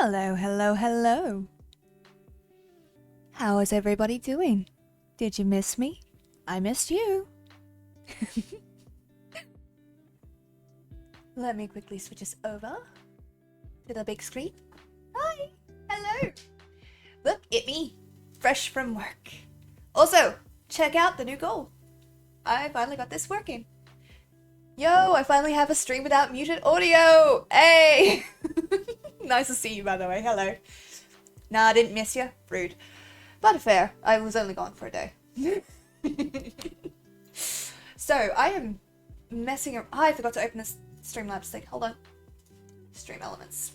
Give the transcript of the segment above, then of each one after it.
Hello, hello, hello. How is everybody doing? Did you miss me? I missed you. Let me quickly switch this over to the big screen. Hi, hello. Look at me, fresh from work. Also, check out the new goal. I finally got this working. Yo, I finally have a stream without muted audio. Hey! Nice to see you, by the way. Hello. Nah, I didn't miss you. Rude. But fair. I was only gone for a day. So, I am messing around. I forgot to open this Streamlabs thing. Hold on. Stream elements.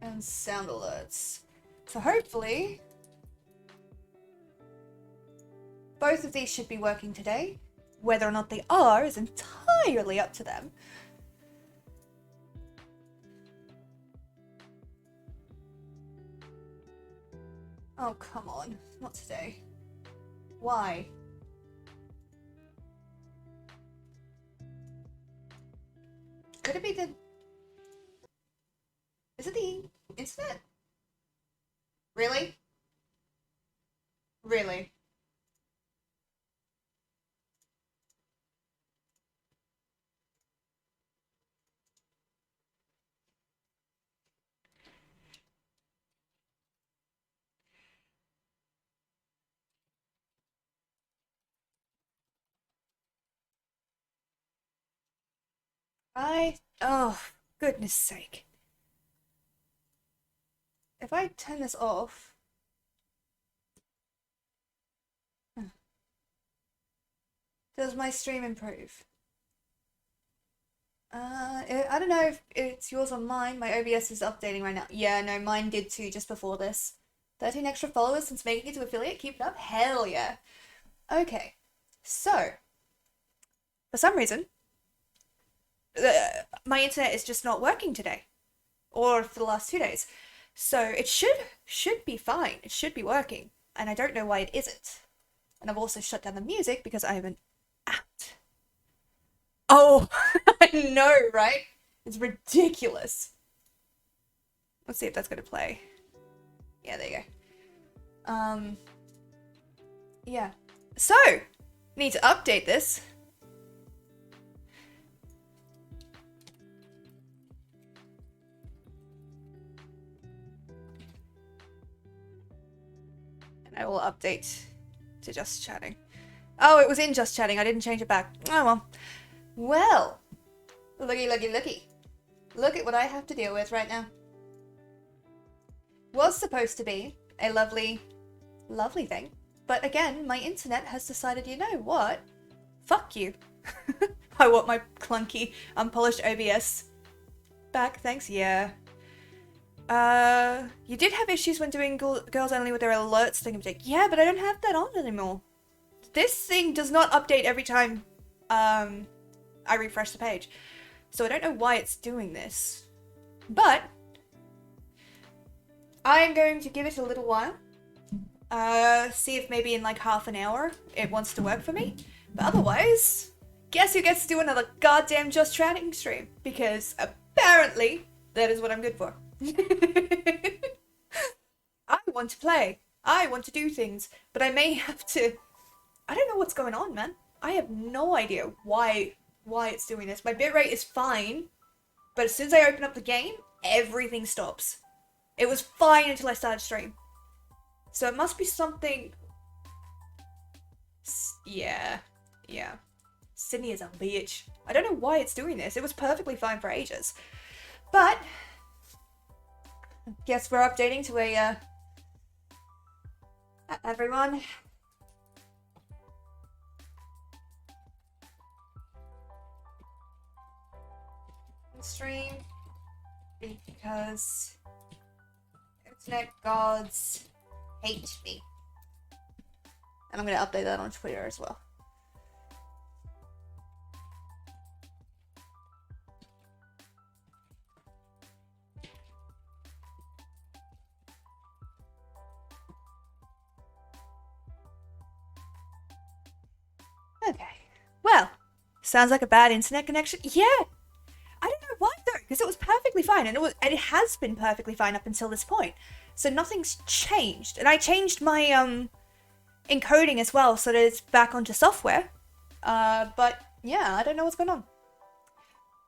And sound alerts. So hopefully both of these should be working today. Whether or not they are is entirely up to them. Oh, come on. Not today. Why? Could it be the... Is it the internet? Really? Really? Oh, goodness sake. If I turn this off... Does my stream improve? I don't know if it's yours or mine. My OBS is updating right now. Yeah, no, mine did too just before this. 13 extra followers since making it to affiliate. Keep it up. Hell yeah. Okay, so for some reason, my internet is just not working today, or for the last 2 days. So it should be fine. It should be working, and I don't know why it isn't. And I've also shut down the music because I have an apt. Oh, I know, right? It's ridiculous. Let's see if that's gonna play. Yeah, there you go. Yeah. So, need to update this. And I will update to just chatting. Oh, it was in just chatting. I didn't change it back. Oh well. Well, looky, looky, looky. Look at what I have to deal with right now. Was supposed to be a lovely, lovely thing. But again, my internet has decided, you know what? Fuck you. I want my clunky, unpolished OBS back, thanks, yeah. You did have issues when doing girls only with their alerts thing. Yeah, but I don't have that on anymore. This thing does not update every time, I refresh the page. So I don't know why it's doing this. But I am going to give it a little while. See if maybe in like half an hour it wants to work for me. But otherwise, guess who gets to do another goddamn Just Chatting stream? Because apparently that is what I'm good for. I want to play. I want to do things. But I may have to... I don't know what's going on, man. I have no idea why it's doing this. My bitrate is fine. But as soon as I open up the game, everything stops. It was fine until I started stream. So it must be something... Yeah. Sydney is a bitch. I don't know why it's doing this. It was perfectly fine for ages. But... guess we're updating to a, everyone. Stream. Because... internet gods hate me. And I'm going to update that on Twitter as well. Okay. Well, sounds like a bad internet connection. Yeah, perfectly fine, and it has been perfectly fine up until this point. So nothing's changed. And I changed my encoding as well, so that it's back onto software. But yeah, I don't know what's going on.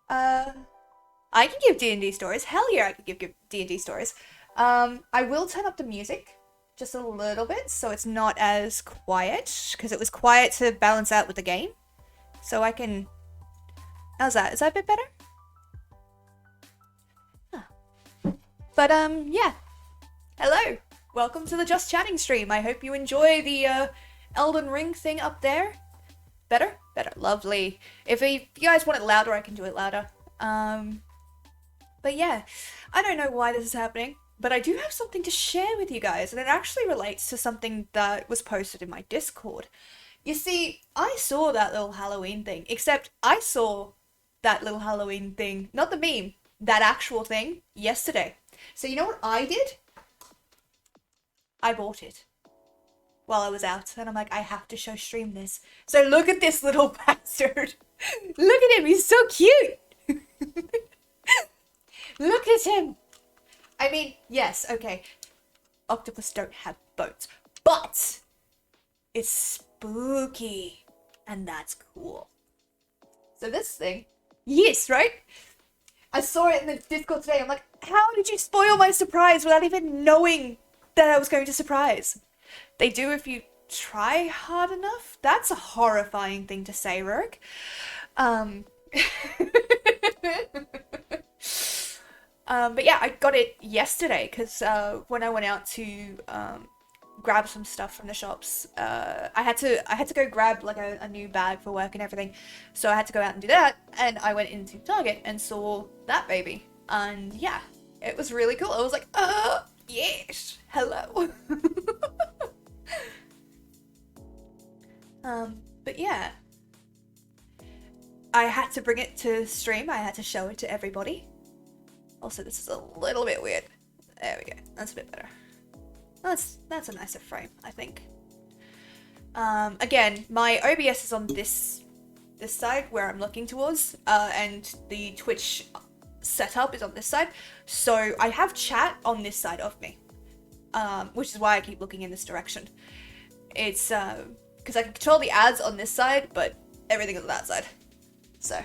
I can give D&D stories. Hell yeah, I can give D&D stories. I will turn up the music just a little bit so it's not as quiet, because it was quiet to balance out with the game. So I can... How's that? Is that a bit better? Huh. But yeah. Hello. Welcome to the Just Chatting stream. I hope you enjoy the Elden Ring thing up there. Better? Better. Lovely. If you guys want it louder, I can do it louder. But yeah, I don't know why this is happening, but I do have something to share with you guys, and it actually relates to something that was posted in my Discord. You see, I saw that little Halloween thing, except I saw that little Halloween thing, not the meme, that actual thing, yesterday. So you know what I did? I bought it while I was out, and I'm like, I have to show stream this. So look at this little bastard. Look at him, he's so cute. Look at him. I mean, yes, okay. Octopus don't have boats, but it's spooky, and that's cool. So this thing, yes, right? I saw it in the Discord today. I'm like, how did you spoil my surprise without even knowing that I was going to surprise? They do if you try hard enough. That's a horrifying thing to say, Rourke. But yeah, I got it yesterday because when I went out to grab some stuff from the shops, I had to go grab like a new bag for work and everything, so I had to go out and do that, and I went into Target and saw that baby, and yeah, it was really cool. I was like, yes, hello. But yeah, I had to bring it to stream. I had to show it to everybody. Also, this is a little bit weird. There we go. That's a bit better. That's a nicer frame, I think. Again, my OBS is on this side where I'm looking towards, and the Twitch setup is on this side. So I have chat on this side of me, which is why I keep looking in this direction. It's because I can control the ads on this side, but everything is on that side. So,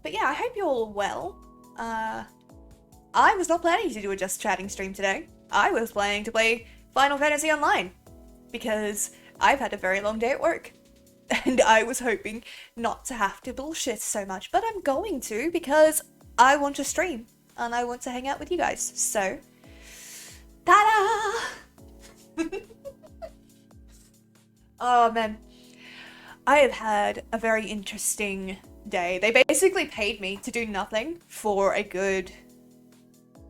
but yeah, I hope you're all well. I was not planning to do a Just Chatting stream today. I was planning to play Final Fantasy Online, because I've had a very long day at work, and I was hoping not to have to bullshit so much, but I'm going to, because I want to stream, and I want to hang out with you guys, so, ta-da! Oh man, I have had a very interesting day. They basically paid me to do nothing for a good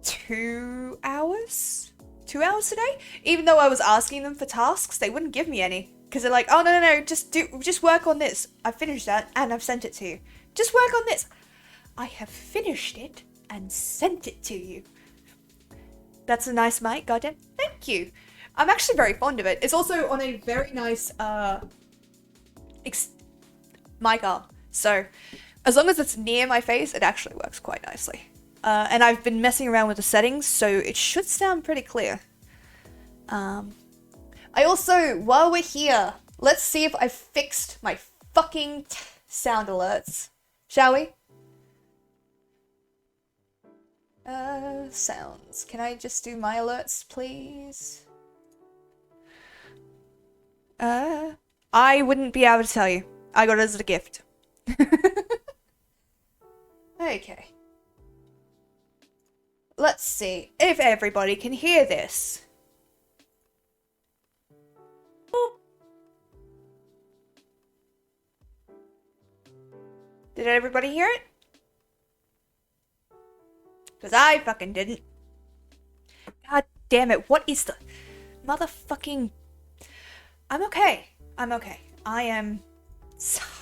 2 hours? 2 hours today? Even though I was asking them for tasks, they wouldn't give me any. Because they're like, oh no, just work on this. I've finished that and I've sent it to you. Just work on this. I have finished it and sent it to you. That's a nice mic, goddamn. Thank you. I'm actually very fond of it. It's also on a very nice mic arm. So, as long as it's near my face, it actually works quite nicely. And I've been messing around with the settings, so it should sound pretty clear. I also, while we're here, let's see if I fixed my fucking sound alerts. Shall we? Sounds. Can I just do my alerts, please? I wouldn't be able to tell you. I got it as a gift. Okay. Let's see if everybody can hear this. Boop. Did everybody hear it? Because I fucking didn't. God damn it, what is the motherfucking... I'm okay. I'm okay. I am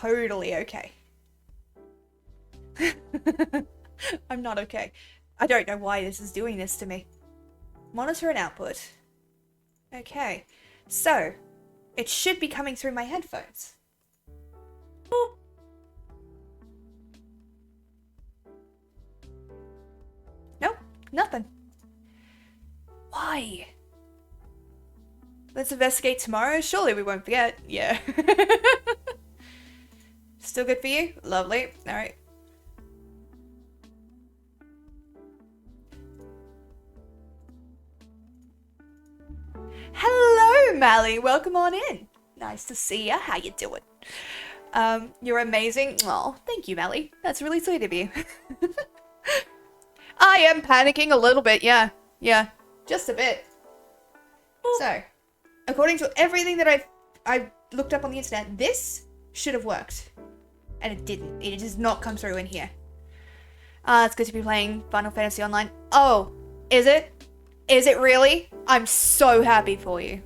totally okay. I'm not okay. I don't know why this is doing this to me. Monitor and output. Okay. So, it should be coming through my headphones. Boop. Nothing. Why? Let's investigate tomorrow. Surely we won't forget. Yeah. Still good for you? Lovely. Alright. Hello, Mally. Welcome on in. Nice to see ya. How you doing? You're amazing. Oh, thank you, Mally. That's really sweet of you. I am panicking a little bit, yeah. Yeah, just a bit. So, according to everything that I looked up on the internet, this should have worked. And it didn't. It does not come through in here. It's good to be playing Final Fantasy Online. Oh, is it? Is it really? I'm so happy for you.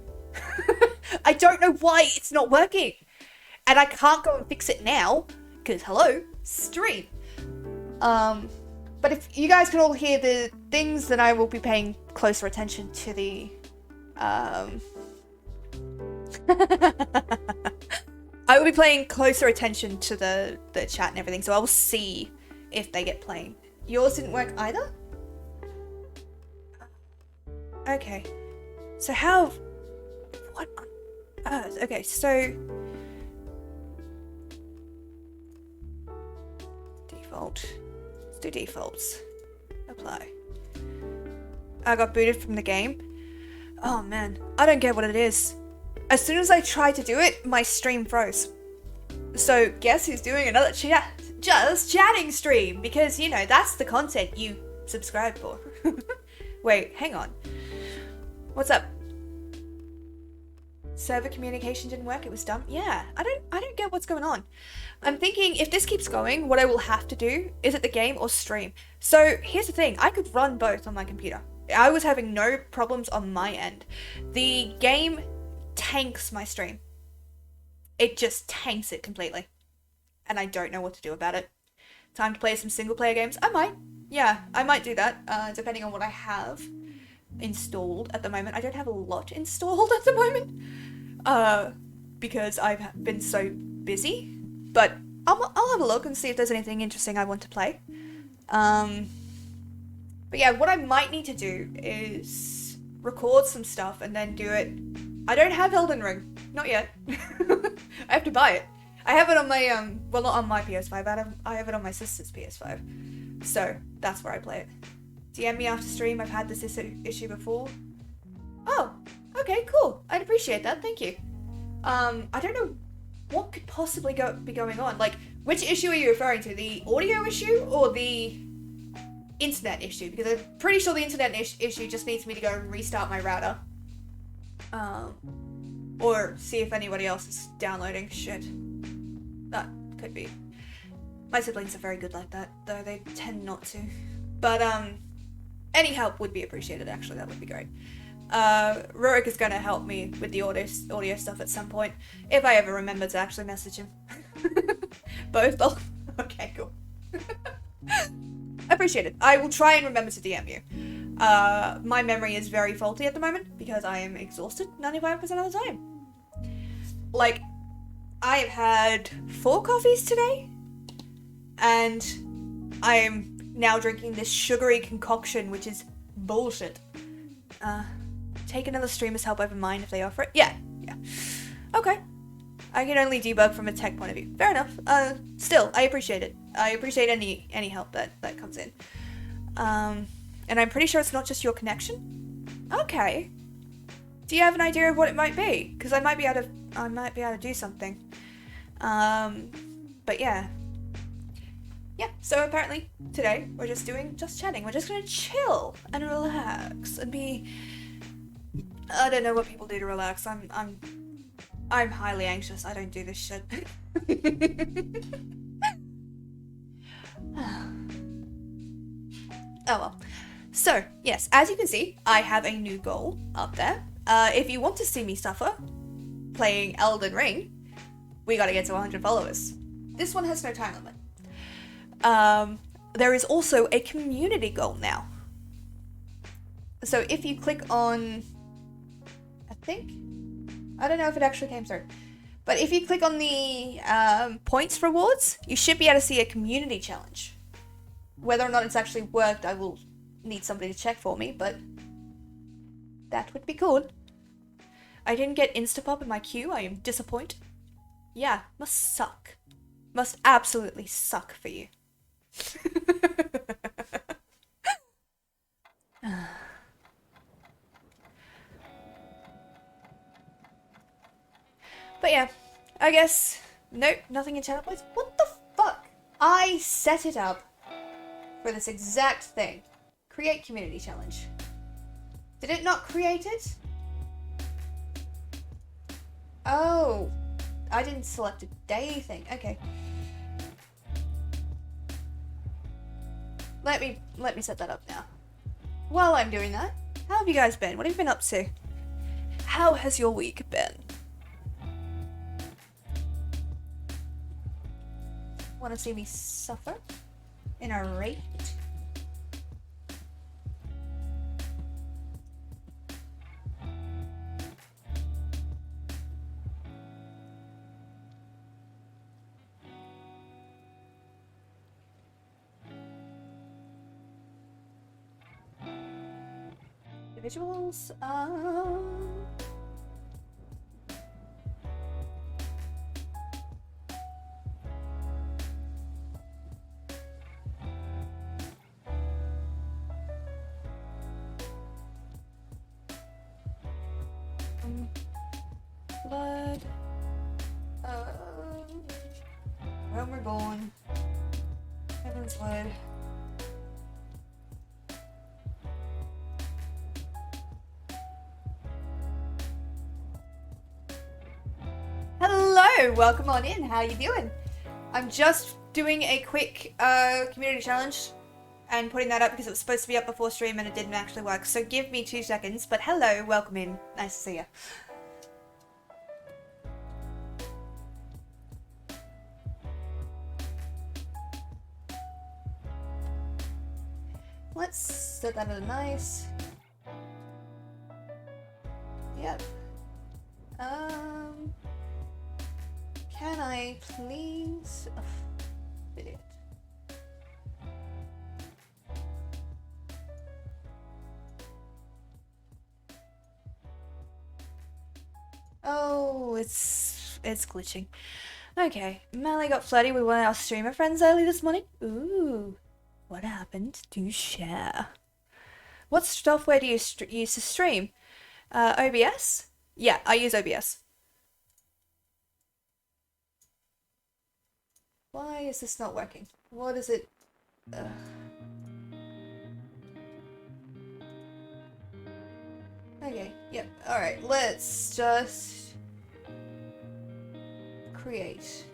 I don't know why it's not working. And I can't go and fix it now. Because, hello, stream. But if you guys can all hear the things, then I will be paying closer attention to the, I will be paying closer attention to the chat and everything, so I will see if they get playing. Yours didn't work either? Okay. So how... What on earth? Okay, so... Default. Let's do defaults. Apply. I got booted from the game. Oh man, I don't get what it is. As soon as I tried to do it, my stream froze. So guess who's doing another just chatting stream? Because, you know, that's the content you subscribe for. Wait, hang on. What's up? Server communication didn't work, it was dumb. Yeah, I don't get what's going on. I'm thinking if this keeps going, what I will have to do is it the game or stream. So here's the thing, I could run both on my computer. I was having no problems on my end. The game tanks my stream. It just tanks it completely. And I don't know what to do about it. Time to play some single player games? I might. Yeah, I might do that, depending on what I have installed at the moment. I don't have a lot installed at the moment. Because I've been so busy. But I'll have a look and see if there's anything interesting I want to play. But yeah, what I might need to do is record some stuff and then do it. I don't have Elden Ring. Not yet. I have to buy it. I have it on my, well, not on my PS5. I have it on my sister's PS5. So, that's where I play it. DM me after stream. I've had this issue before. Oh, okay, cool. I'd appreciate that. Thank you. I don't know what could possibly be going on. Like, which issue are you referring to? The audio issue or the internet issue? Because I'm pretty sure the internet issue just needs me to go and restart my router. Or see if anybody else is downloading shit. That could be. My siblings are very good like that, though they tend not to. But, any help would be appreciated, actually. That would be great. Rework is going to help me with the audio stuff at some point, if I ever remember to actually message him. Both? Oh, okay, cool. Appreciate it. I will try and remember to DM you. My memory is very faulty at the moment, because I am exhausted 95% of the time. Like, I have had 4 coffees today, and I am now drinking this sugary concoction, which is bullshit. Take another streamer's help over mine if they offer it. Yeah. Okay. I can only debug from a tech point of view. Fair enough. Still, I appreciate it. I appreciate any help that comes in. And I'm pretty sure it's not just your connection. Okay. Do you have an idea of what it might be? Because I might be able to do something. But yeah. Yeah, so apparently today we're just chatting. We're just gonna chill and relax and be. I don't know what people do to relax. I'm highly anxious. I don't do this shit. Oh well. So yes, as you can see, I have a new goal up there. If you want to see me suffer playing Elden Ring, we gotta get to 100 followers. This one has no time limit. There is also a community goal now. So if you click on, I don't know if it actually came through, but if you click on the points rewards, you should be able to see a community challenge. Whether or not it's actually worked, I will need somebody to check for me, but that would be cool. I didn't get Instapop in my queue. I am disappointed. Yeah, must suck. Must absolutely suck for you. But yeah, I guess... Nope, nothing in channel points. What the fuck? I set it up for this exact thing. Create community challenge. Did it not create it? Oh, I didn't select a day thing. Okay. Let me set that up now. While I'm doing that, how have you guys been? What have you been up to? How has your week been? Want to see me suffer in a rage? Individuals, blood, when we're born, heaven's blood. Hello, welcome on in. How you doing? I'm just doing a quick community challenge and putting that up because it was supposed to be up before stream and it didn't actually work. So give me 2 seconds. But hello, welcome in. Nice to see you. Let's set that in nice. Yep. Can I please fit it? Oh, it's glitching. Okay, Mally got flirty with one of our streamer friends early this morning. Ooh, what happened? Do share. What software do you use to stream? OBS? Yeah, I use OBS. Why is this not working? What is it? Okay, yep, alright, let's just create.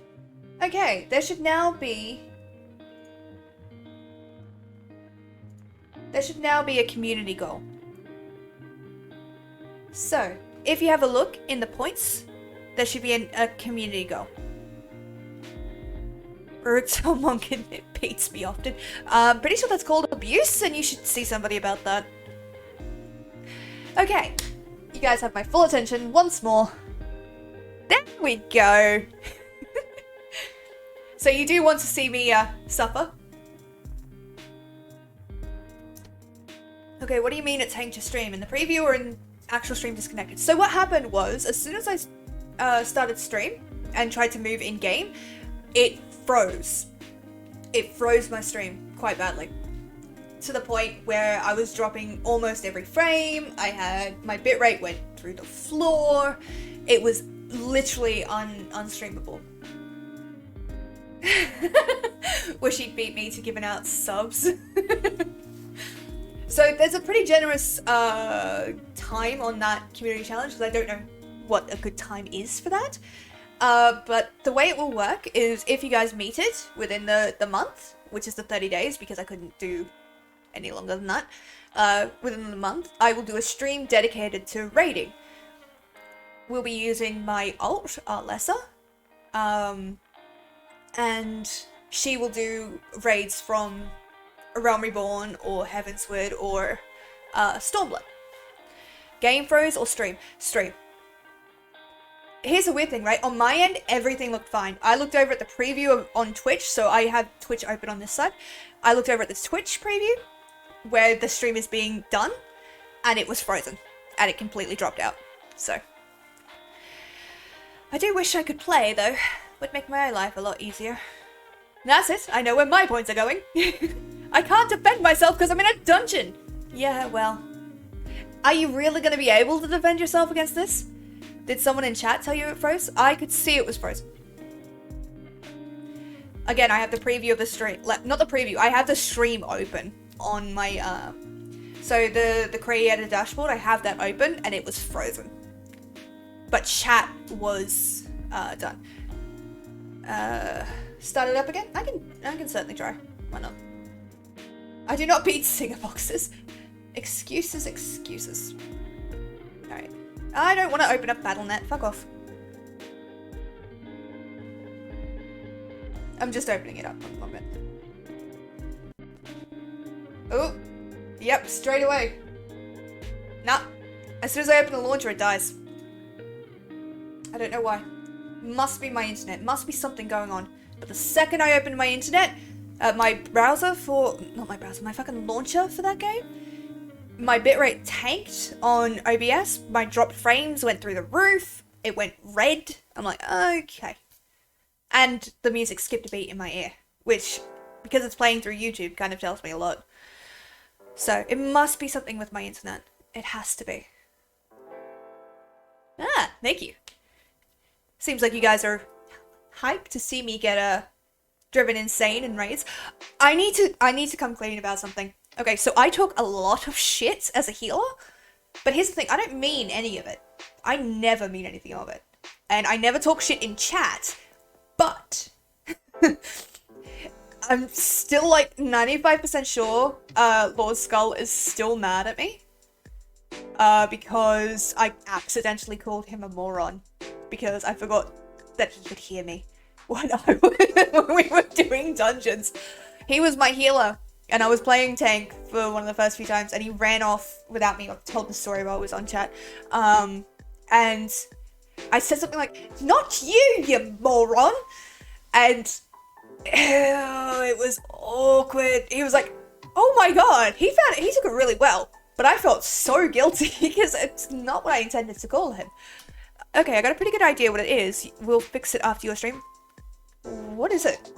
Okay, there should now be a community goal. So, if you have a look in the points, there should be a community goal. Someone can it beats me often. Pretty sure that's called abuse, and you should see somebody about that. Okay, you guys have my full attention once more. There we go. So you do want to see me suffer? Okay, what do you mean it's hanged to stream? In the preview or in actual stream disconnected? So what happened was, as soon as I started stream and tried to move in game, it froze. It froze my stream quite badly. To the point where I was dropping almost every frame. My bitrate went through the floor. It was literally unstreamable. Wish he'd beat me to giving out subs. So there's a pretty generous time on that community challenge, because I don't know what a good time is for that. But the way it will work is if you guys meet it within the month, which is the 30 days, because I couldn't do any longer than that, within the month, I will do a stream dedicated to raiding. We'll be using my alt, Arlessa, and she will do raids from Realm Reborn or Heavensward or Stormblood. Game froze or stream? Stream. Here's a weird thing, right? On my end, everything looked fine. I looked over at the preview on Twitch, so I have Twitch open on this side. I looked over at the Twitch preview. where the stream is being done, and it was frozen, and it completely dropped out. So I do wish I could play, though. Would make my life a lot easier. That's it. I know where my points are going. I can't defend myself because I'm in a dungeon. Yeah, well. Are you really going to be able to defend yourself against this? Did someone in chat tell you it froze? I could see it was frozen. Again, I have the preview of the stream. Not the preview. I have the stream open on my... So the creator dashboard, I have that open and it was frozen. But chat was done. Start it up again? I can certainly try. Why not? I do not beat singer boxes. Excuses, excuses. Alright. I don't want to open up Battle.net. Fuck off. I'm just opening it up. One moment. Oh. Yep, straight away. Nah. As soon as I open the launcher, it dies. I don't know why. Must be my internet. Must be something going on. But the second I opened my internet, my browser for... Not my browser, my fucking launcher for that game, my bitrate tanked on OBS. My dropped frames went through the roof. It went red. I'm like, okay. And the music skipped a beat in my ear, which, because it's playing through YouTube, kind of tells me a lot. So, it must be something with my internet. It has to be. Ah, thank you. Seems like you guys are hyped to see me get driven insane in raids. I need to come clean about something. Okay, so I took a lot of shit as a healer, but here's the thing, I don't mean any of it. I never mean anything of it. And I never talk shit in chat, but I'm still like 95% sure Lord Skull is still mad at me. Because I accidentally called him a moron. Because I forgot that he could hear me when we were doing dungeons. He was my healer, and I was playing tank for one of the first few times, and he ran off without me. I told the story while I was on chat. And I said something like, "Not you, you moron!" And it was awkward. He was like, "Oh my god," he took it really well. But I felt so guilty because it's not what I intended to call him. Okay, I got a pretty good idea what it is. We'll fix it after your stream. What is it?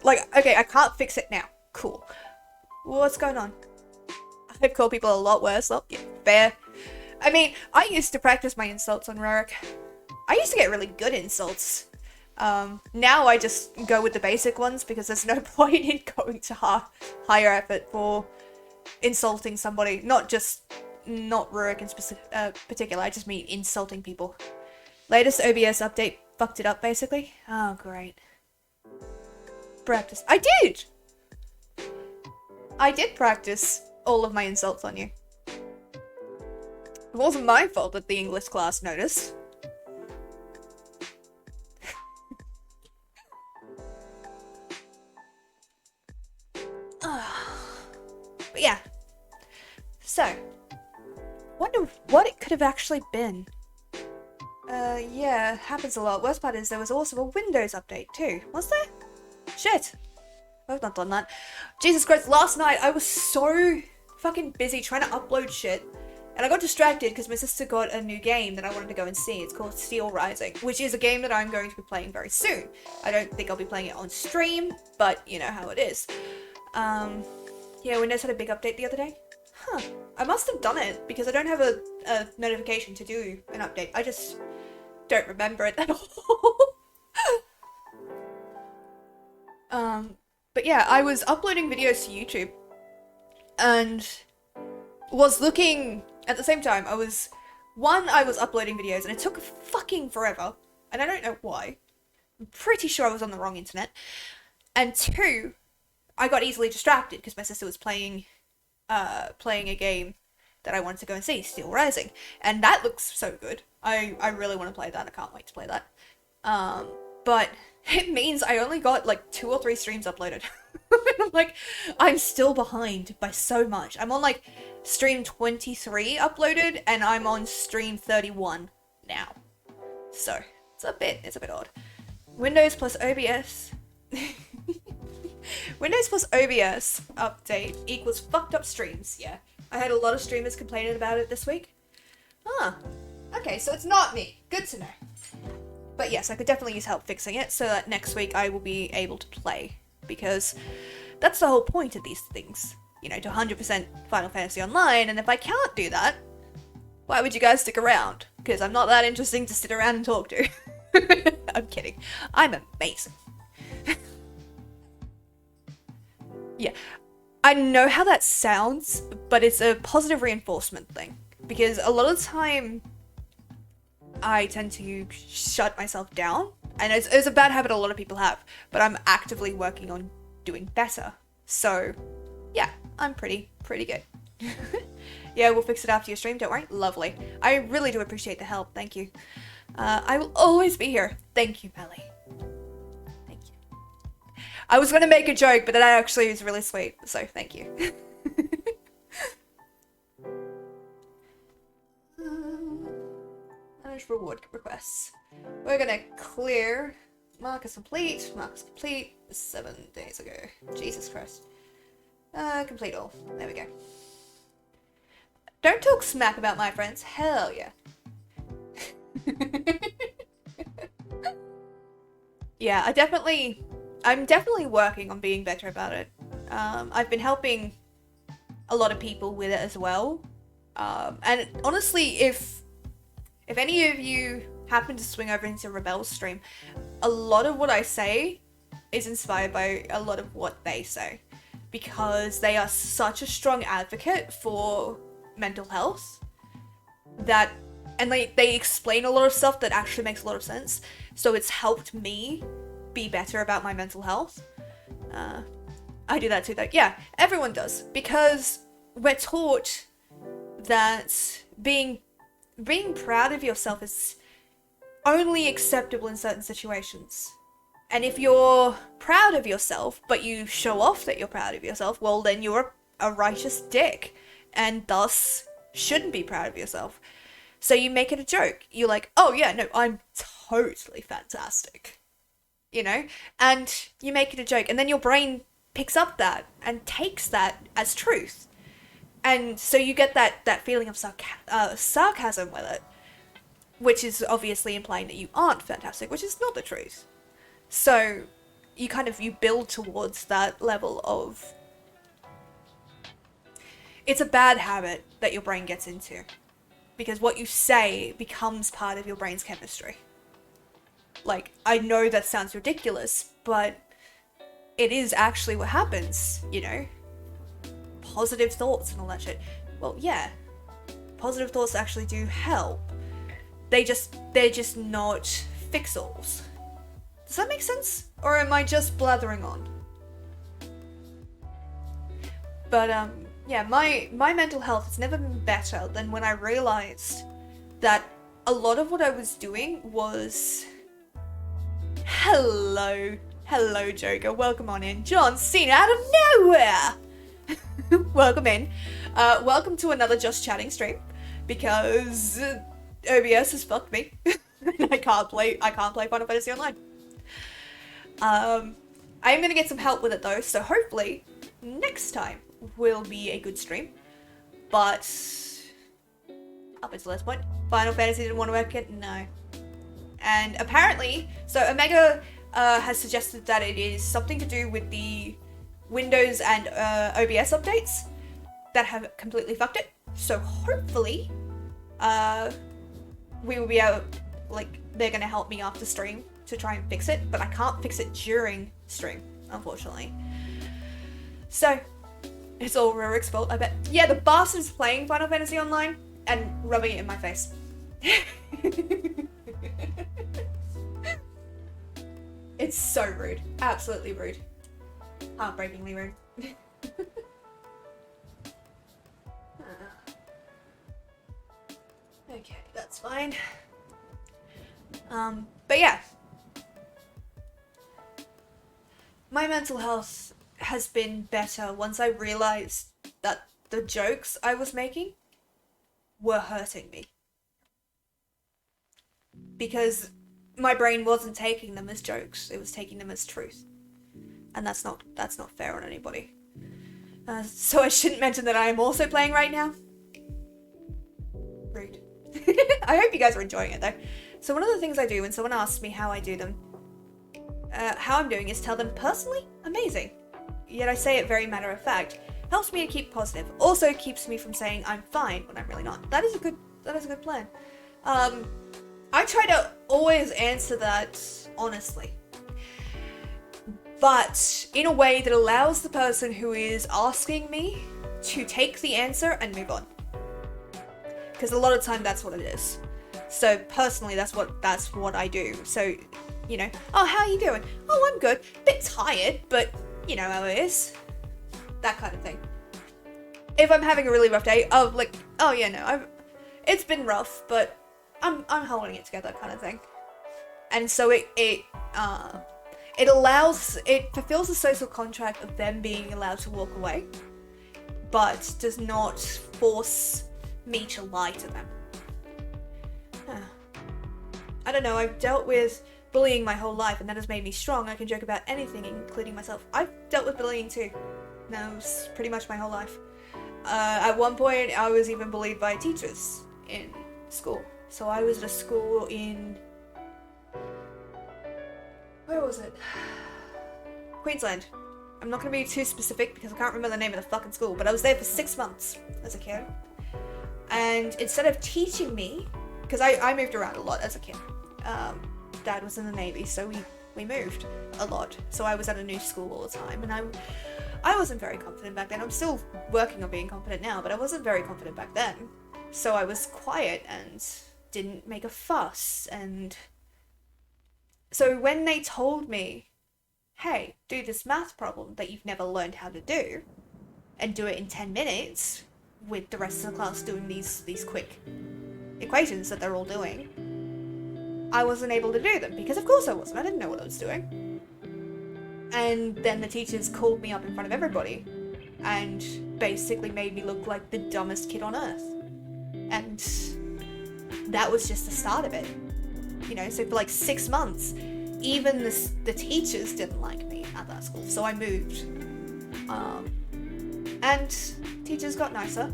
Like, okay, I can't fix it now. Cool. What's going on? I've called people a lot worse. Well, yeah, fair. I mean, I used to practice my insults on rework. I used to get really good insults. Now I just go with the basic ones because there's no point in going to higher effort for insulting somebody. Not rework in particular, I just mean insulting people. Latest OBS update fucked it up, basically. Oh, great. Practice. I did! I did practice all of my insults on you. It wasn't my fault that the English class noticed. But yeah. So, wonder what it could have actually been. Yeah, happens a lot. Worst part is there was also a Windows update too. Was there? Shit. I've not done that. Jesus Christ, last night I was so fucking busy trying to upload shit. And I got distracted because my sister got a new game that I wanted to go and see. It's called Steel Rising, which is a game that I'm going to be playing very soon. I don't think I'll be playing it on stream, but you know how it is. Yeah, Windows had a big update the other day. Huh. I must have done it because I don't have a notification to do an update. I just don't remember it at all. But yeah, I was uploading videos to YouTube and was looking at the same time. I was uploading videos and it took fucking forever and I don't know why. I'm pretty sure I was on the wrong internet. And two, I got easily distracted because my sister was playing a game that I wanted to go and see, Steel Rising, and that looks so good. I really want to play that. I can't wait to play that. But it means I only got like 2 or 3 streams uploaded. I'm like, I'm still behind by so much. I'm on like stream 23 uploaded, and I'm on stream 31 now. So it's a bit odd. Windows plus OBS. Windows plus OBS update equals fucked up streams. Yeah, I had a lot of streamers complaining about it this week. Ah, okay, so it's not me. Good to know. But yes, I could definitely use help fixing it so that next week I will be able to play, because that's the whole point of these things. You know, to 100% Final Fantasy Online, and if I can't do that, why would you guys stick around? Because I'm not that interesting to sit around and talk to. I'm kidding. I'm amazing. Yeah, I know how that sounds, but it's a positive reinforcement thing. Because a lot of the time, I tend to shut myself down. And it's a bad habit a lot of people have. But I'm actively working on doing better. So, yeah, I'm pretty good. Yeah, we'll fix it after your stream, don't worry. Lovely. I really do appreciate the help, thank you. I will always be here. Thank you, Melly. Thank you. I was gonna make a joke, but that actually is really sweet, so thank you. Manage reward requests. We're gonna clear Marcus complete. 7 days ago. Jesus Christ. Complete all. There we go. Don't talk smack about my friends. Hell yeah. Yeah, I'm definitely working on being better about it. I've been helping a lot of people with it as well. And honestly, if any of you happen to swing over into Rebel's stream, a lot of what I say is inspired by a lot of what they say. Because they are such a strong advocate for mental health and they explain a lot of stuff that actually makes a lot of sense. So it's helped me be better about my mental health. I do that too though. Yeah, everyone does. Because we're taught that being proud of yourself is only acceptable in certain situations. And if you're proud of yourself, but you show off that you're proud of yourself, well then you're a righteous dick. And thus shouldn't be proud of yourself. So you make it a joke. You're like, oh yeah, no, I'm totally fantastic. You know? And you make it a joke. And then your brain picks up that and takes that as truth. And so you get that feeling of sarcasm with it. Which is obviously implying that you aren't fantastic, which is not the truth. So you build towards that level of... It's a bad habit that your brain gets into. Because what you say becomes part of your brain's chemistry. Like, I know that sounds ridiculous, but it is actually what happens, you know? Positive thoughts and all that shit. Well, yeah. Positive thoughts actually do help. They're just not fix-alls. Does that make sense? Or am I just blathering on? But, yeah, my mental health has never been better than when I realized that a lot of what I was doing was... Hello, Joker, welcome on in. John Cena out of nowhere! Welcome in. Welcome to another Just Chatting stream, because OBS has fucked me. I can't play Final Fantasy Online. I'm gonna get some help with it though, so hopefully next time will be a good stream. But up until this point, Final Fantasy didn't want to work it? No. And apparently, so Omega has suggested that it is something to do with the Windows and OBS updates that have completely fucked it. So hopefully, we will be able, like, they're gonna help me after stream to try and fix it, but I can't fix it during stream, unfortunately. So, it's all Rework's fault, I bet. Yeah, the bastard's playing Final Fantasy Online and rubbing it in my face. It's so rude. Absolutely rude. Heartbreakingly rude. Okay, that's fine. But yeah. My mental health has been better once I realized that the jokes I was making were hurting me. Because my brain wasn't taking them as jokes, it was taking them as truth. and that's not fair on anybody. So I shouldn't mention that I am also playing right now. Rude. I hope you guys are enjoying it though. So one of the things I do when someone asks me how I do them, how I'm doing is tell them personally, amazing. Yet I say it very matter of fact. Helps me to keep positive. Also keeps me from saying I'm fine when I'm really not. That is a good plan. I try to always answer that honestly, but in a way that allows the person who is asking me to take the answer and move on. Because a lot of time that's what it is. So personally, that's what I do. So, you know, oh, how are you doing? Oh, I'm good. Bit tired, but you know how it is. That kind of thing. If I'm having a really rough day, it's been rough, but I'm holding it together, kind of thing. And so it fulfills the social contract of them being allowed to walk away, but does not force me to lie to them. I don't know, I've dealt with bullying my whole life, and that has made me strong. I can joke about anything, including myself. I've dealt with bullying too. That was pretty much my whole life. At one point, I was even bullied by teachers in school. So I was at a school in... where was it? Queensland. I'm not going to be too specific because I can't remember the name of the fucking school, but I was there for 6 months as a kid. And instead of teaching me, because I moved around a lot as a kid. Dad was in the Navy, so we moved a lot. So I was at a new school all the time, and I wasn't very confident back then. I'm still working on being confident now, but I wasn't very confident back then. So I was quiet and didn't make a fuss. And so when they told me, hey, do this math problem that you've never learned how to do, and do it in 10 minutes with the rest of the class doing these quick equations that they're all doing, I wasn't able to do them, because of course I wasn't. I didn't know what I was doing. And then the teachers called me up in front of everybody and basically made me look like the dumbest kid on earth. And that was just the start of it. You know, so for like 6 months, even the teachers didn't like me at that school. So I moved. And teachers got nicer.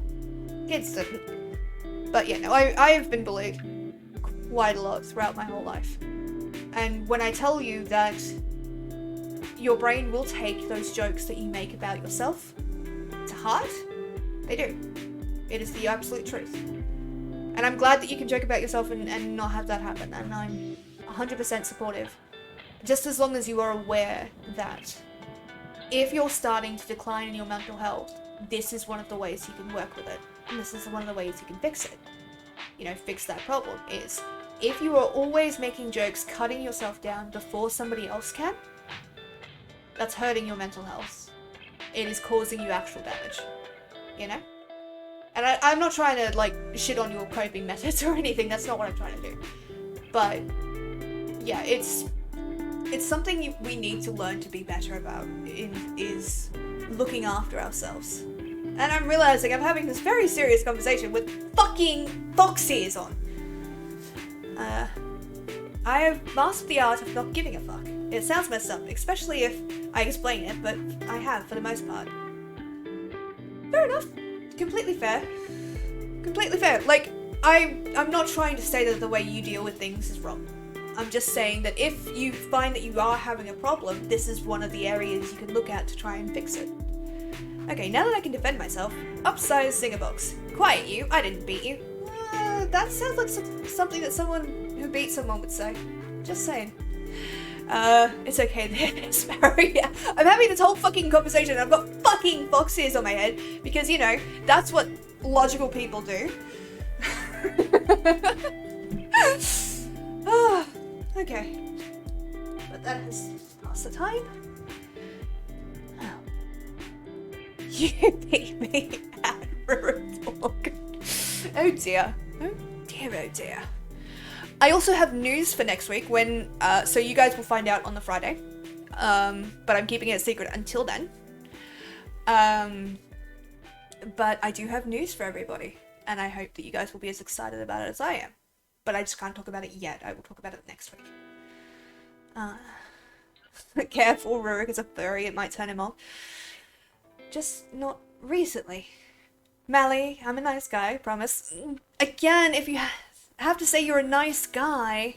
Kids didn't. But yeah, no, I've been bullied quite a lot throughout my whole life. And when I tell you that your brain will take those jokes that you make about yourself to heart, they do. It is the absolute truth. And I'm glad that you can joke about yourself and not have that happen. And I'm 100% supportive. Just as long as you are aware that if you're starting to decline in your mental health, this is one of the ways you can work with it. And this is one of the ways you can fix it. You know, fix that problem is if you are always making jokes, cutting yourself down before somebody else can, that's hurting your mental health. It is causing you actual damage, you know? And I'm not trying to, like, shit on your coping methods or anything. That's not what I'm trying to do. But, yeah, it's something we need to learn to be better about, is looking after ourselves. And I'm realizing I'm having this very serious conversation with fucking fox ears on. I have mastered the art of not giving a fuck. It sounds messed up, especially if I explain it, but I have for the most part. Fair enough. Completely fair. Completely fair. Like, I'm not trying to say that the way you deal with things is wrong. I'm just saying that if you find that you are having a problem, this is one of the areas you can look at to try and fix it. Okay, now that I can defend myself, upsize singer box. Quiet you, I didn't beat you. That sounds like something that someone who beat someone would say. Just saying. It's okay there, Sparrow. Yeah, I'm having this whole fucking conversation and I've got fucking fox ears on my head because, you know, that's what logical people do. Okay. But that has passed the time. You beat me at rework. Oh dear. Oh dear, oh dear. I also have news for next week when, so you guys will find out on the Friday. But I'm keeping it a secret until then. But I do have news for everybody. And I hope that you guys will be as excited about it as I am. But I just can't talk about it yet. I will talk about it next week. Careful, Rurik is a furry, it might turn him off. Just not recently. Mally, I'm a nice guy, promise. Again, if you have to say you're a nice guy...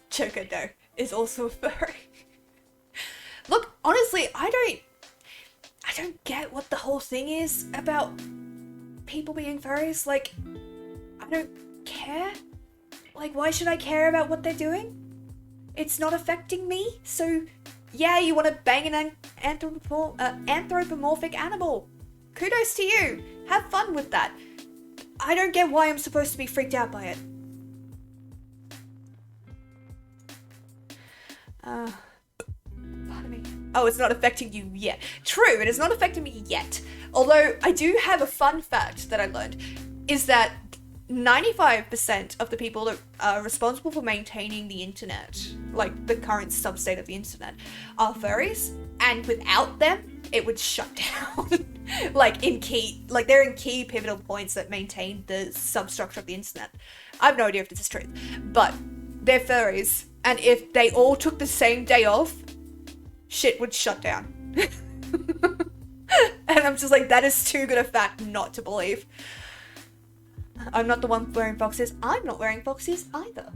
Chocodo is also a furry. Look, honestly, I don't get what the whole thing is about people being furries. Like, I don't care. Like, why should I care about what they're doing? It's not affecting me, so yeah, you want to bang an anthropomorphic animal. Kudos to you. Have fun with that. I don't get why I'm supposed to be freaked out by it. Pardon me. Oh, it's not affecting you yet. True, it is not affecting me yet. Although, I do have a fun fact that I learned, is that 95% of the people that are responsible for maintaining the internet, like the current sub-state of the internet, are furries, and without them, it would shut down. Like, they're in key pivotal points that maintain the substructure of the internet. I have no idea if this is true, but they're furries, and if they all took the same day off, shit would shut down. And I'm just like, that is too good a fact not to believe. I'm not the one wearing foxes. I'm not wearing foxes either.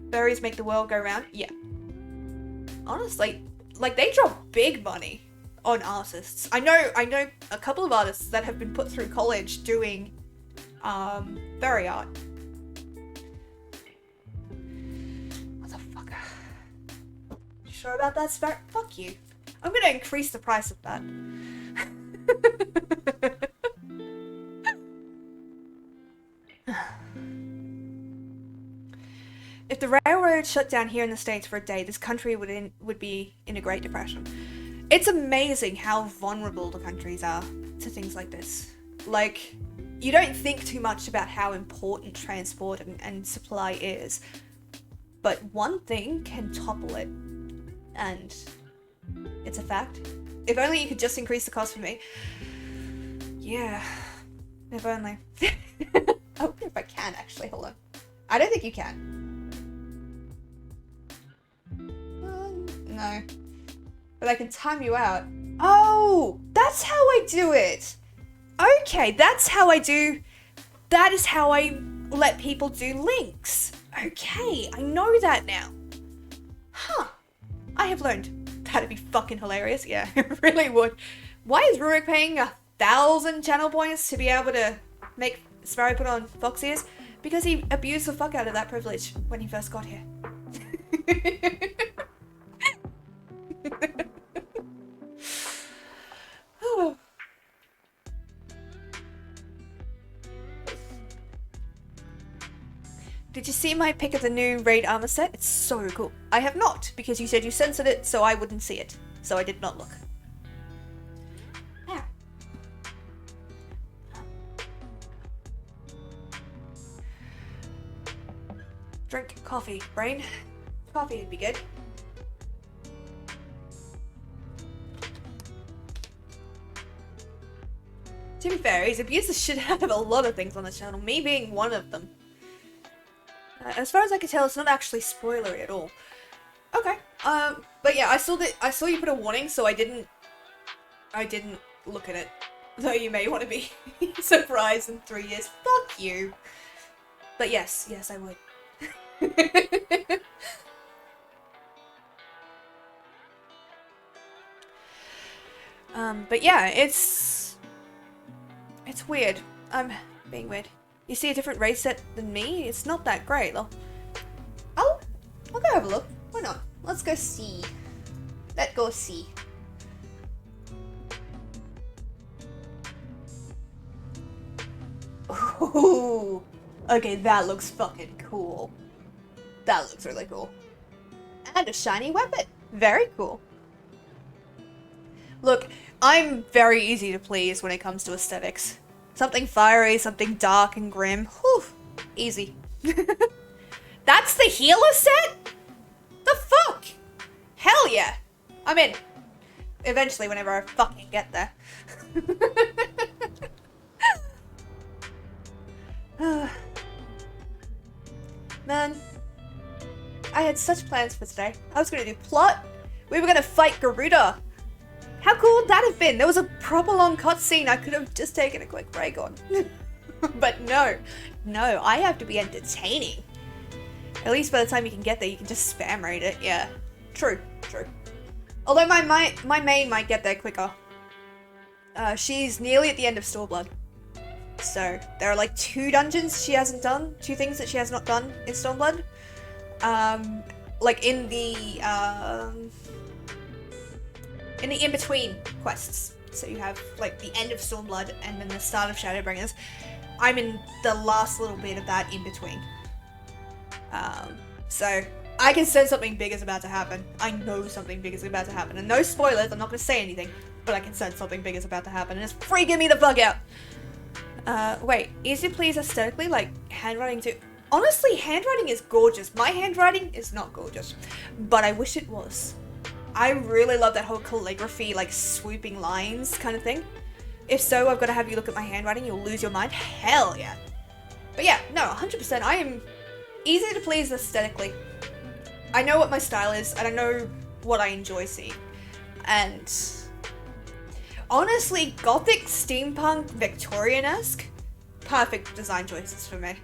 Furries make the world go round. Yeah. Honestly, like, they drop big money on artists. I know a couple of artists that have been put through college doing furry art. Motherfucker. You sure about that, Sparrow? Fuck you. I'm gonna increase the price of that. If the railroad shut down here in the States for a day, this country would be in a Great Depression. It's amazing how vulnerable the countries are to things like this. Like, you don't think too much about how important transport and supply is, but one thing can topple it, and it's a fact. If only you could just increase the cost for me. Yeah, if only. I wonder if I can, actually. Hold on. I don't think you can. No. But I can time you out. Oh, that's how I do it. Okay, that's how I do. That is how I let people do links. Okay, I know that now. Huh. I have learned. That'd be fucking hilarious. Yeah, it really would. Why is Rurik paying 1,000 channel points to be able to make Sparrow put on fox ears? Because he abused the fuck out of that privilege when he first got here. Did you see my pic of the new raid armor set? It's so cool. I have not, because you said you censored it, so I wouldn't see it. So I did not look. Yeah. Drink coffee, brain. Coffee would be good. To be fair, he's abused the shit out of a lot of things on the channel, me being one of them. As far as I can tell, it's not actually spoilery at all. Okay, but yeah, I saw you put a warning, so I didn't look at it. Though you may want to be surprised in 3 years. Fuck you. But yes, I would. But yeah, it's weird. I'm being weird. You see a different race set than me? It's not that great. I'll go have a look. Why not? Let's go see. Let's go see. Ooh. Okay, that looks fucking cool. That looks really cool. And a shiny weapon. Very cool. Look, I'm very easy to please when it comes to aesthetics. Something fiery, something dark and grim. Whew. Easy. That's the healer set? The fuck? Hell yeah. I'm in. Eventually, whenever I fucking get there. Man. had such plans for today. I was gonna do plot. We were gonna fight Garuda. How cool would that have been? There was a proper long cutscene I could have just taken a quick break on. But no, I have to be entertaining. At least by the time you can get there, you can just spam raid it. Yeah, true. Although my main might get there quicker. She's nearly at the end of Stormblood. So there are like 2 dungeons she hasn't done, 2 things that she has not done in Stormblood. Like in the in-between quests. So you have like the end of Stormblood and then the start of Shadowbringers. I'm in the last little bit of that in between. So I can sense something big is about to happen. I know something big is about to happen. And no spoilers, I'm not going to say anything, but I can sense something big is about to happen and it's freaking me the fuck out. Wait, easy to please aesthetically, like handwriting too. Honestly, handwriting is gorgeous. My handwriting is not gorgeous, but I wish it was. I really love that whole calligraphy, like swooping lines kind of thing. If so, I've got to have you look at my handwriting, you'll lose your mind. Hell yeah. But yeah, no, 100%. I am easy to please aesthetically. I know what my style is, and I know what I enjoy seeing. And honestly, gothic, steampunk, Victorian-esque, perfect design choices for me.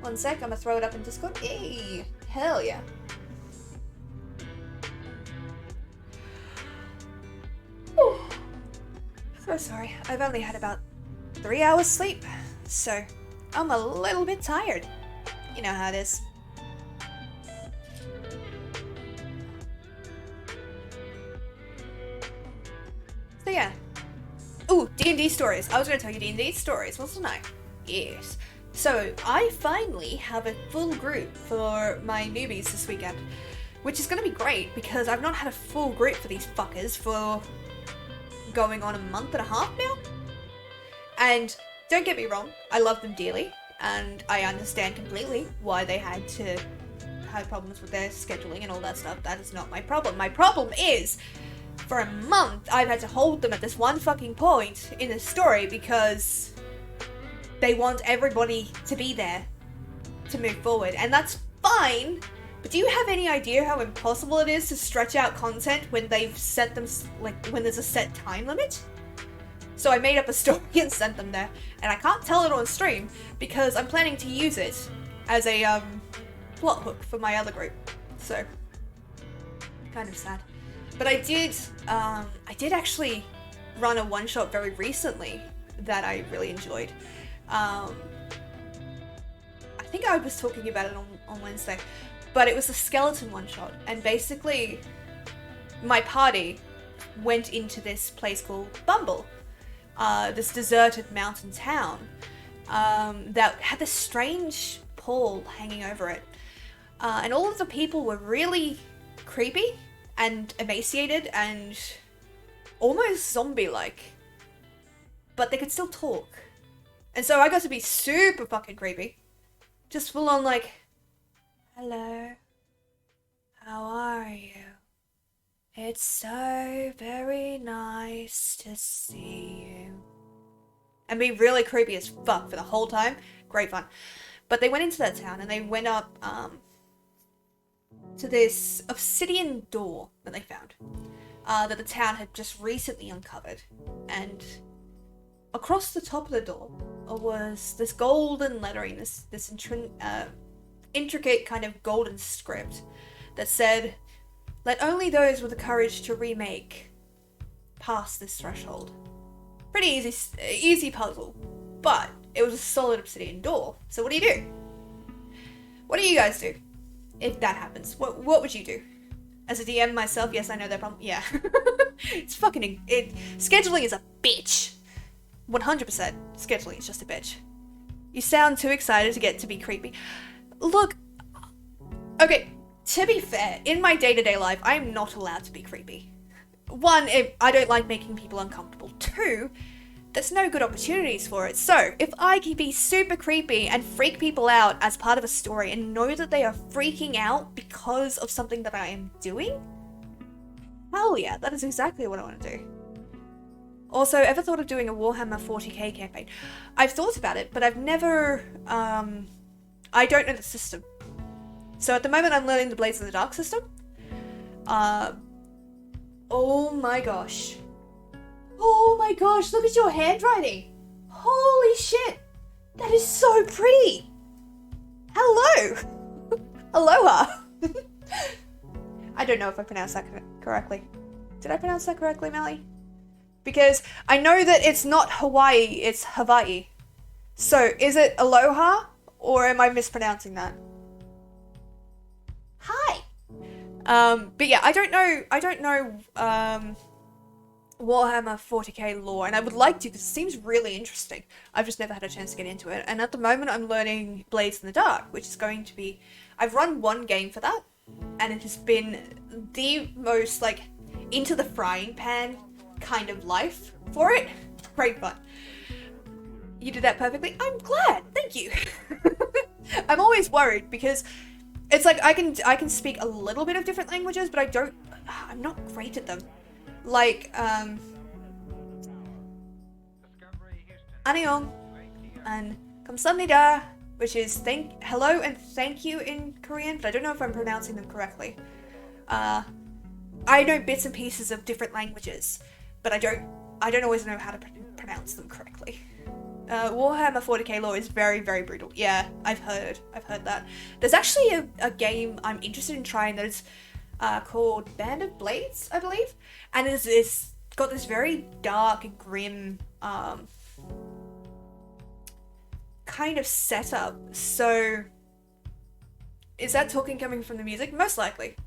One sec, I'm gonna throw it up in Discord. Yay! Hell yeah. Whew. So sorry, I've only had about 3 hours sleep, so I'm a little bit tired. You know how it is. So yeah. Ooh, D&D stories. I was gonna tell you D&D stories, wasn't I? Yes. So, I finally have a full group for my newbies this weekend, which is going to be great because I've not had a full group for these fuckers for going on a month and a half now. And don't get me wrong, I love them dearly, and I understand completely why they had to have problems with their scheduling and all that stuff. That is not my problem. My problem is, for a month, I've had to hold them at this one fucking point in the story because they want everybody to be there to move forward, and that's fine, but do you have any idea how impossible it is to stretch out content when they've set them, like, when there's a set time limit? So I made up a story and sent them there, and I can't tell it on stream because I'm planning to use it as a, plot hook for my other group, so kind of sad. But I did actually run a one-shot very recently that I really enjoyed. I think I was talking about it on Wednesday, but it was a skeleton one-shot, and basically my party went into this place called Bumble, this deserted mountain town that had this strange pall hanging over it, and all of the people were really creepy and emaciated and almost zombie-like, but they could still talk. And so I got to be super fucking creepy. Just full on like, hello, how are you? It's so very nice to see you. And be really creepy as fuck for the whole time. Great fun. But they went into that town and they went up to this obsidian door that they found. That the town had just recently uncovered. And across the top of the door was this golden lettering, this intricate kind of golden script that said, "Let only those with the courage to remake pass this threshold." Pretty easy puzzle, but it was a solid obsidian door. So what do? What do you guys do if that happens? What would you do? As a DM myself, yes, I know that problem. Yeah, it's fucking scheduling is a bitch. 100% scheduling is just a bitch. You sound too excited to get to be creepy. Look, okay, to be fair, in my day-to-day life, I am not allowed to be creepy. One, I don't like making people uncomfortable. Two, there's no good opportunities for it. So, if I can be super creepy and freak people out as part of a story and know that they are freaking out because of something that I am doing, hell yeah, that is exactly what I want to do. Also, ever thought of doing a Warhammer 40k campaign? I've thought about it, but I've never, I don't know the system. So at the moment I'm learning the Blades in the Dark system. Oh my gosh. Oh my gosh, look at your handwriting. Holy shit. That is so pretty. Hello. Aloha. I don't know if I pronounced that correctly. Did I pronounce that correctly, Melly? Because I know that it's not Hawaii, it's Hawaii. So is it aloha or am I mispronouncing that? Hi. But yeah, I don't know Warhammer 40k lore, and I would like to because it seems really interesting. I've just never had a chance to get into it. And at the moment I'm learning Blades in the Dark, which is going to be, I've run one game for that, and it has been the most like into the frying pan kind of life for it. Great fun. You did that perfectly. I'm glad. Thank you. I'm always worried because it's like I can speak a little bit of different languages, but I'm not great at them. Like, Annyeong and kamsahamnida, which is hello and thank you in Korean, but I don't know if I'm pronouncing them correctly. I know bits and pieces of different languages, but I don't always know how to pronounce them correctly. Warhammer 40k lore is very, very brutal. Yeah, I've heard that. There's actually a game I'm interested in trying that is called Band of Blades, I believe, and it's got this very dark, grim kind of setup. So, is that talking coming from the music? Most likely.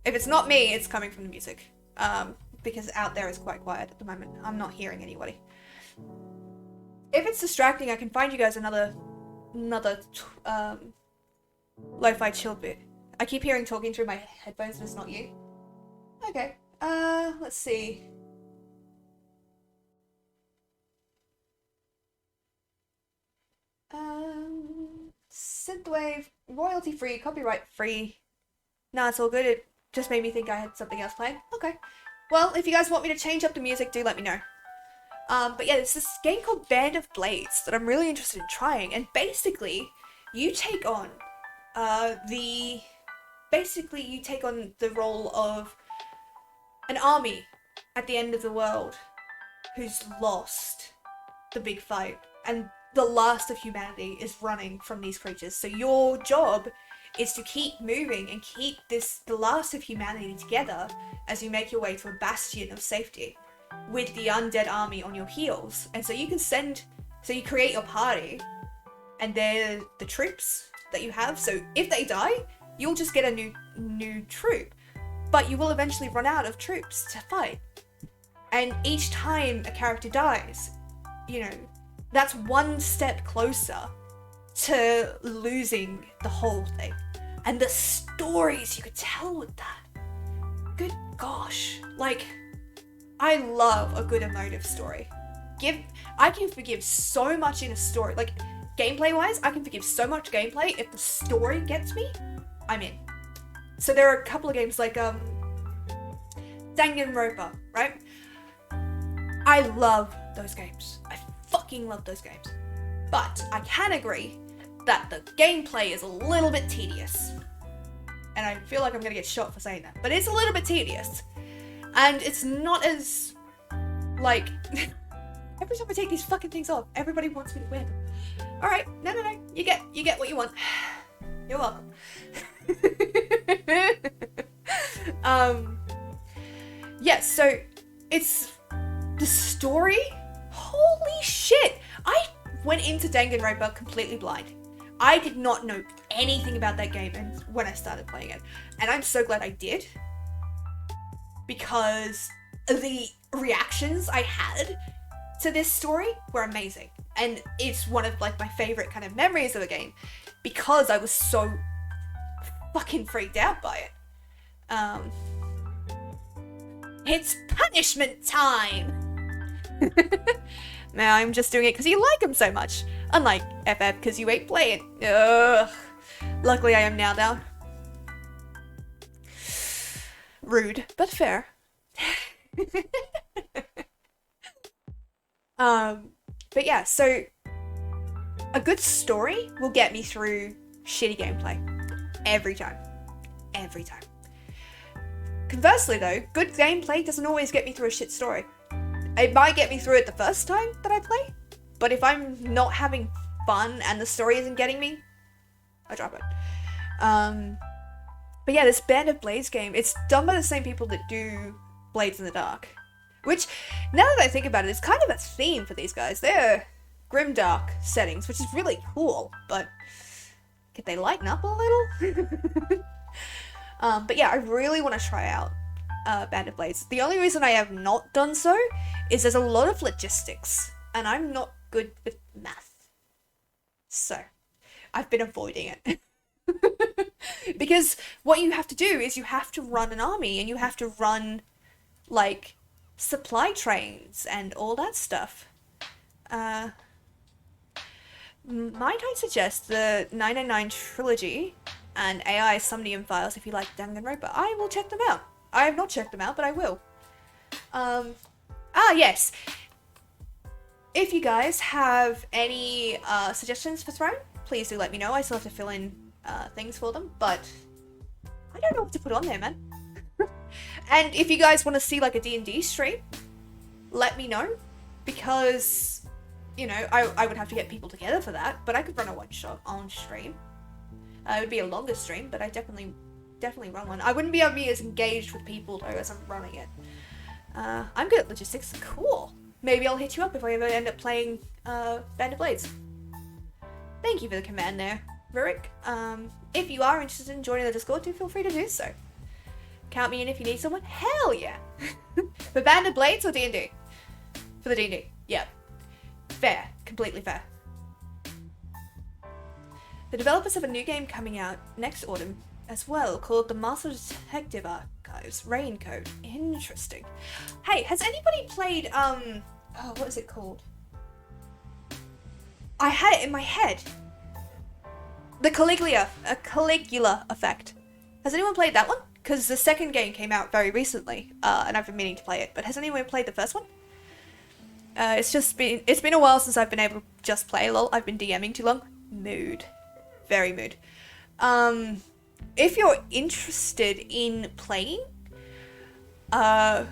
If it's not me, it's coming from the music. Because out there is quite quiet at the moment. I'm not hearing anybody. If it's distracting, I can find you guys another lo-fi chill bit. I keep hearing talking through my headphones and it's not you. Okay, let's see. Synthwave, royalty free, copyright free. Nah, it's all good. It just made me think I had something else playing. Okay. Well, if you guys want me to change up the music, do let me know. But yeah, there's this game called Band of Blades that I'm really interested in trying, and basically, you take on the role of an army at the end of the world who's lost the big fight, and the last of humanity is running from these creatures. So your job is to keep moving and keep the last of humanity together as you make your way to a bastion of safety with the undead army on your heels. And so you create your party, and they're the troops that you have. So if they die, you'll just get a new troop, but you will eventually run out of troops to fight. And each time a character dies, that's one step closer to losing the whole thing. And the stories you could tell with that. Good gosh. Like, I love a good emotive story. I can forgive so much in a story. Like, gameplay-wise, I can forgive so much gameplay. If the story gets me, I'm in. So there are a couple of games like, Danganronpa, right? I love those games. I fucking love those games. But I can agree that the gameplay is a little bit tedious. And I feel like I'm gonna get shot for saying that. But it's a little bit tedious. And it's not as, like, every time I take these fucking things off, everybody wants me to wear them. Alright, no. You get what you want. You're welcome. Yeah, so it's the story. Holy shit! I went into Danganronpa completely blind. I did not know anything about that game when I started playing it. And I'm so glad I did. Because the reactions I had to this story were amazing. And it's one of like my favorite kind of memories of the game. Because I was so fucking freaked out by it. It's punishment time! Now I'm just doing it because you like him so much. Unlike FF because you ain't playing. Ugh. Luckily I am now down. Rude, but fair. But yeah, so a good story will get me through shitty gameplay. Every time. Every time. Conversely though, good gameplay doesn't always get me through a shit story. It might get me through it the first time that I play, but if I'm not having fun and the story isn't getting me, I drop it. But yeah, this Band of Blades game, it's done by the same people that do Blades in the Dark. Which, now that I think about it, it's kind of a theme for these guys. They're grimdark settings, which is really cool, but could they lighten up a little? But yeah, I really want to try out Band of Blades. The only reason I have not done so is there's a lot of logistics, and I'm not good with math. So, I've been avoiding it. Because what you have to do is you have to run an army, and you have to run, like, supply trains and all that stuff. Might I suggest the 999 Trilogy and AI Somnium files if you like Danganronpa. I will check them out. I have not checked them out, but I will. Yes. If you guys have any suggestions for Throne, please do let me know. I still have to fill in things for them, but I don't know what to put on there, man. And if you guys want to see like a D&D stream, let me know, because, you know, I would have to get people together for that, but I could run a one-shot on stream. It would be a longer stream, but I definitely run one. I wouldn't be able to be as engaged with people though as I'm running it. I'm good at logistics. Cool. Maybe I'll hit you up if I ever end up playing Band of Blades. Thank you for the command there, Rurik. If you are interested in joining the Discord, do feel free to do so. Count me in if you need someone. Hell yeah! For Band of Blades or D&D? For the D&D. Yeah. Fair. Completely fair. The developers have a new game coming out next autumn as well, called the Master Detective Archives Raincoat. Interesting. Hey, has anybody played, what is it called? I had it in my head. The Caligula Effect. Has anyone played that one? Because the second game came out very recently, and I've been meaning to play it, but has anyone played the first one? It's been a while since I've been able to just play, lol. I've been DMing too long. Mood. Very mood. If you're interested in playing, there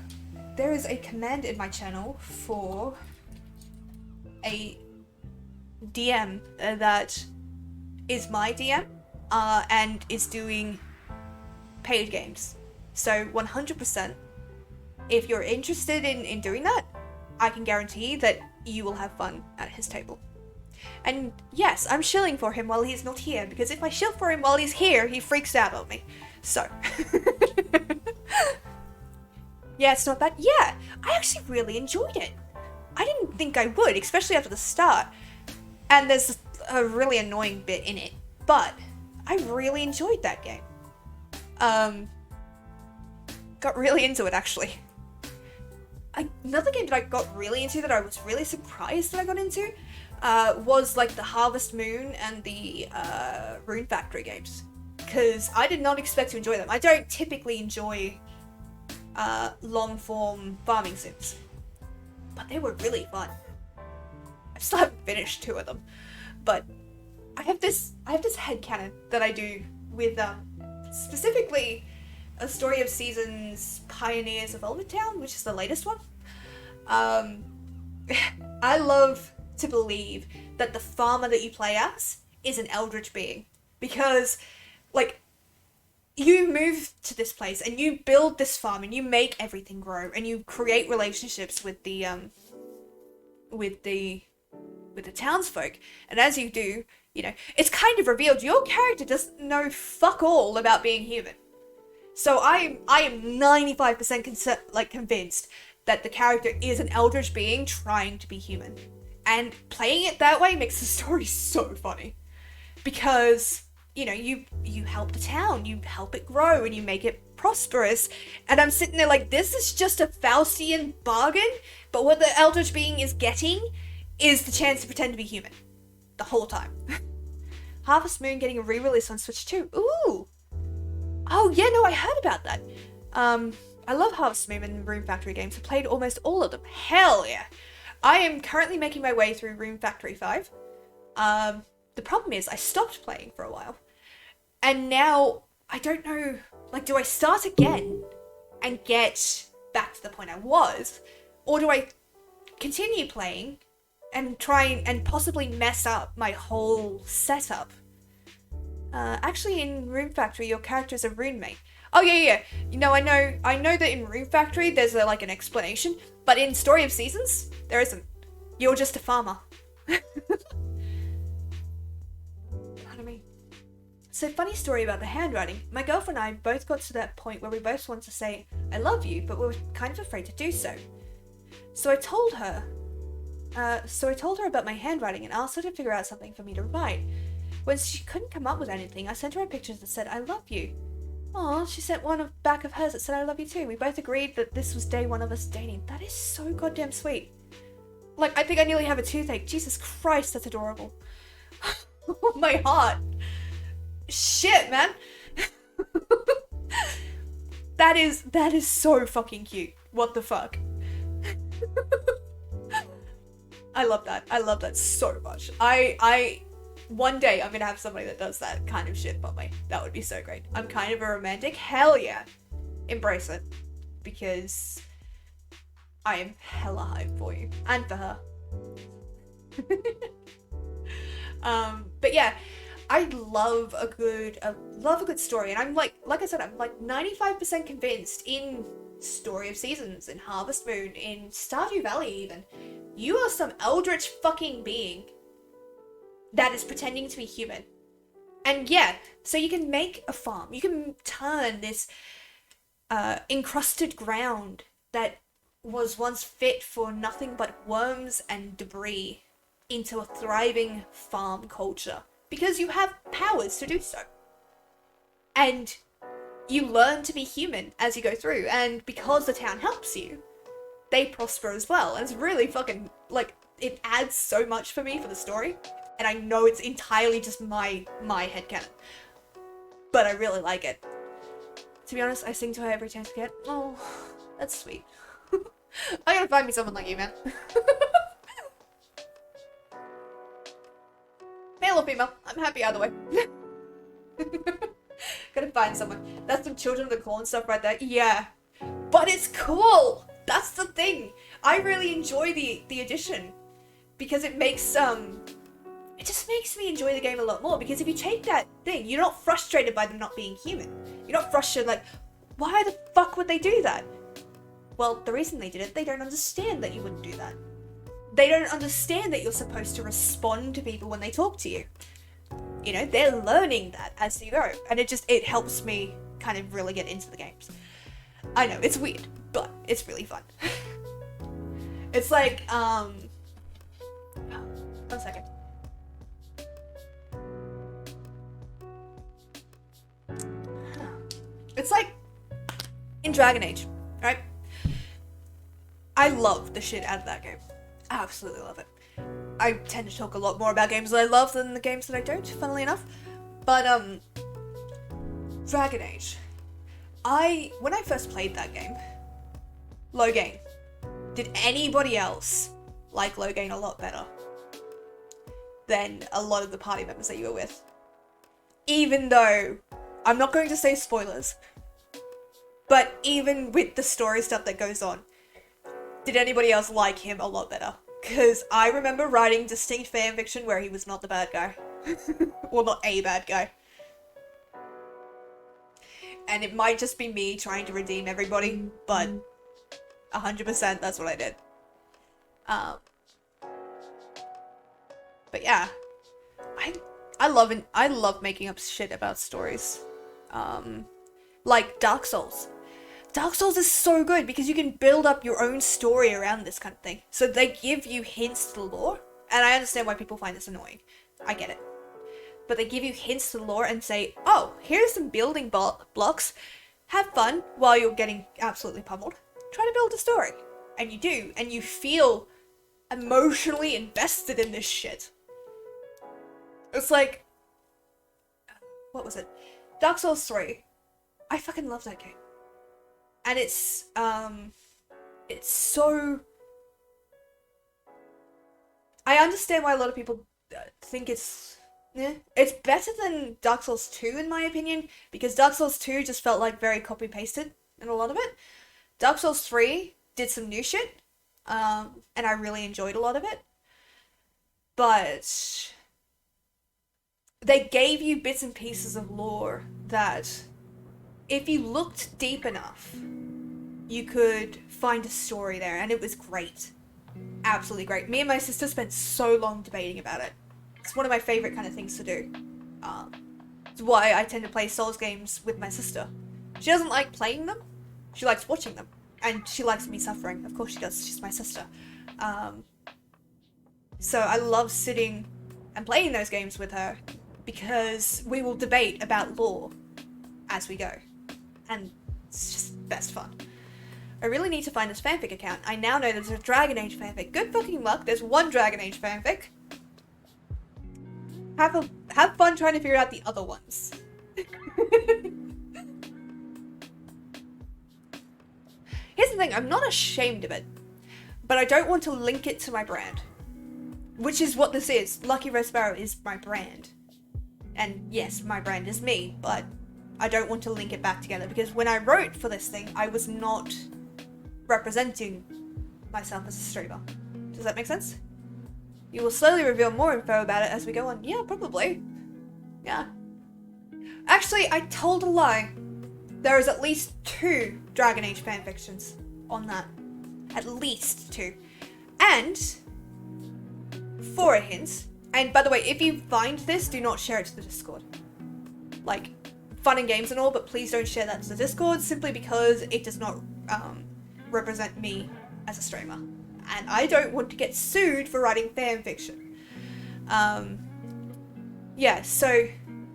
is a command in my channel for a DM that is my DM, and is doing paid games. So 100%, if you're interested in doing that, I can guarantee that you will have fun at his table. And yes, I'm shilling for him while he's not here, because if I shill for him while he's here, he freaks out on me. So. Yeah, it's not bad. Yeah, I actually really enjoyed it. I didn't think I would, especially after the start. And there's a really annoying bit in it, but I really enjoyed that game. Got really into it, actually. Another game that I got really into that I was really surprised that I got into was like the Harvest Moon and the Rune Factory games, because I did not expect to enjoy them. I don't typically enjoy long-form farming sims, but they were really fun. I still haven't finished 2 of them, but I have this headcanon that I do with specifically A Story of Seasons Pioneers of Town, which is the latest one. I love to believe that the farmer that you play as is an eldritch being, because, like, you move to this place and you build this farm and you make everything grow and you create relationships with the townsfolk, and as you do, you know, it's kind of revealed your character doesn't know fuck all about being human. So I am 95% convinced that the character is an eldritch being trying to be human. And playing it that way makes the story so funny. Because, you know, you help the town, you help it grow, and you make it prosperous. And I'm sitting there like, this is just a Faustian bargain, but what the eldritch being is getting is the chance to pretend to be human. The whole time. Harvest Moon getting a re-release on Switch 2. Ooh! Oh, yeah, no, I heard about that. I love Harvest Moon and Rune Factory games. I played almost all of them. Hell yeah! I am currently making my way through Room Factory 5. The problem is I stopped playing for a while. And now I don't know, like, do I start again and get back to the point I was? Or do I continue playing and try and possibly mess up my whole setup? Actually, in Room Factory, your character's a roommate. Oh, yeah. You know, I know that in Room Factory, there's like an explanation, but in Story of Seasons, there isn't. You're just a farmer. Pardon me. So, funny story about the handwriting. My girlfriend and I both got to that point where we both wanted to say, I love you, but we were kind of afraid to do so. So I told her about my handwriting and asked her to figure out something for me to write. When she couldn't come up with anything, I sent her a picture that said, I love you. Aw, she sent one back of hers that said, I love you too. We both agreed that this was day one of us dating. That is so goddamn sweet. Like, I think I nearly have a toothache. Jesus Christ, that's adorable. My heart. Shit, man. That is so fucking cute. What the fuck? I love that. I love that so much. One day I'm gonna have somebody that does that kind of shit for me. That would be so great. I'm kind of a romantic. Hell yeah. Embrace it. Because I am hella hyped for you. And for her. But yeah, I love a good story. And I'm like I said, I'm like 95% convinced in Story of Seasons, in Harvest Moon, in Stardew Valley even. You are some eldritch fucking being that is pretending to be human. And yeah, so you can make a farm. You can turn this encrusted ground that was once fit for nothing but worms and debris into a thriving farm culture. Because you have powers to do so. And you learn to be human as you go through. And because the town helps you, they prosper as well. And it's really fucking, like, it adds so much for me for the story. And I know it's entirely just my headcanon. But I really like it. To be honest, I sing to her every chance I get. Oh, that's sweet. I gotta find me someone like you, man. Male or female, I'm happy either way. Gotta find someone. That's some Children of the Corn stuff right there. Yeah. But it's cool! That's the thing. I really enjoy the addition. Because it makes, it just makes me enjoy the game a lot more. Because if you take that thing, you're not frustrated by them not being human. You're not frustrated like, why the fuck would they do that? Well, the reason they did it, they don't understand that you wouldn't do that. They don't understand that you're supposed to respond to people when they talk to you. You know, they're learning that as you go. And it helps me kind of really get into the games. I know, it's weird, but it's really fun. It's like, 1 second. It's like in Dragon Age, right? I love the shit out of that game. I absolutely love it. I tend to talk a lot more about games that I love than the games that I don't, funnily enough. But, Dragon Age. When I first played that game, Loghain, did anybody else like Loghain a lot better than a lot of the party members that you were with? Even though, I'm not going to say spoilers, but even with the story stuff that goes on, did anybody else like him a lot better? Because I remember writing distinct fanfiction where he was not the bad guy. Well, not a bad guy. And it might just be me trying to redeem everybody, but 100% that's what I did. But yeah, I love making up shit about stories. Like Dark Souls. Dark Souls is so good because you can build up your own story around this kind of thing. So they give you hints to the lore, and I understand why people find this annoying. I get it. But they give you hints to the lore and say, oh, here's some building blocks. Have fun while you're getting absolutely pummeled. Try to build a story. And you do, and you feel emotionally invested in this shit. It's like, what was it? Dark Souls 3. I fucking love that game. And it's so I understand why a lot of people think it's better than Dark Souls 2 in my opinion, because Dark Souls 2 just felt like very copy pasted in a lot of it. Dark Souls 3 did some new shit, and I really enjoyed a lot of it. But they gave you bits and pieces of lore that, if you looked deep enough, you could find a story there, and it was great. Absolutely great. Me and my sister spent so long debating about it. It's one of my favorite kind of things to do. It's why I tend to play Souls games with my sister. She doesn't like playing them, she likes watching them. And she likes me suffering. Of course she does, she's my sister. So I love sitting and playing those games with her, because we will debate about lore as we go. And it's just best fun. I really need to find this fanfic account. I now know there's a Dragon Age fanfic. Good fucking luck, there's one Dragon Age fanfic. Have fun trying to figure out the other ones. Here's the thing, I'm not ashamed of it, but I don't want to link it to my brand. Which is what this is. Lucky Rose Sparrow is my brand. And yes, my brand is me, but I don't want to link it back together, because when I wrote for this thing, I was not representing myself as a streamer. Does that make sense? You will slowly reveal more info about it as we go on. Yeah, probably. Yeah. Actually, I told a lie. There is at least 2 Dragon Age fanfictions on that. At least 2. And, for a hint, and by the way, if you find this, do not share it to the Discord. Like, fun and games and all, but please don't share that to the Discord, simply because it does not represent me as a streamer. And I don't want to get sued for writing fanfiction. Yeah, so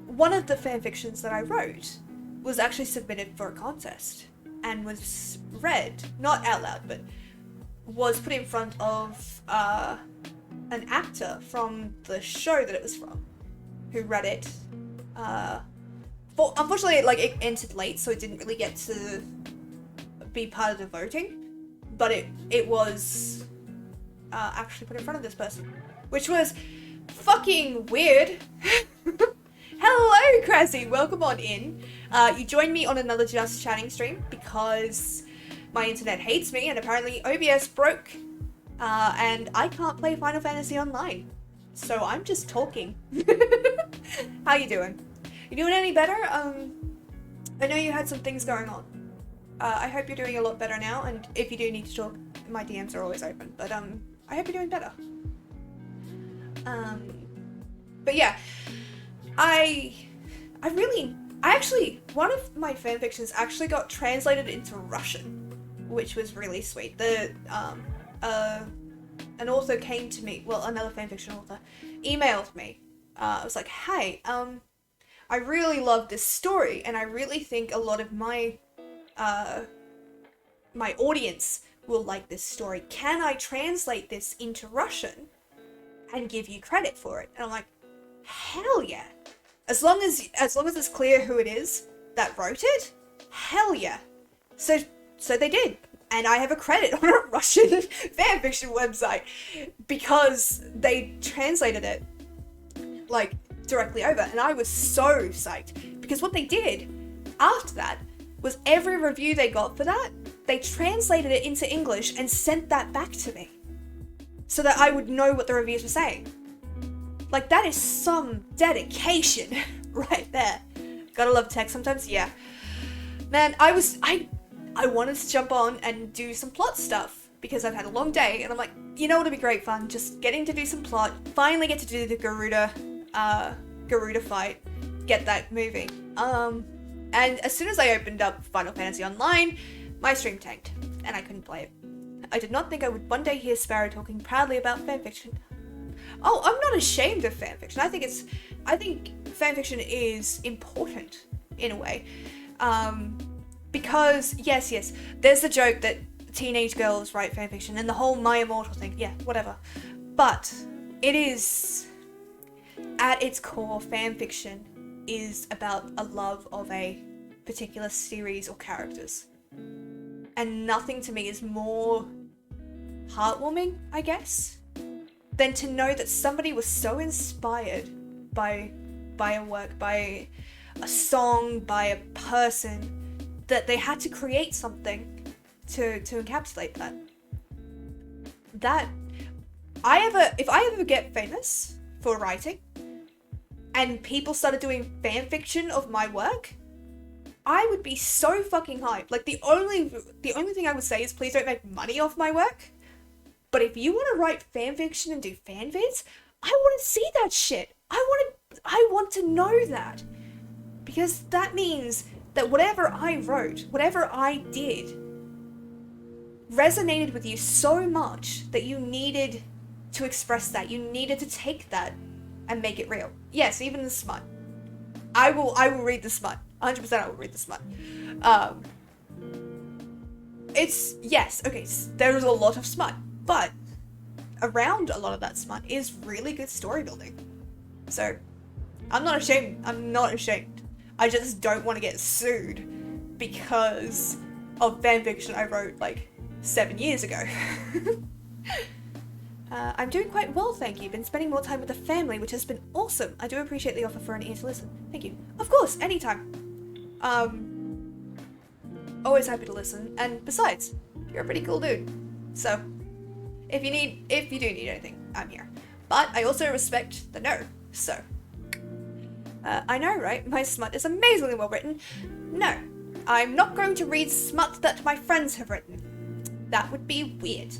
one of the fanfictions that I wrote was actually submitted for a contest and was read, not out loud, but was put in front of an actor from the show that it was from, who read it. Unfortunately, like, it entered late, so it didn't really get to be part of the voting, but it was actually put in front of this person, which was fucking weird. Hello, Krassi, welcome on in. You joined me on another Just Chatting stream because my internet hates me, and apparently OBS broke, and I can't play Final Fantasy Online, so I'm just talking. How you doing? You doing any better? I know you had some things going on. I hope you're doing a lot better now, and if you do need to talk, my DMs are always open, but I hope you're doing better. But yeah, one of my fanfictions actually got translated into Russian, which was really sweet. An author came to me, well, another fanfiction author, emailed me. I was like, hey, I really love this story, and I really think a lot of my my audience will like this story. Can I translate this into Russian and give you credit for it? And I'm like, hell yeah. As long as it's clear who it is that wrote it, hell yeah. So they did. And I have a credit on a Russian fanfiction website because they translated it, like, directly over. And I was so psyched, because what they did after that was every review they got for that, they translated it into English and sent that back to me so that I would know what the reviews were saying. Like, that is some dedication right there. Gotta love tech sometimes, yeah. Man, I wanted to jump on and do some plot stuff because I've had a long day, and I'm like, you know what would be great fun? Just getting to do some plot, finally get to do the Garuda fight, get that moving. And as soon as I opened up Final Fantasy Online, my stream tanked, and I couldn't play it. I did not think I would one day hear Sparrow talking proudly about fanfiction. Oh, I'm not ashamed of fanfiction. I think fanfiction is important, in a way. Because, yes, there's the joke that teenage girls write fanfiction, and the whole My Immortal thing, yeah, whatever. But it is, at its core, fanfiction is about a love of a particular series or characters. And nothing to me is more heartwarming, I guess, than to know that somebody was so inspired by a work, by a song, by a person, that they had to create something to encapsulate that. If I ever get famous for writing, and people started doing fan fiction of my work, I would be so fucking hyped. Like, the only thing I would say is please don't make money off my work. But if you want to write fan fiction and do fan vids, I want to see that shit. I want to know that. Because that means that whatever I wrote, whatever I did, resonated with you so much that you needed to express that. You needed to take that and make it real. Yes, even the smut. I will read the smut. 100% I will read the smut. There's a lot of smut, but around a lot of that smut is really good story building. So, I'm not ashamed. I just don't want to get sued because of fanfiction I wrote like 7 years ago. I'm doing quite well, thank you. Been spending more time with the family, which has been awesome. I do appreciate the offer for an ear to listen. Thank you. Of course, anytime. Always happy to listen. And besides, you're a pretty cool dude. So, if you do need anything, I'm here. But I also respect the no. So, I know, right? My smut is amazingly well written. No, I'm not going to read smut that my friends have written. That would be weird.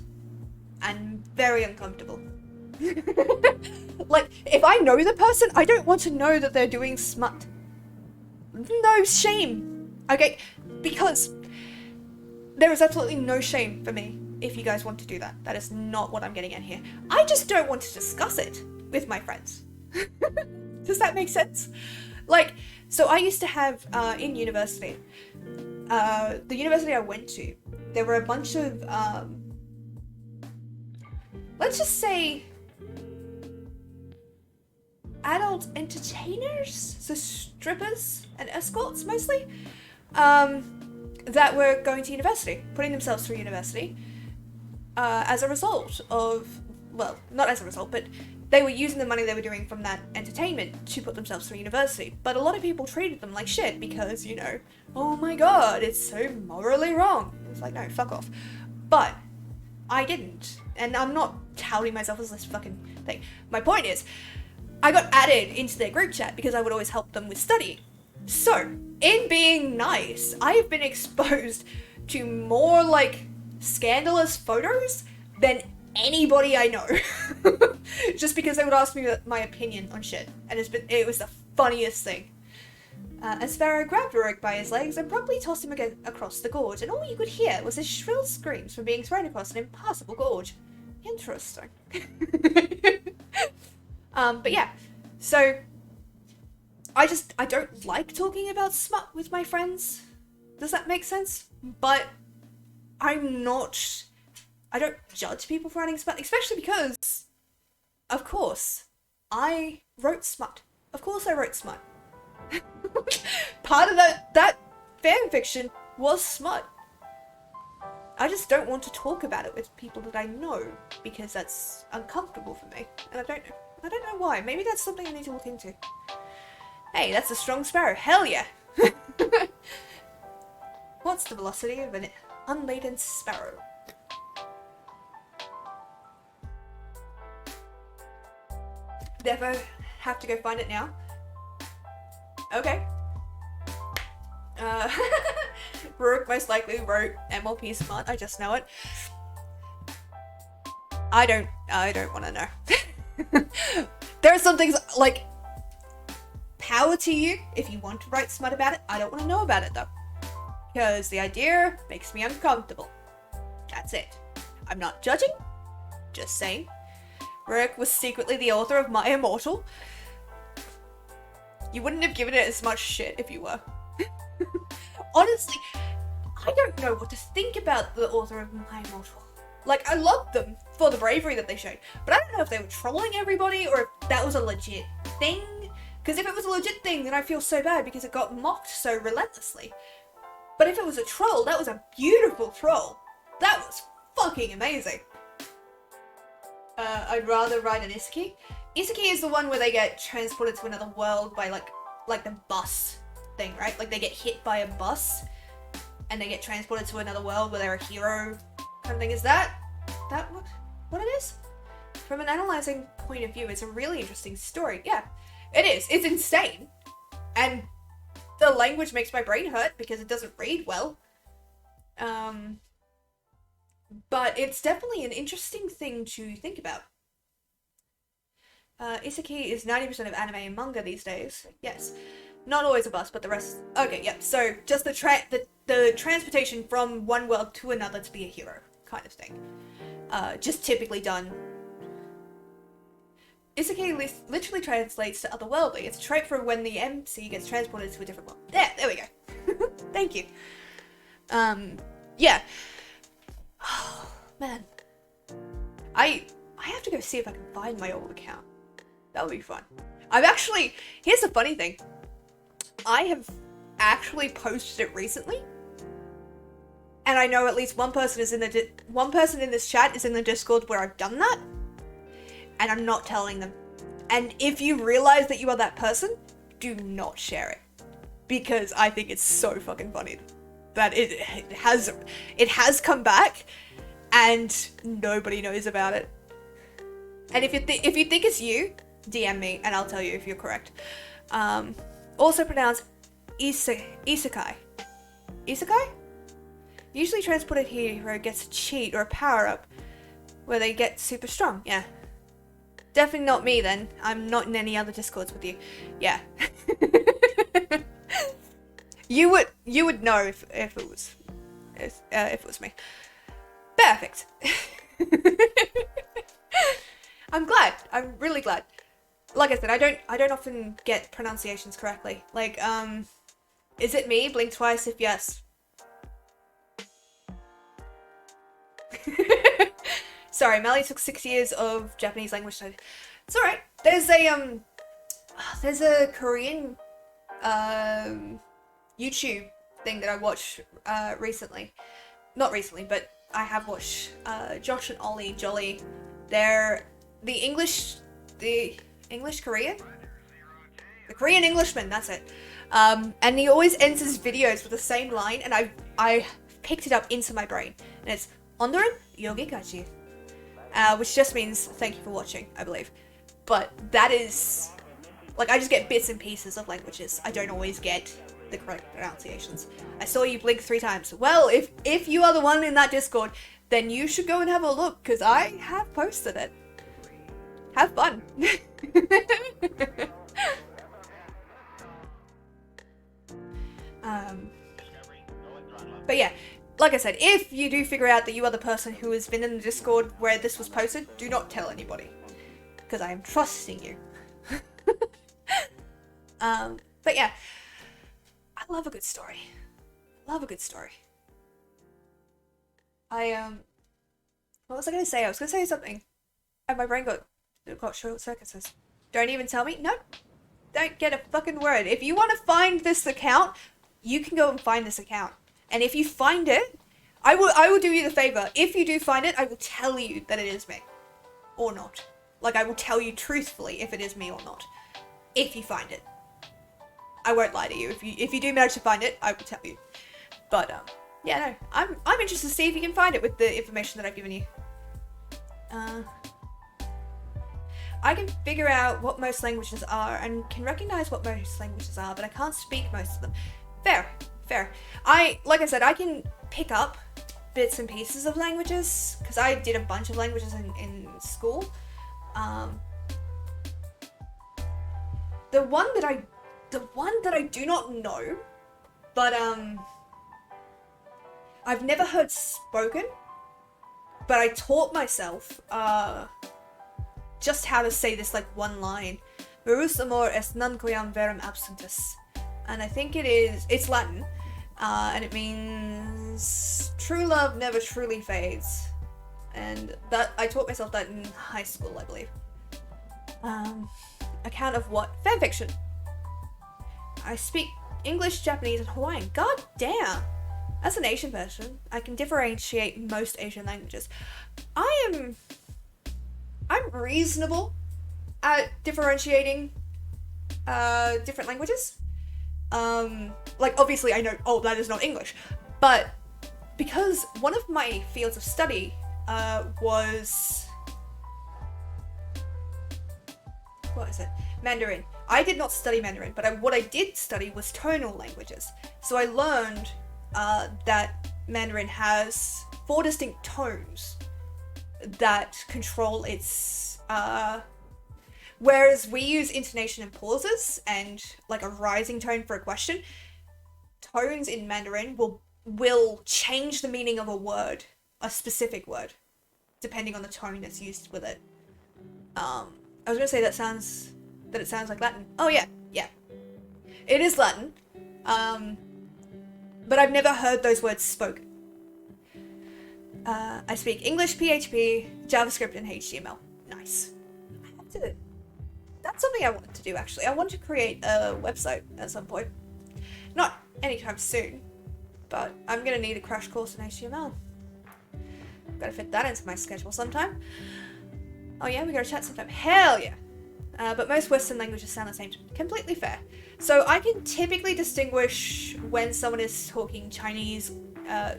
And very uncomfortable. Like, if I know the person, I don't want to know that they're doing smut. No shame. Okay? Because there is absolutely no shame for me if you guys want to do that. That is not what I'm getting at here. I just don't want to discuss it with my friends. Does that make sense? Like, so I used to have, in university, the university I went to, there were a bunch of, let's just say, adult entertainers, so strippers and escorts mostly, that were going to university, putting themselves through university, as a result of, well, not as a result, but they were using the money they were doing from that entertainment to put themselves through university. But a lot of people treated them like shit because, you know, oh my god, it's so morally wrong. It's like, no, fuck off. But I didn't. And I'm not touting myself as this fucking thing. My point is, I got added into their group chat because I would always help them with studying. So, in being nice, I have been exposed to more, like, scandalous photos than anybody I know. Just because they would ask me my opinion on shit. And it was the funniest thing. A sparrow grabbed Rourke by his legs and promptly tossed him again across the gorge, and all you could hear was his shrill screams from being thrown across an impassable gorge. Interesting. But yeah, so I don't like talking about smut with my friends. Does that make sense? But I don't judge people for writing smut, especially because, of course, I wrote smut. Of course I wrote smut. Part of that fan fiction was smut. I just don't want to talk about it with people that I know because that's uncomfortable for me, and I don't know why. Maybe that's something I need to look into. Hey, that's a strong sparrow. Hell yeah. What's the velocity of an unladen sparrow? Never have to go find it now. Okay. Rourke most likely wrote MLP smut, I just know it. I don't want to know. There are some things, like, power to you if you want to write smut about it. I don't want to know about it, though. Because the idea makes me uncomfortable. That's it. I'm not judging, just saying. Rourke was secretly the author of My Immortal. You wouldn't have given it as much shit if you were. Honestly, I don't know what to think about the author of My Immortal. Like, I love them for the bravery that they showed, but I don't know if they were trolling everybody or if that was a legit thing. Because if it was a legit thing, then I feel so bad because it got mocked so relentlessly. But if it was a troll, that was a beautiful troll. That was fucking amazing. I'd rather ride an isekai. Isekai is the one where they get transported to another world by like the bus thing, right? Like they get hit by a bus and they get transported to another world where they're a hero kind of thing. Is that what it is? From an analyzing point of view, it's a really interesting story. Yeah, it is. It's insane. And the language makes my brain hurt because it doesn't read well. But it's definitely an interesting thing to think about. Isekai is 90% of anime and manga these days. Yes. Not always a bus, but the rest... Okay, yeah. So, just the transportation from one world to another to be a hero kind of thing. Just typically done... Isekai literally translates to otherworldly. It's a trait for when the MC gets transported to a different world. There we go. Thank you. Yeah. Oh, man. I have to go see if I can find my old account. That would be fun. Here's the funny thing. I have actually posted it recently. And I know at least one person in this chat is in the Discord where I've done that. And I'm not telling them. And if you realize that you are that person, do not share it. Because I think it's so fucking funny that it has come back and nobody knows about it. And if you think it's you, DM me and I'll tell you if you're correct. Also pronounced isekai. Isekai? Usually transported hero gets a cheat or a power-up where they get super strong. Yeah. Definitely not me then. I'm not in any other Discords with you. Yeah. You would know if it was me. Perfect. I'm glad. I'm really glad. Like I said, I don't often get pronunciations correctly. Like, is it me? Blink twice if yes. Sorry, Melly took 6 years of Japanese language study. It's alright. There's a Korean YouTube thing that I watched recently. Not recently, but I have watched Josh and Ollie Jolly. They're the English Korean? The Korean Englishman, that's it. And he always ends his videos with the same line, and I picked it up into my brain. And it's 오늘은 여기까지. Which just means thank you for watching, I believe. But that is... Like, I just get bits and pieces of languages. I don't always get the correct pronunciations. I saw you blink 3 times. Well, if you are the one in that Discord, then you should go and have a look, because I have posted it. Have fun. But yeah, like I said, if you do figure out that you are the person who has been in the Discord where this was posted, do not tell anybody. Because I am trusting you. But yeah, I love a good story. Love a good story. What was I going to say? I was going to say something. And my brain got short circuits. Don't even tell me? No. Don't get a fucking word. If you want to find this account, you can go and find this account. And if you find it, I will do you the favor. If you do find it, I will tell you that it is me. Or not. Like, I will tell you truthfully if it is me or not. If you find it. I won't lie to you. If you do manage to find it, I will tell you. But, yeah, no. I'm interested to see if you can find it with the information that I've given you. I can figure out what most languages are and can recognize what most languages are, but I can't speak most of them. Fair. Like I said, I can pick up bits and pieces of languages, because I did a bunch of languages in school. The one that I do not know, but I've never heard spoken, but I taught myself just how to say this like one line. Verus amor est nunquam verum absentus. And I think it's Latin, and it means true love never truly fades. And that I taught myself that in high school, I believe. Account of what? Fanfiction. I speak English, Japanese, and Hawaiian. God damn! As an Asian person, I can differentiate most Asian languages. I I'm reasonable at differentiating different languages. Like obviously I know, oh, that is not English, but because one of my fields of study was, what is it? Mandarin. I did not study Mandarin, but what I did study was tonal languages. So I learned that Mandarin has 4 distinct tones that control its, whereas we use intonation and pauses and like a rising tone for a question, tones in Mandarin will change the meaning of a word, a specific word, depending on the tone that's used with it. I was gonna say that it sounds like Latin. Oh yeah. It is Latin. But I've never heard those words spoken. I speak English, PHP, JavaScript, and HTML. Nice. That's something I wanted to do, actually. I want to create a website at some point. Not anytime soon, but I'm gonna need a crash course in HTML. Gotta fit that into my schedule sometime. Oh yeah, we gotta chat sometime. Hell yeah! But most Western languages sound the same to me. Completely fair. So I can typically distinguish when someone is talking Chinese.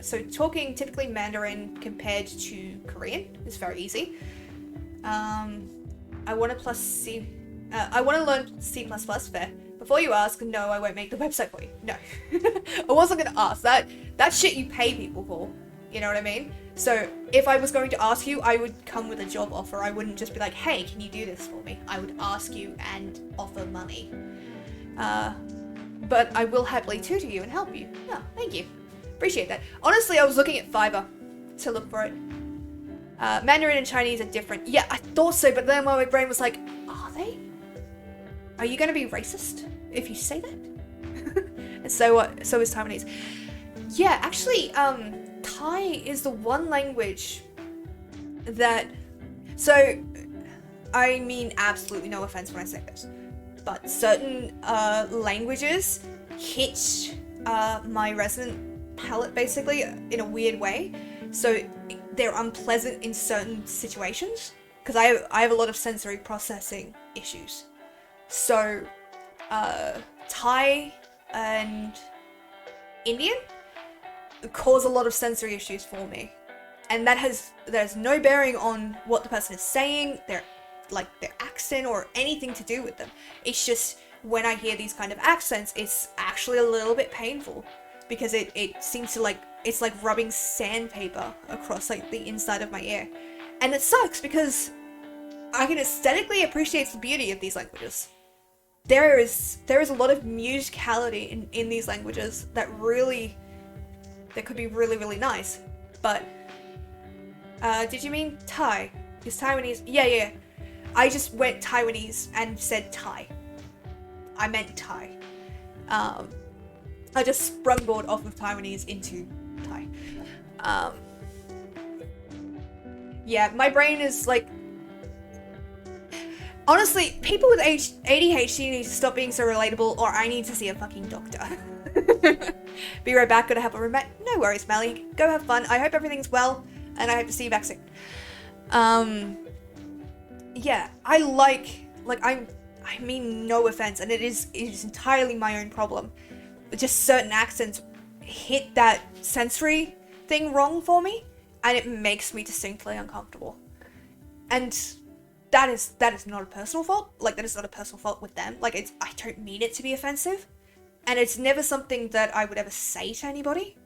So talking typically Mandarin compared to Korean is very easy. I want to learn C++, fair. Before you ask, no, I won't make the website for you. No. I wasn't going to ask. That shit you pay people for. You know what I mean? So if I was going to ask you, I would come with a job offer. I wouldn't just be like, hey, can you do this for me? I would ask you and offer money. But I will happily tutor you and help you. Yeah, thank you. Appreciate that. Honestly, I was looking at Fiverr to look for it. Mandarin and Chinese are different. Yeah, I thought so, but then my brain was like, are they? Are you going to be racist if you say that? And so is Taiwanese. Yeah, actually, Thai is the one language that... So, I mean absolutely no offense when I say this, but certain languages hit my resonant palate basically in a weird way. So they're unpleasant in certain situations because I have a lot of sensory processing issues. So Thai and Indian cause a lot of sensory issues for me, and there's no bearing on what the person is saying, their accent or anything to do with them. It's just when I hear these kind of accents, it's actually a little bit painful because it seems to it's like rubbing sandpaper across like the inside of my ear, and it sucks because I can aesthetically appreciate the beauty of these languages. There is a lot of musicality in these languages that could be really, really nice. But did you mean Thai? Is Taiwanese? Yeah. I just went Taiwanese and said Thai. I meant Thai. I just sprungboard off of Taiwanese into Thai. Yeah, my brain is like... Honestly, people with ADHD need to stop being so relatable, or I need to see a fucking doctor. Be right back, gotta help a roommate. No worries, Melly. Go have fun. I hope everything's well, and I hope to see you back soon. Yeah, I mean no offense, and it is entirely my own problem. But just certain accents hit that sensory thing wrong for me, and it makes me distinctly uncomfortable. And that is not a personal fault. Like, that is not a personal fault with them. Like, I don't mean it to be offensive. And it's never something that I would ever say to anybody.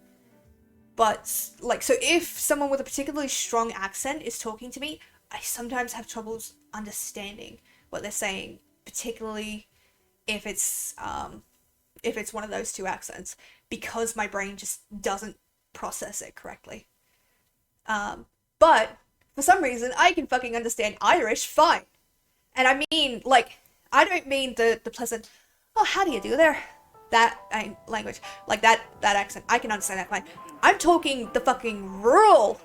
But, like, so if someone with a particularly strong accent is talking to me, I sometimes have troubles understanding what they're saying, particularly if it's one of those two accents, because my brain just doesn't process it correctly. But for some reason, I can fucking understand Irish fine. And I mean, like, I don't mean the pleasant, oh, how do you do there? That language. Like, that accent. I can understand that fine. I'm talking the fucking rural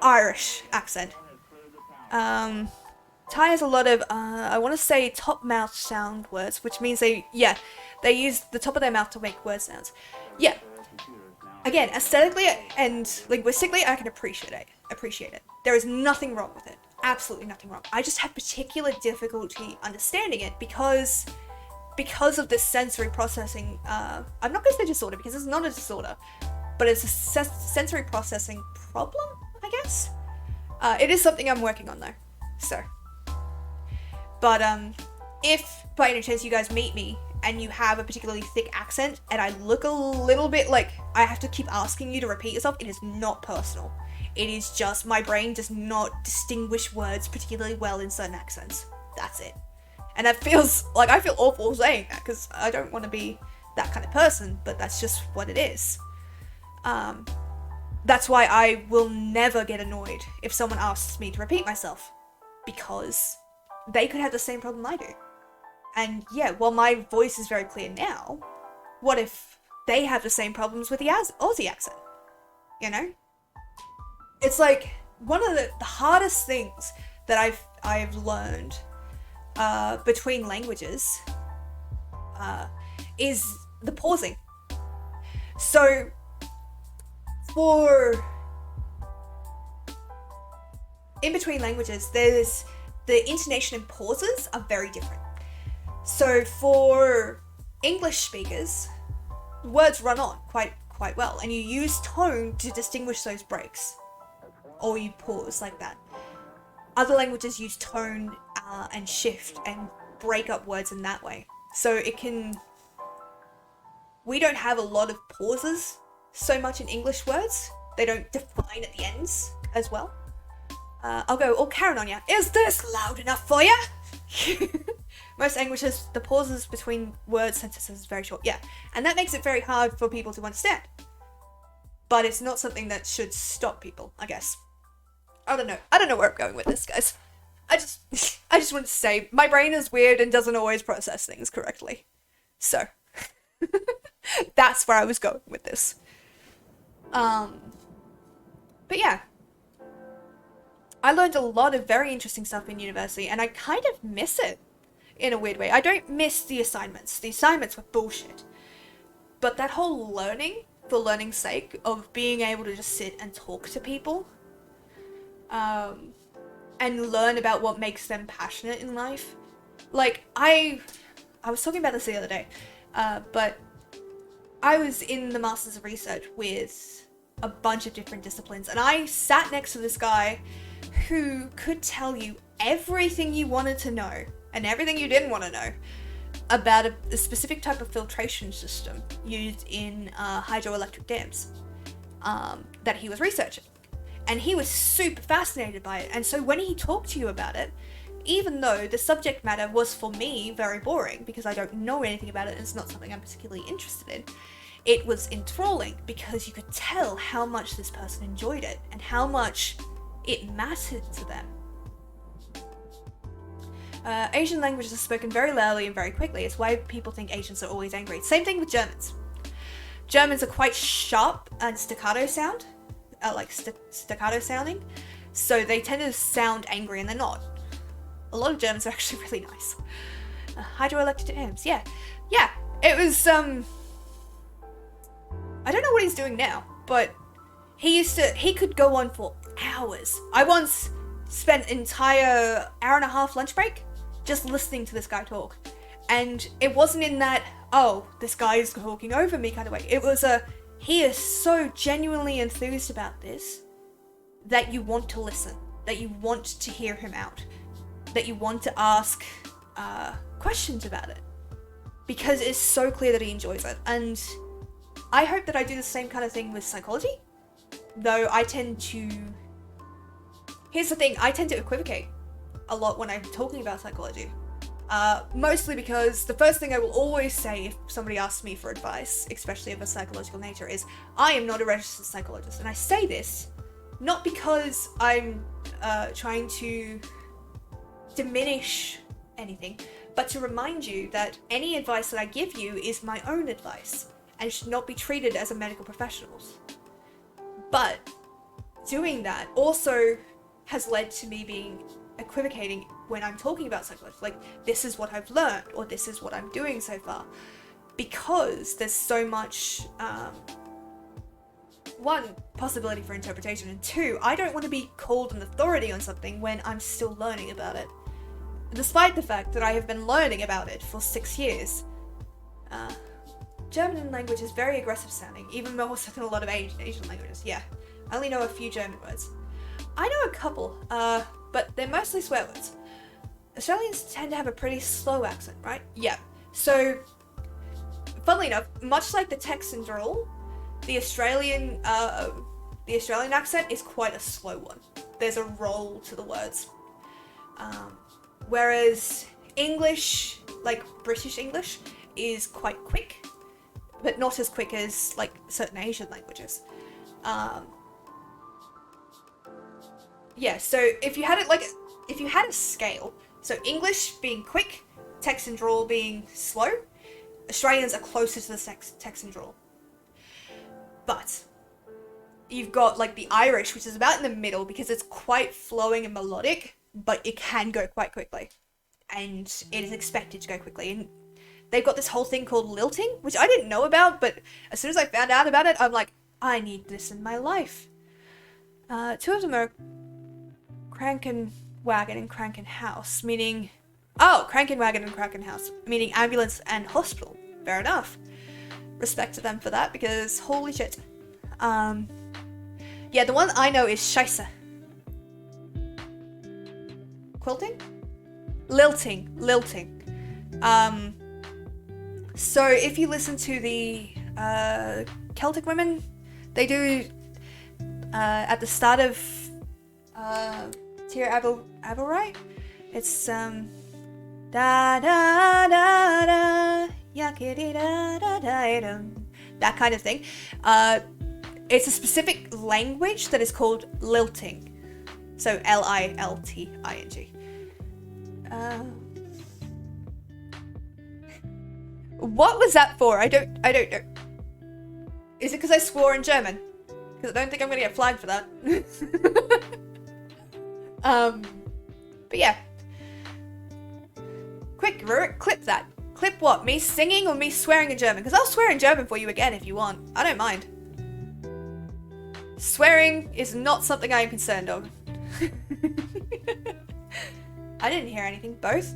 Irish accent. Thai has a lot of, I want to say top mouth sound words, which means they use the top of their mouth to make word sounds. Yeah. Again, aesthetically and linguistically, I can appreciate it. There is nothing wrong with it. absolutely nothing wrong. I just have particular difficulty understanding it because of this sensory processing, I'm not going to say disorder because it's not a disorder, but it's a sensory processing problem, I guess. It is something I'm working on though, so. But if by any chance you guys meet me and you have a particularly thick accent and I look a little bit like I have to keep asking you to repeat yourself, it is not personal. It is just my brain does not distinguish words particularly well in certain accents. That's it. And that feels like I feel awful saying that because I don't want to be that kind of person, but that's just what it is. That's why I will never get annoyed if someone asks me to repeat myself, because they could have the same problem I do. And yeah, while my voice is very clear now, what if they have the same problems with the Aussie accent? You know? It's like one of the hardest things that I've learned between languages is the pausing. So in between languages, there's the intonation and pauses are very different. So for English speakers, words run on quite well, and you use tone to distinguish those breaks, or you pause like that. Other languages use tone and shift and break up words in that way. So we don't have a lot of pauses so much in English words. They don't define at the ends as well. I'll go all Karen on ya. Is this loud enough for ya? Most languages, the pauses between word sentences is very short. Yeah, and that makes it very hard for people to understand. But it's not something that should stop people, I guess. I don't know where I'm going with this, guys. I just want to say, my brain is weird and doesn't always process things correctly. So, that's where I was going with this. But yeah. I learned a lot of very interesting stuff in university, and I kind of miss it in a weird way. I don't miss the assignments. The assignments were bullshit. But that whole learning, for learning's sake, of being able to just sit and talk to people, and learn about what makes them passionate in life. Like, I was talking about this the other day, but I was in the Masters of Research with a bunch of different disciplines, and I sat next to this guy who could tell you everything you wanted to know and everything you didn't want to know about a specific type of filtration system used in hydroelectric dams that he was researching. And he was super fascinated by it. And so when he talked to you about it, even though the subject matter was for me very boring because I don't know anything about it and it's not something I'm particularly interested in, it was enthralling because you could tell how much this person enjoyed it and how much it mattered to them. Asian languages are spoken very loudly and very quickly. It's why people think Asians are always angry. Same thing with Germans. Germans are quite sharp and staccato sound, staccato sounding, so they tend to sound angry and they're not. A lot of Germans are actually really nice. Hydroelectric dams, yeah, it was, I don't know what he's doing now, but he could go on for hours. I once spent an entire hour and a half lunch break just listening to this guy talk. And it wasn't in that, oh, this guy is talking over me kind of way. It was he is so genuinely enthused about this that you want to listen, that you want to hear him out, that you want to ask questions about it. Because it's so clear that he enjoys it. And I hope that I do the same kind of thing with psychology. Though I tend to... Here's the thing, I tend to equivocate a lot when I'm talking about psychology. Mostly because the first thing I will always say if somebody asks me for advice, especially of a psychological nature, is I am not a registered psychologist. And I say this not because I'm trying to diminish anything, but to remind you that any advice that I give you is my own advice and should not be treated as a medical professional's. But doing that also has led to me being equivocating when I'm talking about psychology. Like, this is what I've learned, or this is what I'm doing so far. Because there's so much one, possibility for interpretation, and two, I don't want to be called an authority on something when I'm still learning about it. Despite the fact that I have been learning about it for 6 years. German language is very aggressive sounding, even more so than a lot of Asian languages. Yeah, I only know a few German words. I know a couple, but they're mostly swear words. Australians tend to have a pretty slow accent, right? Yeah. So, funnily enough, much like the Texan drawl, the Australian accent is quite a slow one. There's a roll to the words. Whereas English, like British English, is quite quick, but not as quick as like certain Asian languages. Yeah, so if you had a scale, so English being quick, Texan drawl being slow, Australians are closer to the Texan drawl. But you've got like the Irish, which is about in the middle because it's quite flowing and melodic, but it can go quite quickly. And it is expected to go quickly. And they've got this whole thing called lilting, which I didn't know about, but as soon as I found out about it, I'm like, I need this in my life. Two of them are Crankin' Wagon and Crankin' House, meaning... Oh, Crankin' Wagon and Crankin' House, meaning ambulance and hospital. Fair enough. Respect to them for that, because holy shit. Yeah, the one I know is Scheisse. Quilting? Lilting. So if you listen to the Celtic women, they do at the start of Tir Abilrai, it's da da da da yakidi da da da, that kind of thing. It's a specific language that is called lilting. So Lilting. What was that for? I don't know. Is it because I swore in German? Because I don't think I'm gonna get flagged for that. But yeah. Quick, clip that. Clip what? Me singing or me swearing in German? Because I'll swear in German for you again if you want. I don't mind. Swearing is not something I am concerned of. I didn't hear anything. Both.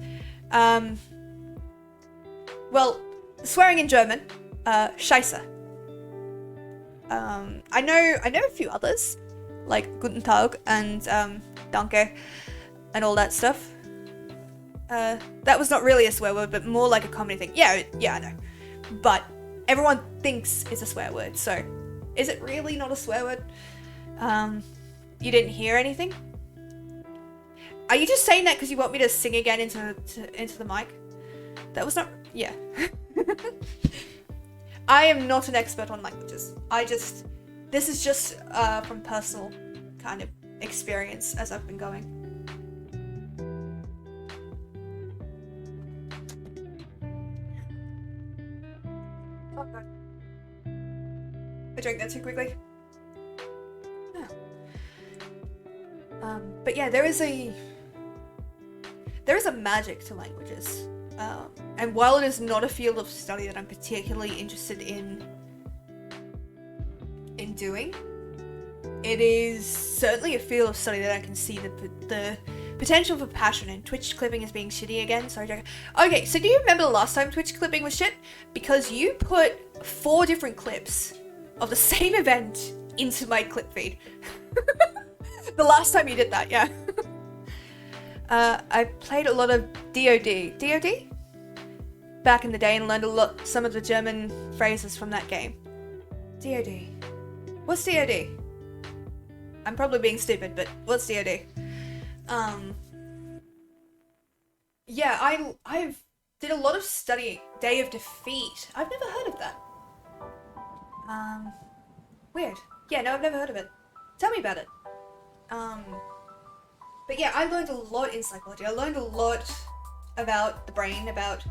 Well, swearing in German, Scheisse. I know a few others, like Guten Tag and Danke, and all that stuff. That was not really a swear word, but more like a comedy thing. Yeah, I know. But everyone thinks it's a swear word, so is it really not a swear word? You didn't hear anything? Are you just saying that because you want me to sing again into the mic? That was not... Yeah. I am not an expert on languages. This is just from personal kind of experience as I've been going. Oh god. I drank that too quickly. Oh. But yeah, there is a magic to languages. And while it is not a field of study that I'm particularly interested in doing, it is certainly a field of study that I can see the potential for passion in. Twitch clipping is being shitty again, sorry Jack. Okay, so do you remember the last time Twitch clipping was shit? Because you put 4 different clips of the same event into my clip feed. The last time you did that, yeah. I played a lot of DoD. DoD? Back in the day and learned some of the German phrases from that game. DoD. What's DoD? I'm probably being stupid, but what's DoD? Yeah, I've did a lot of studying. Day of Defeat. I've never heard of that. Weird. Yeah, no, I've never heard of it. Tell me about it. But yeah, I learned a lot in psychology. I learned a lot about the brain, about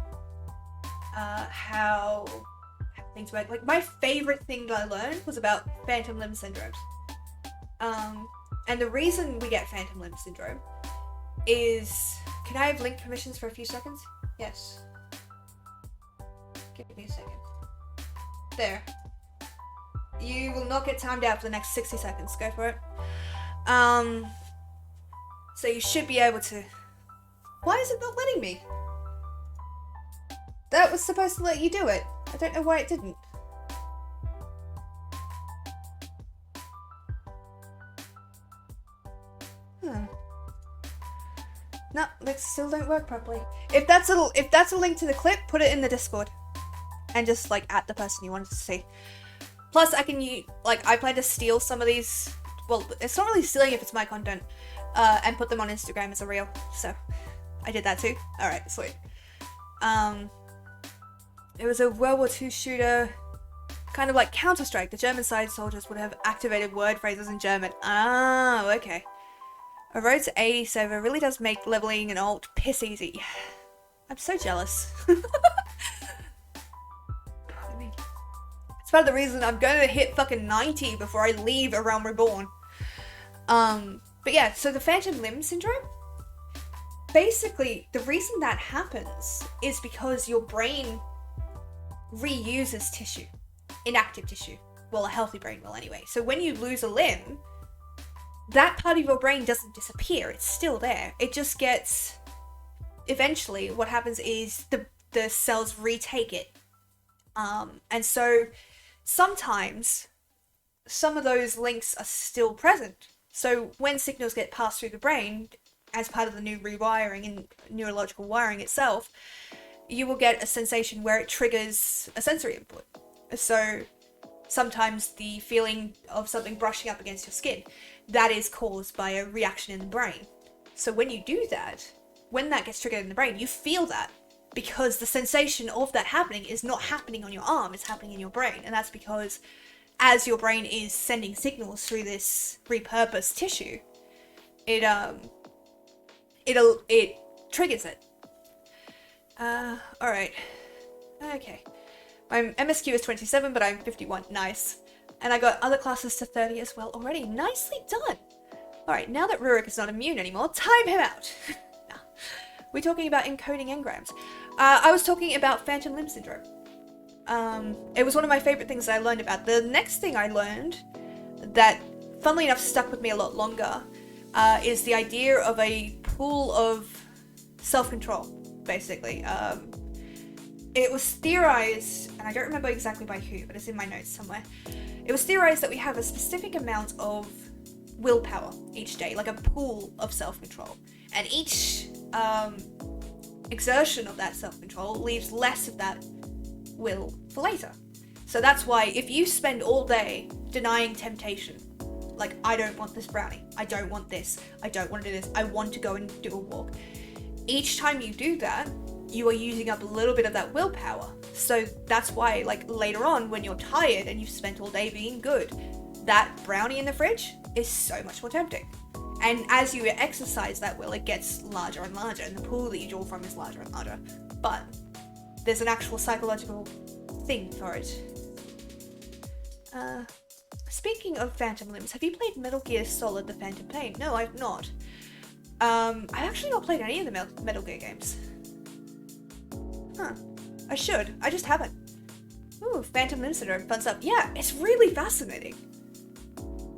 how things work. Like, my favorite thing that I learned was about phantom limb syndromes. And the reason we get phantom limb syndrome is... Can I have link permissions for a few seconds? Yes. Give me a second. There. You will not get timed out for the next 60 seconds. Go for it. So you should be able to... Why is it not letting me? That was supposed to let you do it. I don't know why it didn't. No, legs still don't work properly. If that's a link to the clip, put it in the Discord. And just, like, at the person you wanted to see. Plus, I plan to steal some of these... Well, it's not really stealing if it's my content. And put them on Instagram as a reel. So, I did that too. Alright, sweet. It was a World War II shooter... Kind of like Counter-Strike. The German side soldiers would have activated word phrases in German. Oh, okay. A Road to 80 server really does make leveling an alt piss easy. I'm so jealous. It's part of the reason I'm going to hit fucking 90 before I leave A Realm Reborn. But yeah, so the phantom limb syndrome, basically the reason that happens is because your brain reuses tissue, inactive tissue. Well, a healthy brain will anyway. So when you lose a limb, that part of your brain doesn't disappear, it's still there. It just gets... Eventually, what happens is the cells retake it. And so, sometimes, some of those links are still present. So, when signals get passed through the brain, as part of the new rewiring and neurological wiring itself, you will get a sensation where it triggers a sensory input. So, sometimes the feeling of something brushing up against your skin, that is caused by a reaction in the brain. So when you do that, when that gets triggered in the brain, you feel that because the sensation of that happening is not happening on your arm, it's happening in your brain. And that's because as your brain is sending signals through this repurposed tissue, it triggers it. Alright. Okay. My MSQ is 27, but I'm 51. Nice. And I got other classes to 30 as well already. Nicely done! Alright, now that rework is not immune anymore, time him out! Nah. We're talking about encoding engrams. I was talking about phantom limb syndrome. It was one of my favourite things that I learned about. The next thing I learned that, funnily enough, stuck with me a lot longer, is the idea of a pool of self-control, basically. It was theorized, and I don't remember exactly by who, but it's in my notes somewhere. It was theorized that we have a specific amount of willpower each day, like a pool of self-control. And each exertion of that self-control leaves less of that will for later. So that's why if you spend all day denying temptation, like, I don't want this brownie, I don't want this, I don't want to do this, I want to go and do a walk. Each time you do that, you are using up a little bit of that willpower. So that's why, like, later on when you're tired and you've spent all day being good, that brownie in the fridge is so much more tempting. And as you exercise that will, it gets larger and larger, and the pool that you draw from is larger and larger. But there's an actual psychological thing for it. Speaking of phantom limbs, have you played Metal Gear Solid: The Phantom Pain? No, I've not. I've actually not played any of the Metal Gear games. Huh. I should. I just haven't. Ooh, Phantom Limb Syndrome. Fun stuff. Yeah, it's really fascinating.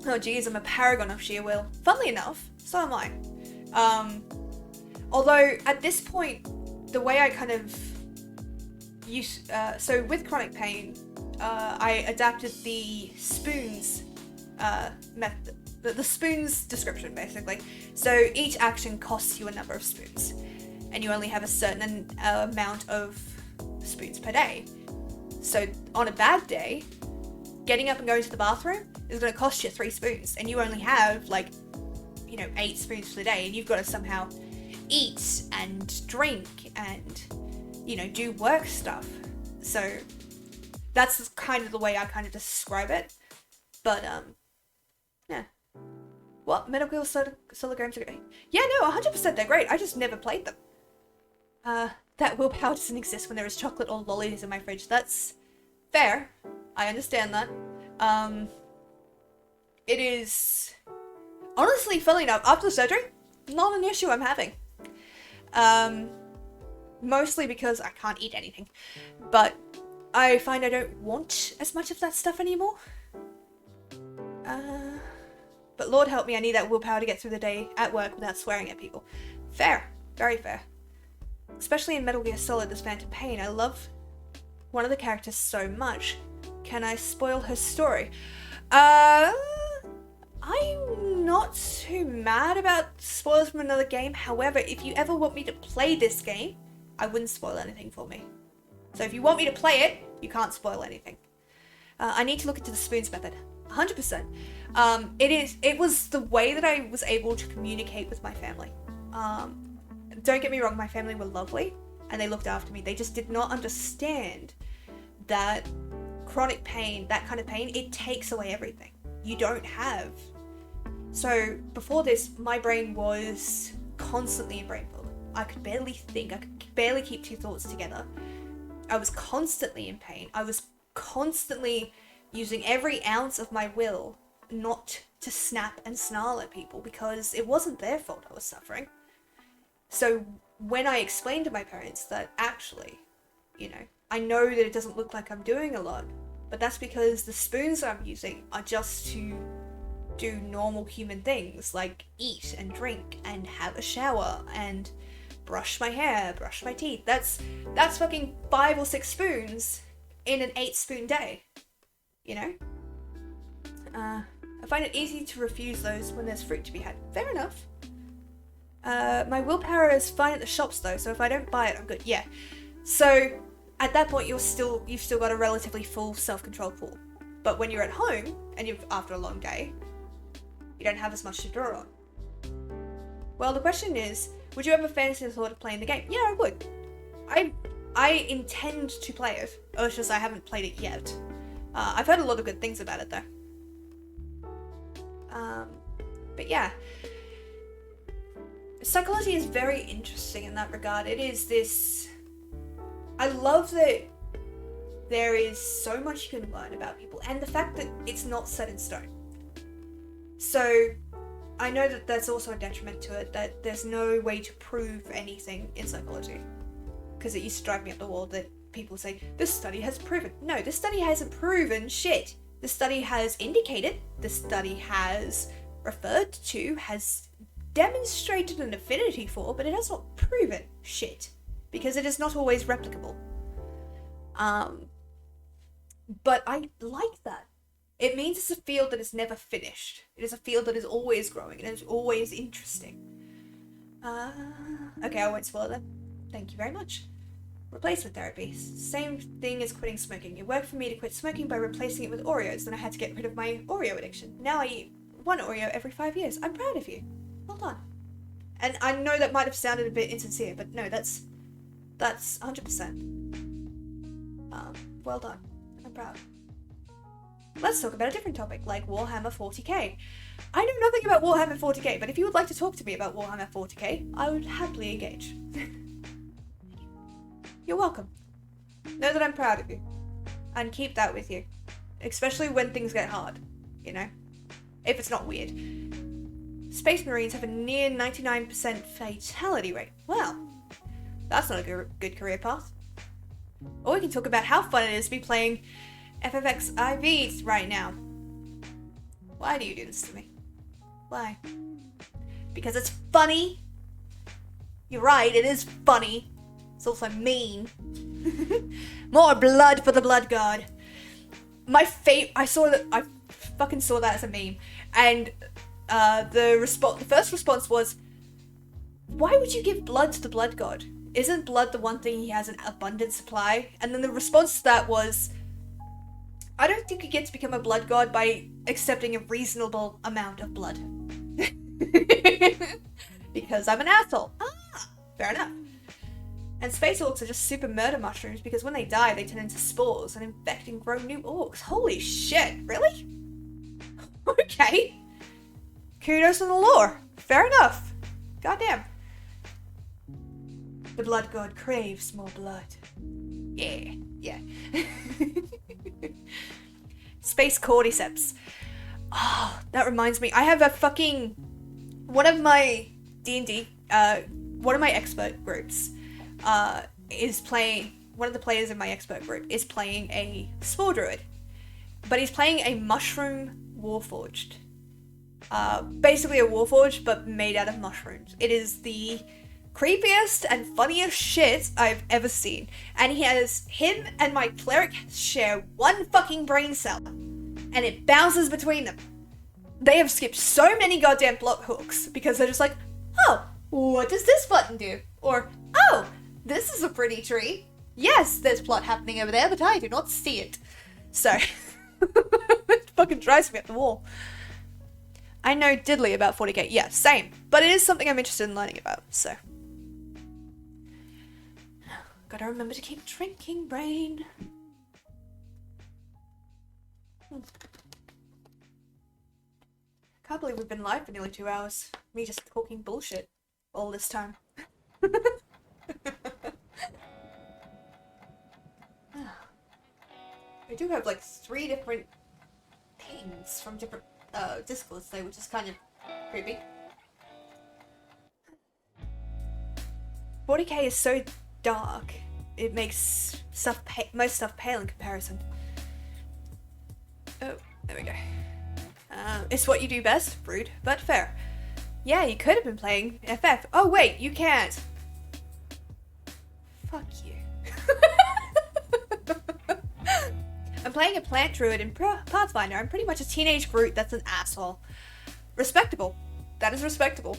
Oh geez, I'm a paragon of sheer will. Funnily enough, so am I. Although, at this point, the way I kind of use... so with chronic pain, I adapted the spoons method. The spoons description, basically. So each action costs you a number of spoons. And you only have a certain amount of spoons per day. So on a bad day, getting up and going to the bathroom is going to cost you 3 spoons, and you only have, like, 8 spoons for the day, and you've got to somehow eat and drink and, do work stuff. So that's kind of the way I kind of describe it. But, yeah. What? Metal Gear Solid games are great? Yeah, no, 100% they're great. I just never played them. That willpower doesn't exist when there is chocolate or lollies in my fridge. That's fair. I understand that. It is... Honestly, funnily enough, after the surgery, not an issue I'm having. Mostly because I can't eat anything. But I find I don't want as much of that stuff anymore. But Lord help me, I need that willpower to get through the day at work without swearing at people. Fair. Very fair. Especially in Metal Gear Solid, this Phantom Pain. I love one of the characters so much. Can I spoil her story? I'm not too mad about spoilers from another game. However, if you ever want me to play this game, I wouldn't spoil anything for me. So if you want me to play it, you can't spoil anything. I need to look into the spoons method. 100%. It was the way that I was able to communicate with my family. Don't get me wrong, my family were lovely and they looked after me. They just did not understand that chronic pain, that kind of pain, it takes away everything. You don't have. So before this, my brain was constantly in brain fog. I could barely think. I could barely keep two thoughts together. I was constantly in pain. I was constantly using every ounce of my will not to snap and snarl at people because it wasn't their fault I was suffering. So when I explained to my parents that actually, I know that it doesn't look like I'm doing a lot, but that's because the spoons I'm using are just to do normal human things like eat and drink and have a shower and brush my hair, brush my teeth. That's fucking 5 or 6 spoons in an 8-spoon day, I find it easy to refuse those when there's fruit to be had. Fair enough. My willpower is fine at the shops though, so if I don't buy it, I'm good. Yeah. So at that point, you've still got a relatively full self-control pool. But when you're at home and after a long day, you don't have as much to draw on. Well, the question is, would you ever fancy the thought of playing the game? Yeah, I would. I intend to play it. It's just I haven't played it yet. I've heard a lot of good things about it though. But yeah. Psychology is very interesting in that regard. It is this... I love that there is so much you can learn about people, and the fact that it's not set in stone. So, I know that there's also a detriment to it, that there's no way to prove anything in psychology. Because it used to drive me up the wall that people say, this study has proven. No, this study hasn't proven shit. This study has indicated, this study has referred to, has demonstrated an affinity for, but it has not proven shit. Because it is not always replicable. But I like that. It means it's a field that is never finished. It is a field that is always growing and is always interesting. Okay, I won't spoil that. Thank you very much. Replacement therapy. Same thing as quitting smoking. It worked for me to quit smoking by replacing it with Oreos, then I had to get rid of my Oreo addiction. Now I eat 1 Oreo every 5 years. I'm proud of you. Well done. And I know that might have sounded a bit insincere, but no, that's 100%. Well done. I'm proud. Let's talk about a different topic, like Warhammer 40k. I know nothing about Warhammer 40k, but if you would like to talk to me about Warhammer 40k, I would happily engage. You're welcome. Know that I'm proud of you. And keep that with you. Especially when things get hard, If it's not weird. Space Marines have a near 99% fatality rate. Well, that's not a good career path. Or we can talk about how fun it is to be playing FFX IVs right now. Why do you do this to me? Why? Because it's funny. You're right, it is funny. It's also mean. More blood for the blood god. I fucking saw that as a meme. And the first response was, why would you give blood to the blood god? Isn't blood the one thing he has an abundant supply? And then the response to that was, I don't think you get to become a blood god by accepting a reasonable amount of blood. Because I'm an asshole. Fair enough. And space orcs are just super murder mushrooms because when they die, they turn into spores and infect and grow new orcs. Holy shit, really? Okay. Kudos on the lore. Fair enough. Goddamn. The blood god craves more blood. Yeah. Space cordyceps. Oh, that reminds me. I have a fucking... One of my D&D, one of my expert groups, is playing... One of the players in my expert group is playing a spore druid. But he's playing a mushroom Warforged. Basically a Warforged, but made out of mushrooms. It is the creepiest and funniest shit I've ever seen. And him and my cleric share one fucking brain cell. And it bounces between them. They have skipped so many goddamn plot hooks because they're just like, oh, what does this button do? Or, oh, this is a pretty tree. Yes, there's plot happening over there, but I do not see it. So, it fucking drives me up the wall. I know diddly about 40k. Yeah, same. But it is something I'm interested in learning about, so. Gotta remember to keep drinking, brain. Can't believe we've been live for nearly 2 hours. Me just talking bullshit all this time. I do have like 3 different pings from different Discords though, which is kind of creepy. 40k is so dark, it makes most stuff pale in comparison. Oh, there we go. It's what you do best, rude, but fair. Yeah, you could have been playing FF. Oh wait, you can't. Fuck you. I'm playing a plant druid in Pathfinder. I'm pretty much a teenage Groot that's an asshole. Respectable. That is respectable.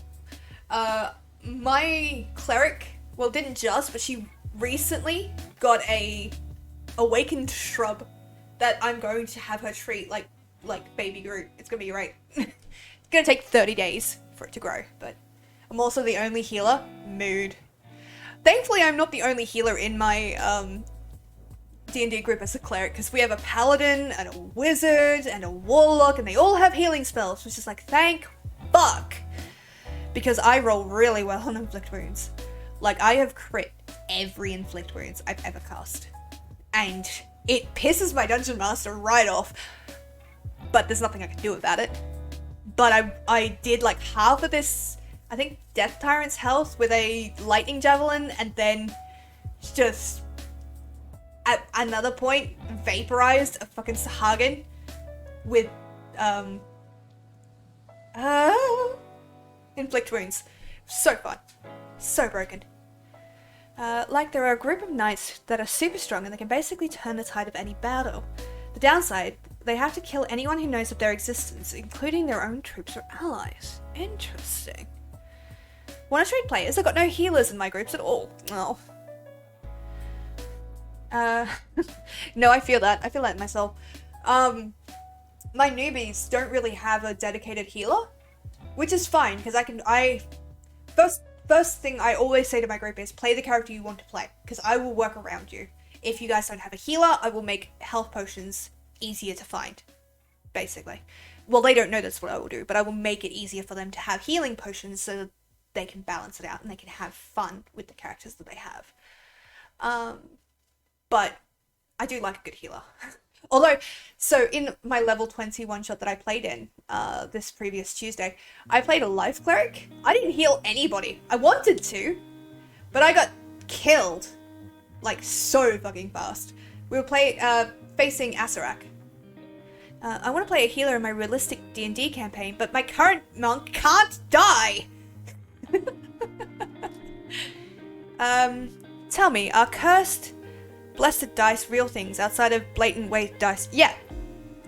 My cleric, well, didn't just, but she recently got a awakened shrub that I'm going to have her treat like baby Groot. It's gonna be great. It's gonna take 30 days for it to grow, but I'm also the only healer. Mood. Thankfully, I'm not the only healer in my D&D group as a cleric, because we have a paladin and a wizard and a warlock, and they all have healing spells, which is like, thank fuck, because I roll really well on inflict wounds. Like, I have crit every inflict wounds I've ever cast, and it pisses my dungeon master right off, but there's nothing I can do about it. But I did like half of this, I think, Death Tyrant's health with a lightning javelin, and then just at another point vaporized a fucking Sahagin with inflict wounds. So fun. So broken. Like there are a group of knights that are super strong and they can basically turn the tide of any battle. The downside, they have to kill anyone who knows of their existence, including their own troops or allies. Interesting. Want to trade players? I've got no healers in my groups at all. Oh. No, I feel that. I feel that myself. My newbies don't really have a dedicated healer, which is fine, because first thing I always say to my group is play the character you want to play, because I will work around you. If you guys don't have a healer, I will make health potions easier to find, basically. Well, they don't know that's what I will do, but I will make it easier for them to have healing potions so that they can balance it out and they can have fun with the characters that they have. But I do like a good healer. Although, so in my level 20 one-shot that I played in this previous Tuesday, I played a life cleric. I didn't heal anybody. I wanted to, but I got killed, like, so fucking fast. We were facing Asarak. I want to play a healer in my realistic D&D campaign, but my current monk can't die! Tell me, are cursed blessed dice real things outside of blatant waste dice? Yeah.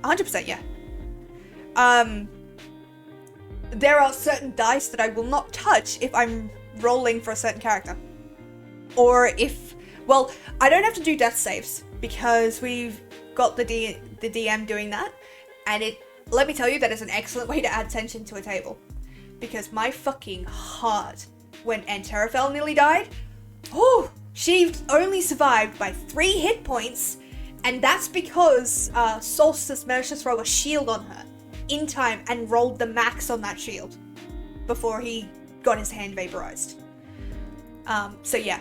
100% yeah. There are certain dice that I will not touch if I'm rolling for a certain character. Or if... Well, I don't have to do death saves because we've got the DM doing that. And let me tell you, that is an excellent way to add tension to a table. Because my fucking heart, when Anterafel nearly died, oh, she only survived by 3 hit points, and that's because Solstice managed to throw a shield on her in time and rolled the max on that shield before he got his hand vaporized. So yeah,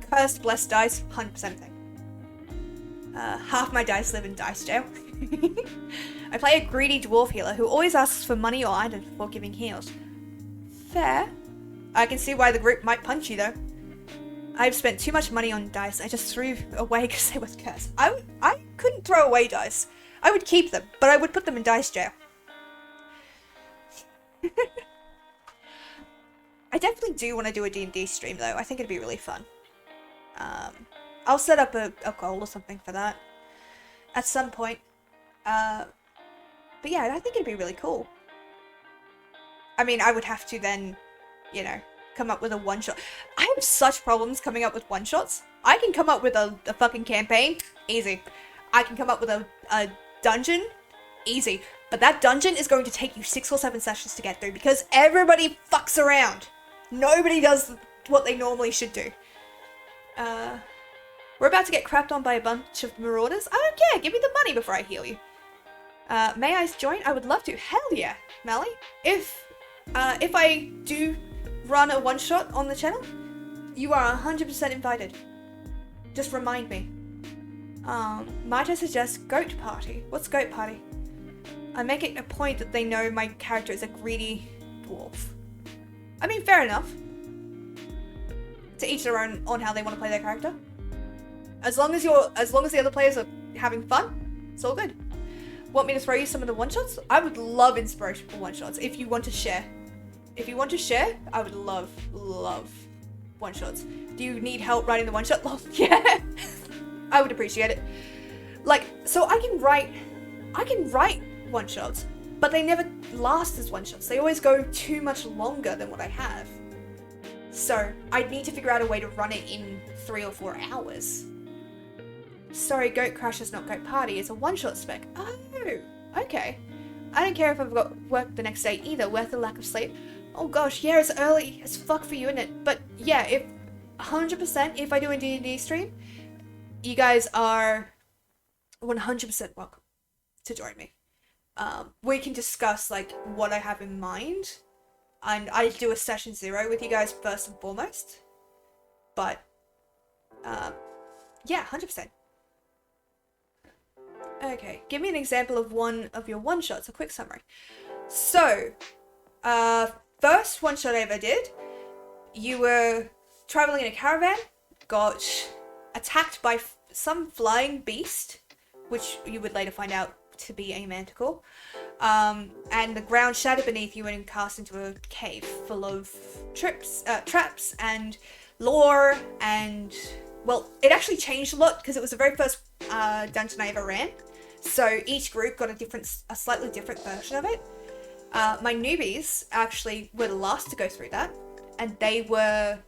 cursed, blessed dice, 100% thing. Half my dice live in dice jail. I play a greedy dwarf healer who always asks for money or items before giving heals. Fair. I can see why the group might punch you though. I've spent too much money on dice. I just threw away because they were cursed. I couldn't throw away dice. I would keep them, but I would put them in dice jail. I definitely do want to do a D&D stream though. I think it'd be really fun. I'll set up a goal or something for that at some point. But yeah, I think it'd be really cool. I mean, I would have to then, you know, come up with a one-shot. I have such problems coming up with one-shots. I can come up with a fucking campaign, easy. I can come up with a dungeon, easy. But that dungeon is going to take you 6 or 7 sessions to get through because everybody fucks around. Nobody does what they normally should do. We're about to get crapped on by a bunch of marauders. I don't care, give me the money before I heal you. May I join? I would love to. Hell yeah, Melly. If I do run a one-shot on the channel, you are 100% invited. Just remind me. Might I suggest Goat Party? What's Goat Party? I make it a point that they know my character is a greedy dwarf. I mean, fair enough. To each their own on how they want to play their character. As long as the other players are having fun, it's all good. Want me to throw you some of the one-shots? I would love inspiration for one-shots if you want to share. If you want to share, I would love one-shots. Do you need help writing the one-shot? Oh, yeah. I would appreciate it. Like, so I can write one-shots, but they never last as one-shots. They always go too much longer than what I have. So I'd need to figure out a way to run it in 3 or 4 hours. Sorry, Goat Crash is not Goat Party. It's a one-shot spec. Oh, okay. I don't care if I've got work the next day either. Worth the lack of sleep. Oh gosh, yeah, it's early as fuck for you, isn't it? But yeah, if 100%, if I do a D&D stream, you guys are 100% welcome to join me. We can discuss like what I have in mind, and I do a session 0 with you guys first and foremost. But yeah, 100%. Okay, give me an example of one of your one-shots, a quick summary. So, first one-shot I ever did, you were traveling in a caravan, got attacked by some flying beast, which you would later find out to be a manticore, and the ground shattered beneath you and cast into a cave full of traps and lore, and well, it actually changed a lot because it was the very first dungeon I ever ran, so each group got a slightly different version of it. My newbies actually were the last to go through that, and they were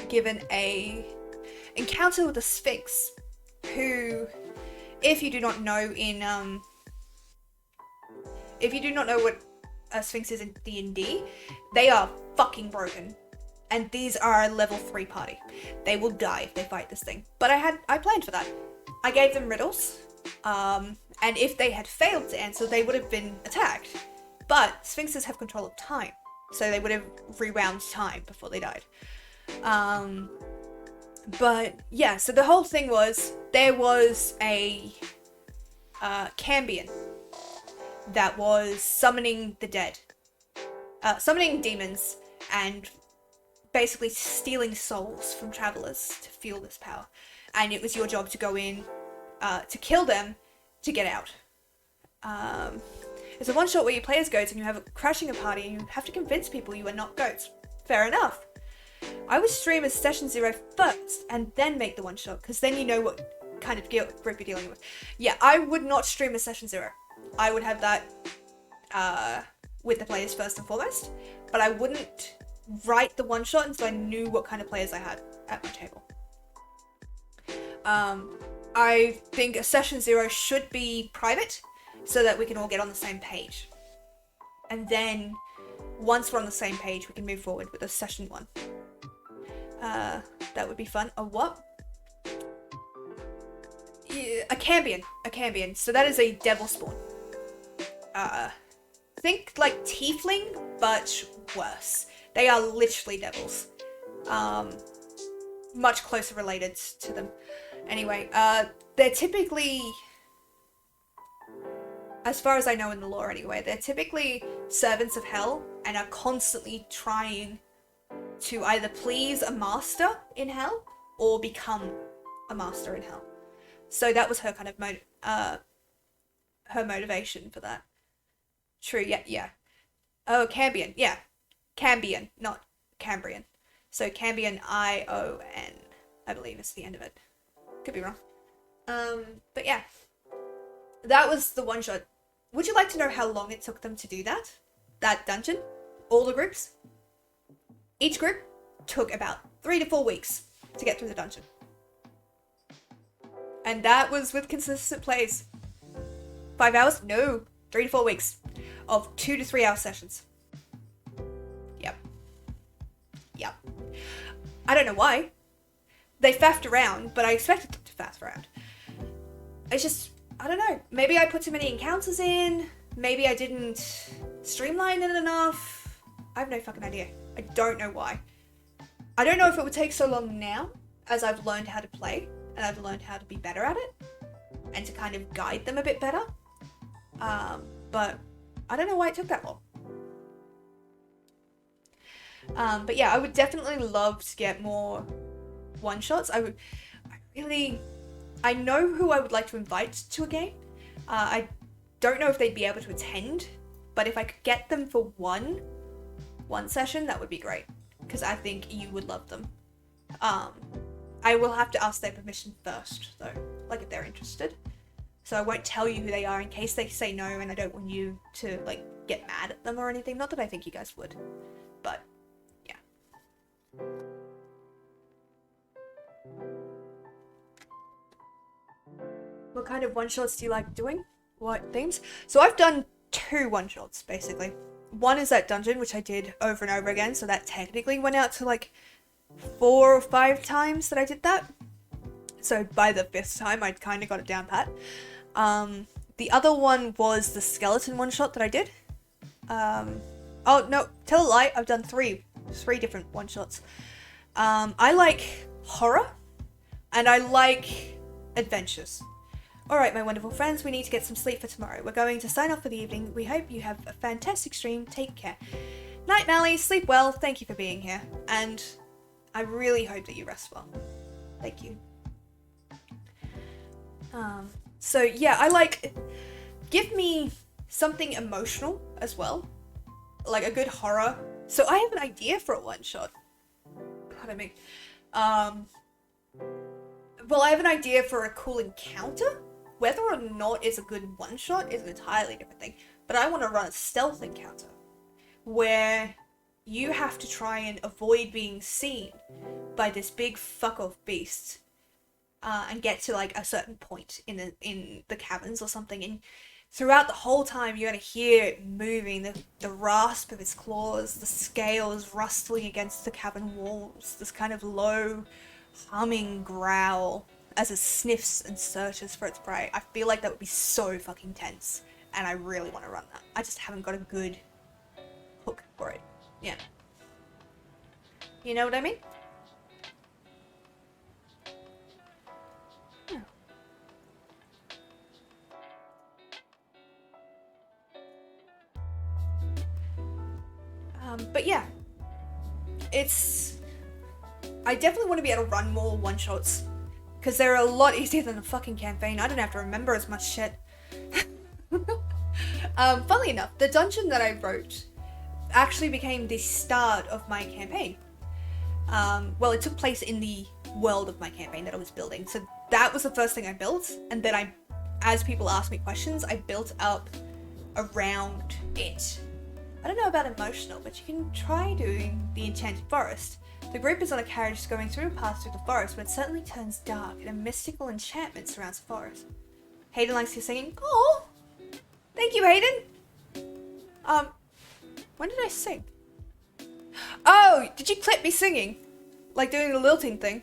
given a encounter with a Sphinx, who, if you do not know what a Sphinx is in D&D, they are fucking broken. And these are a level 3 party. They will die if they fight this thing. But I planned for that. I gave them riddles, and if they had failed to answer, they would have been attacked. But Sphinxes have control of time, so they would have rewound time before they died. But yeah, so the whole thing was, there was a Cambion that was summoning the dead. Summoning demons and basically stealing souls from travelers to fuel this power. And it was your job to go in, to kill them, to get out. It's a one-shot where you play as goats and you have a crashing a party and you have to convince people you are not goats. Fair enough. I would stream as session 0 first and then make the one-shot, because then you know what kind of group you're dealing with. Yeah, I would not stream as session 0. I would have that with the players first and foremost, but I wouldn't write the one-shot until I knew what kind of players I had at my table. I think a session 0 should be private, so that we can all get on the same page. And then, once we're on the same page, we can move forward with a session 1. That would be fun. A what? Yeah, a Cambion. So that is a devil spawn. Think like tiefling, but worse. They are literally devils. Much closer related to them. Anyway, they're typically, as far as I know in the lore anyway, they're typically servants of hell and are constantly trying to either please a master in hell or become a master in hell. So that was her kind of her motivation for that. True, yeah. Oh, Cambion. Yeah. Cambion, not Cambrian. So Cambion, I-O-N, I believe is the end of it. Could be wrong. But yeah. That was the one shot. Would you like to know how long it took them to do that? That dungeon? All the groups? Each group took about 3 to 4 weeks to get through the dungeon. And that was with consistent plays. 5 hours? No. 3 to 4 weeks of 2 to 3 hour sessions. Yep. Yep. I don't know why. They faffed around, but I expected them to faff around. It's just, I don't know. Maybe I put too many encounters in. Maybe I didn't streamline it enough. I have no fucking idea. I don't know why. I don't know if it would take so long now as I've learned how to play and I've learned how to be better at it and to kind of guide them a bit better. But I don't know why it took that long. But yeah, I would definitely love to get more one-shots. I know who I would like to invite to a game. I don't know if they'd be able to attend, but if I could get them for one session, that would be great, because I think you would love them. I will have to ask their permission first, though, like if they're interested. So I won't tell you who they are in case they say no, and I don't want you to, like, get mad at them or anything. Not that I think you guys would, but yeah. What kind of one-shots do you like doing? What themes? So I've done 2 one-shots, basically. One is that dungeon, which I did over and over again, so that technically went out to like 4 or 5 times that I did that. So by the 5th time, I'd kind of got it down pat. The other one was the skeleton one-shot that I did. Oh no, tell a lie, I've done 3 different one-shots. I like horror, and I like adventures. Alright, my wonderful friends, we need to get some sleep for tomorrow. We're going to sign off for the evening. We hope you have a fantastic stream. Take care. Night, Nally. Sleep well. Thank you for being here. And I really hope that you rest well. Thank you. So yeah, I like... Give me something emotional as well. Like a good horror. So I have an idea for a one-shot. Pardon me. Well, I have an idea for a cool encounter. Whether or not it's a good one-shot is an entirely different thing. But I want to run a stealth encounter where you have to try and avoid being seen by this big fuck-off beast and get to like a certain point in the caverns or something. And throughout the whole time, you're going to hear it moving, the rasp of its claws, the scales rustling against the cavern walls, this kind of low humming growl as it sniffs and searches for its prey. I feel like that would be so fucking tense, and I really want to run that. I just haven't got a good hook for it. Yeah. You know what I mean? Yeah. But yeah. I definitely want to be able to run more one-shots, because they're a lot easier than the fucking campaign. I don't have to remember as much shit. Funnily enough, the dungeon that I wrote actually became the start of my campaign. Well, it took place in the world of my campaign that I was building. So that was the first thing I built, and then as people asked me questions, I built up around it. I don't know about emotional, but you can try doing the Enchanted Forest. The group is on a carriage going through a path through the forest when it suddenly turns dark and a mystical enchantment surrounds the forest. Hayden likes your singing. Oh, thank you, Hayden. When did I sing? Oh, did you clip me singing? Like doing the lilting thing?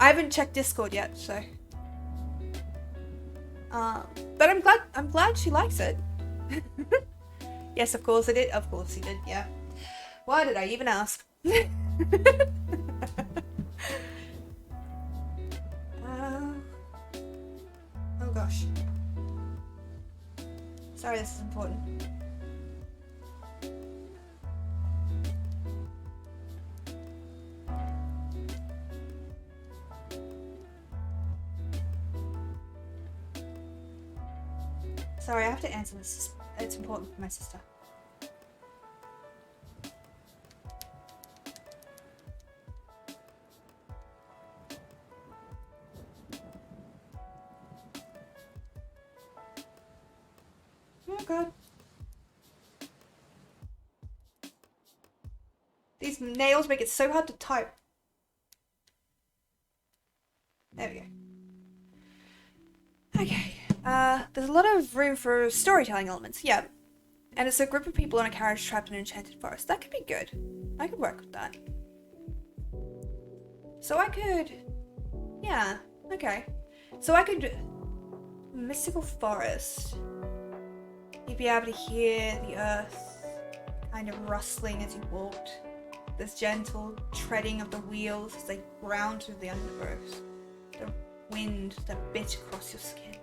I haven't checked Discord yet, so. But I'm glad she likes it. Yes, of course I did. Of course he did, yeah. Why did I even ask? Oh gosh. Sorry, this is important. Sorry, I have to answer this. It's important for my sister. God. These nails make it so hard to type. There we go. Okay. There's a lot of room for storytelling elements. Yeah. And it's a group of people on a carriage trapped in an enchanted forest. That could be good. I could work with that. So I could... Yeah. Okay. So I could... Mystical forest. You'd be able to hear the earth kind of rustling as you walked. This gentle treading of the wheels as they ground through the undergrowth. The wind that bit across your skin.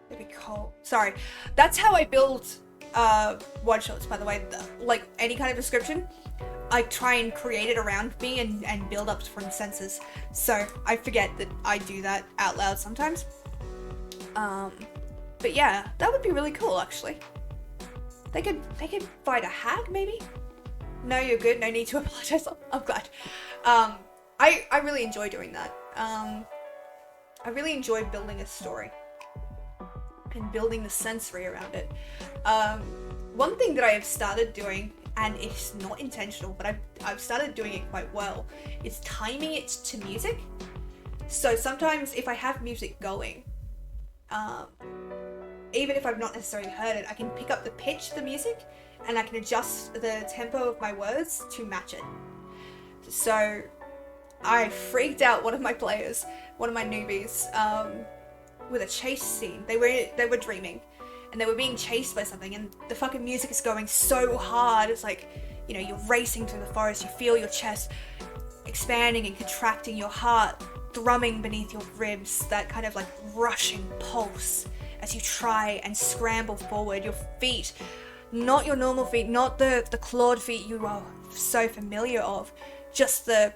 It'd be cold. Sorry. That's how I build one-shots, by the way. Like, any kind of description, I try and create it around me and build up from senses. So, I forget that I do that out loud sometimes. But yeah, that would be really cool, actually. They could fight a hag, maybe? No, you're good. No need to apologize. I'm glad. I really enjoy doing that. I really enjoy building a story and building the sensory around it. One thing that I have started doing, and it's not intentional, but I've started doing it quite well, is timing it to music. So sometimes if I have music going, even if I've not necessarily heard it, I can pick up the pitch of the music and I can adjust the tempo of my words to match it. So I freaked out one of my players, one of my newbies, with a chase scene. They were dreaming and they were being chased by something, and the fucking music is going so hard. It's like, you know, you're racing through the forest, you feel your chest expanding and contracting, your heart thrumming beneath your ribs, that kind of like rushing pulse as you try and scramble forward. Your feet, not your normal feet, not the clawed feet you are so familiar of, just the,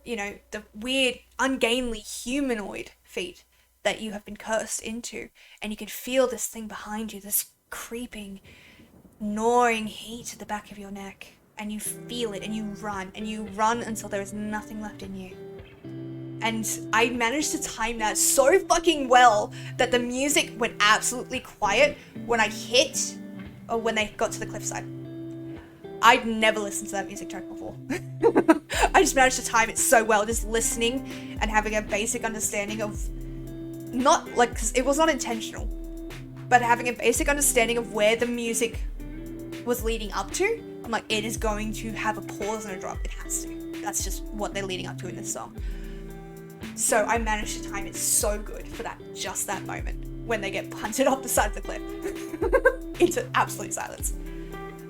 you know, the weird, ungainly humanoid feet that you have been cursed into. And you can feel this thing behind you, this creeping, gnawing heat at the back of your neck. And you feel it, and you run until there is nothing left in you. And I managed to time that so fucking well that the music went absolutely quiet when I hit, or when they got to the cliffside. I'd never listened to that music track before. I just managed to time it so well, just listening and having a basic understanding of, not like, 'cause it was not intentional, but having a basic understanding of where the music was leading up to. I'm like, it is going to have a pause and a drop. It has to. That's just what they're leading up to in this song. So I managed to time it so good for that, just that moment when they get punted off the side of the cliff into absolute silence.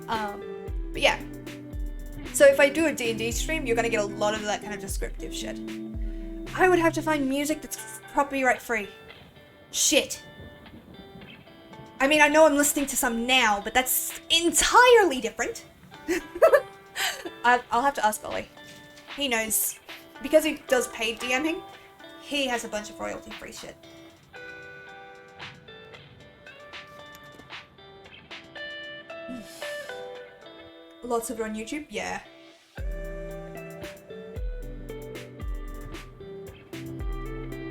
But yeah. So if I do a D&D stream, you're going to get a lot of that kind of descriptive shit. I would have to find music that's copyright free. Shit. I mean, I know I'm listening to some now, but that's entirely different. I'll have to ask Ollie. He knows. Because he does paid DMing, he has a bunch of royalty-free shit. Lots of it on YouTube? Yeah.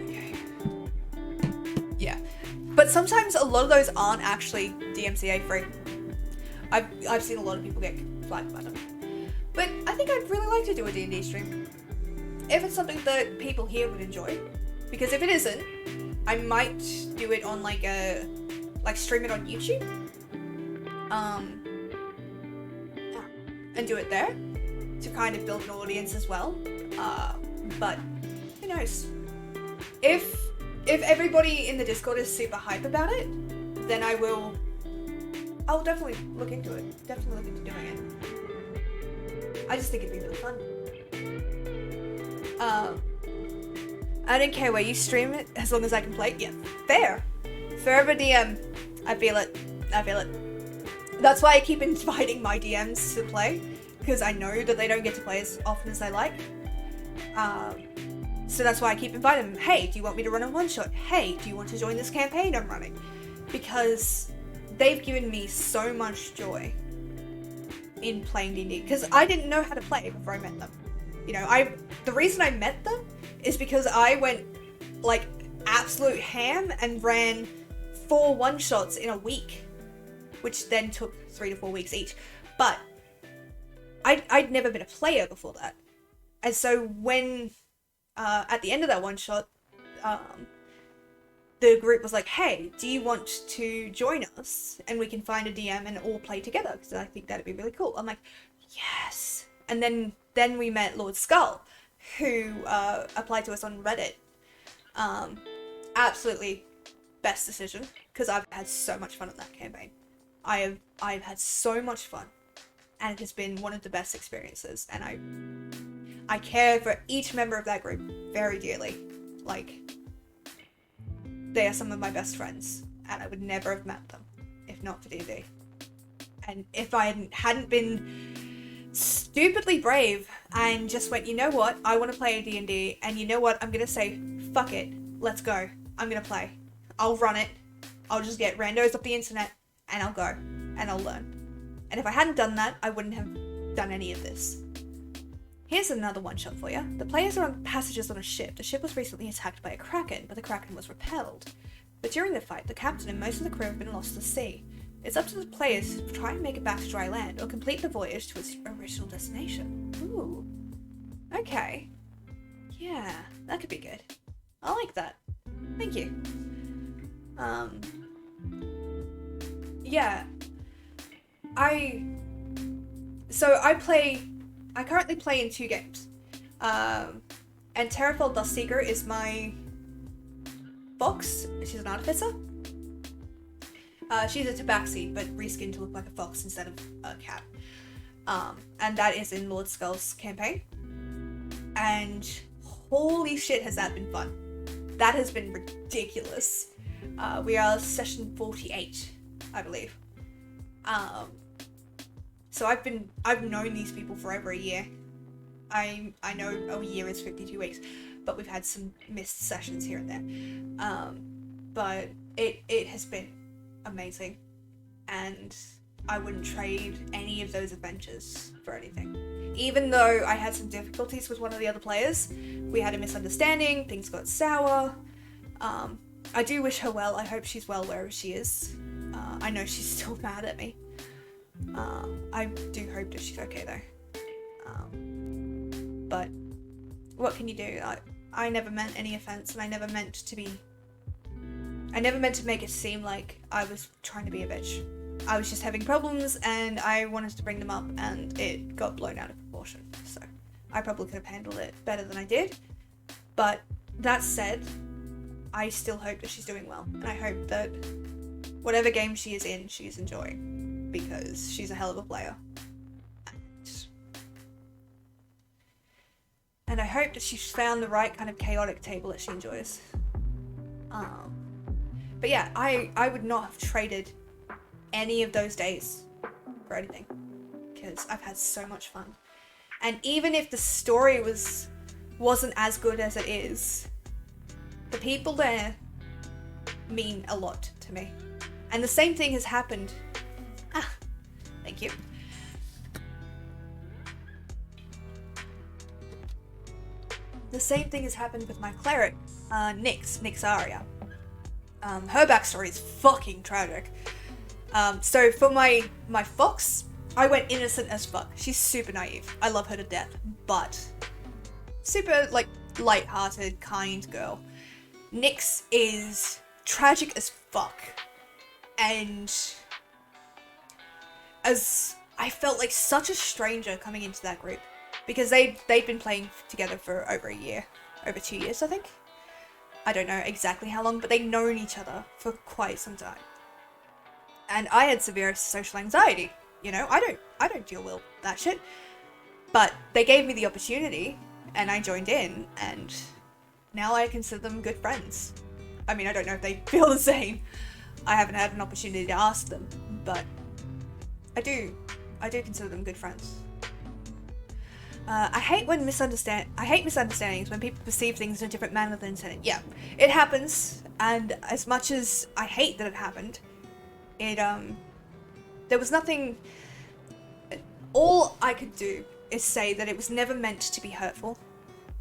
Okay. Yeah. But sometimes a lot of those aren't actually DMCA free. I've seen a lot of people get flagged by them. But I think I'd really like to do a D&D stream. If it's something that people here would enjoy. Because if it isn't, I might do it on like stream it on YouTube. And do it there to kind of build an audience as well. But who knows? If everybody in the Discord is super hype about it, then I'll definitely look into it. Definitely look into doing it. I just think it'd be really fun. I don't care where you stream it, as long as I can play. Yeah, fair. Fair of a DM. I feel it. That's why I keep inviting my DMs to play, because I know that they don't get to play as often as they like. So that's why I keep inviting them. Hey, do you want me to run a one-shot? Hey, do you want to join this campaign I'm running? Because they've given me so much joy in playing D&D, because I didn't know how to play before I met them. You know, the reason I met them is because I went like absolute ham and ran 4 one-shots in a week, which then took 3 to 4 weeks each. But I'd never been a player before that. And so when, at the end of that one-shot, the group was like, hey, do you want to join us? And we can find a DM and all play together, because I think that'd be really cool. I'm like, yes. And then we met Lord Skull, who applied to us on Reddit. Absolutely best decision, because I've had so much fun on that campaign. I've had so much fun, and it has been one of the best experiences, and I care for each member of that group very dearly. Like, they are some of my best friends, and I would never have met them if not for D&D. And if I hadn't been stupidly brave and just went, you know what, I want to play a D&D, and you know what, I'm gonna say, fuck it, let's go, I'm gonna play. I'll run it, I'll just get randos off the internet, and I'll go, and I'll learn. And if I hadn't done that, I wouldn't have done any of this. Here's another one-shot for you. The players are on passages on a ship. The ship was recently attacked by a kraken, but the kraken was repelled. But during the fight, the captain and most of the crew have been lost to sea. It's up to the players to try and make it back to dry land, or complete the voyage to its original destination. Ooh. Okay. Yeah, that could be good. I like that. Thank you. Yeah. I currently play in 2 games. And Terrafell Dustseeker is my fox. She's an artificer. She's a tabaxi, but reskinned to look like a fox instead of a cat. And that is in Lord Skull's campaign. And holy shit, has that been fun. That has been ridiculous. We are session 48, I believe. So I've known these people for over a year. I know a year is 52 weeks, but we've had some missed sessions here and there. But it has been amazing, and I wouldn't trade any of those adventures for anything. Even though I had some difficulties with one of the other players, we had a misunderstanding, things got sour. I do wish her well. I hope she's well wherever she is. I know she's still mad at me. I do hope that she's okay though. But what can you do? I never meant any offense, and I never meant to make it seem like I was trying to be a bitch. I was just having problems, and I wanted to bring them up, and it got blown out of proportion. So I probably could have handled it better than I did. But that said, I still hope that she's doing well, and I hope that whatever game she is in, she's enjoying, because she's a hell of a player. And I hope that she's found the right kind of chaotic table that she enjoys. But yeah, I would not have traded any of those days for anything, because I've had so much fun. And even if the story wasn't as good as it is, the people there mean a lot to me. And the same thing has happened. Thank you. The same thing has happened with my cleric, Nyx Aria. Her backstory is fucking tragic. So for my fox, I went innocent as fuck. She's super naive. I love her to death, but super, like, light-hearted, kind girl. Nyx is tragic as fuck. And as I felt like such a stranger coming into that group, because they'd been playing together for over a year, over 2 years, I think. I don't know exactly how long, but they'd known each other for quite some time. And I had severe social anxiety. You know, I don't deal with that shit. But they gave me the opportunity, and I joined in, and now I consider them good friends. I mean, I don't know if they feel the same. I haven't had an opportunity to ask them, but I do consider them good friends. I hate misunderstandings, when people perceive things in a different manner than intended. Yeah, it happens, and as much as I hate that it happened, there was nothing. All I could do is say that it was never meant to be hurtful,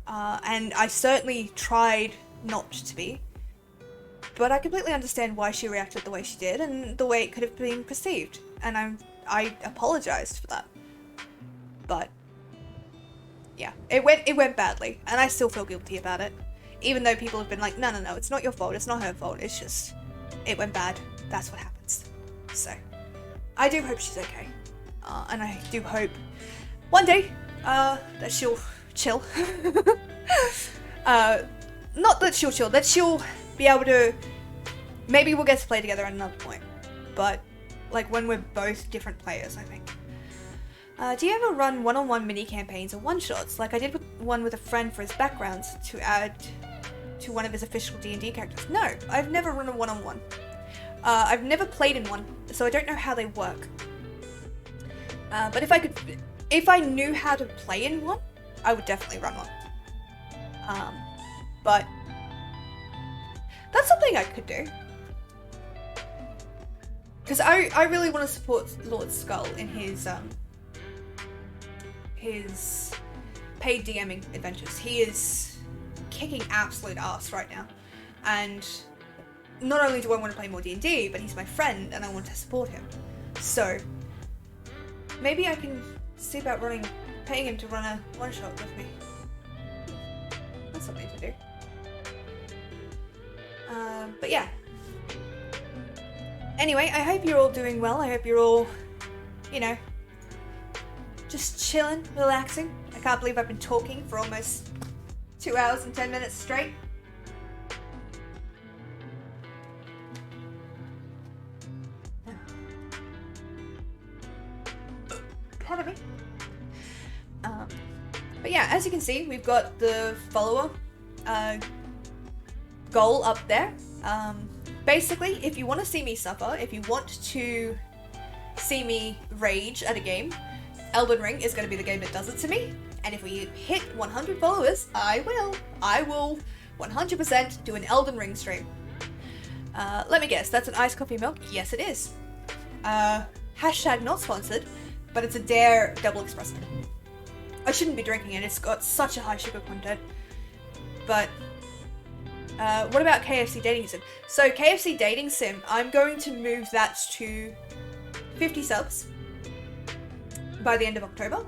and I certainly tried not to be. but I completely understand why she reacted the way she did and the way it could have been perceived, and I apologized for that. But yeah, it went badly, and I still feel guilty about it, even though people have been like, no, it's not your fault, it's not her fault, it's just it went bad. That's what happens. So I do hope she's okay, and I do hope one day that she'll chill. Not that she'll chill, that she'll be able to, maybe we'll get to play together at another point, but like when we're both different players, I think. Do you ever run one-on-one mini campaigns or one-shots, like I did with one with a friend for his background to add to one of his official D&D characters? No, I've never run a one-on-one. I've never played in one, so I don't know how they work. But if I knew how to play in one, I would definitely run one. But that's something I could do. Because I really want to support Lord Skull in his paid DMing adventures. He is kicking absolute ass right now. And not only do I want to play more D&D, but he's my friend and I want to support him. So maybe I can see about paying him to run a one-shot with me. That's something to do. But yeah. Anyway, I hope you're all doing well. I hope you're all, just chilling, relaxing. I can't believe I've been talking for almost 2 hours and 10 minutes straight. Pardon me. But yeah, as you can see, we've got the follower goal up there. Basically, if you want to see me suffer, if you want to see me rage at a game, Elden Ring is going to be the game that does it to me. And if we hit 100 followers, I will 100% do an Elden Ring stream. Let me guess, that's an iced coffee milk? Yes, it is. Hashtag not sponsored, but it's a Dare double espresso. I shouldn't be drinking it, it's got such a high sugar content. But what about KFC Dating Sim? So KFC Dating Sim, I'm going to move that to 50 subs by the end of October.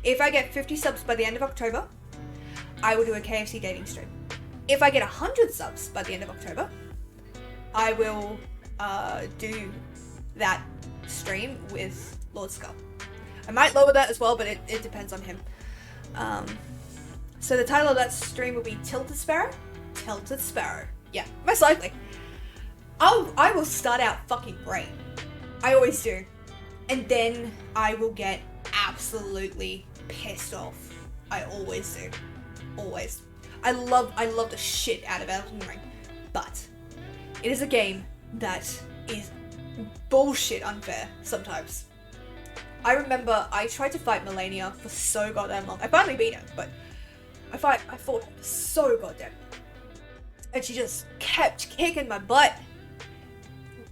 If I get 50 subs by the end of October, I will do a KFC dating stream. If I get 100 subs by the end of October, I will do that stream with Lord Skull. I might lower that as well, but it depends on him. So the title of that stream will be Tilted Sparrow? Tilted Sparrow. Yeah, most likely. I will start out fucking great. I always do. And then I will get absolutely pissed off. I always do. Always. I love the shit out of Elden Ring. But it is a game that is bullshit unfair sometimes. I remember I tried to fight Melania for so goddamn long. I finally beat her, but I fought her for so goddamn long. And she just kept kicking my butt.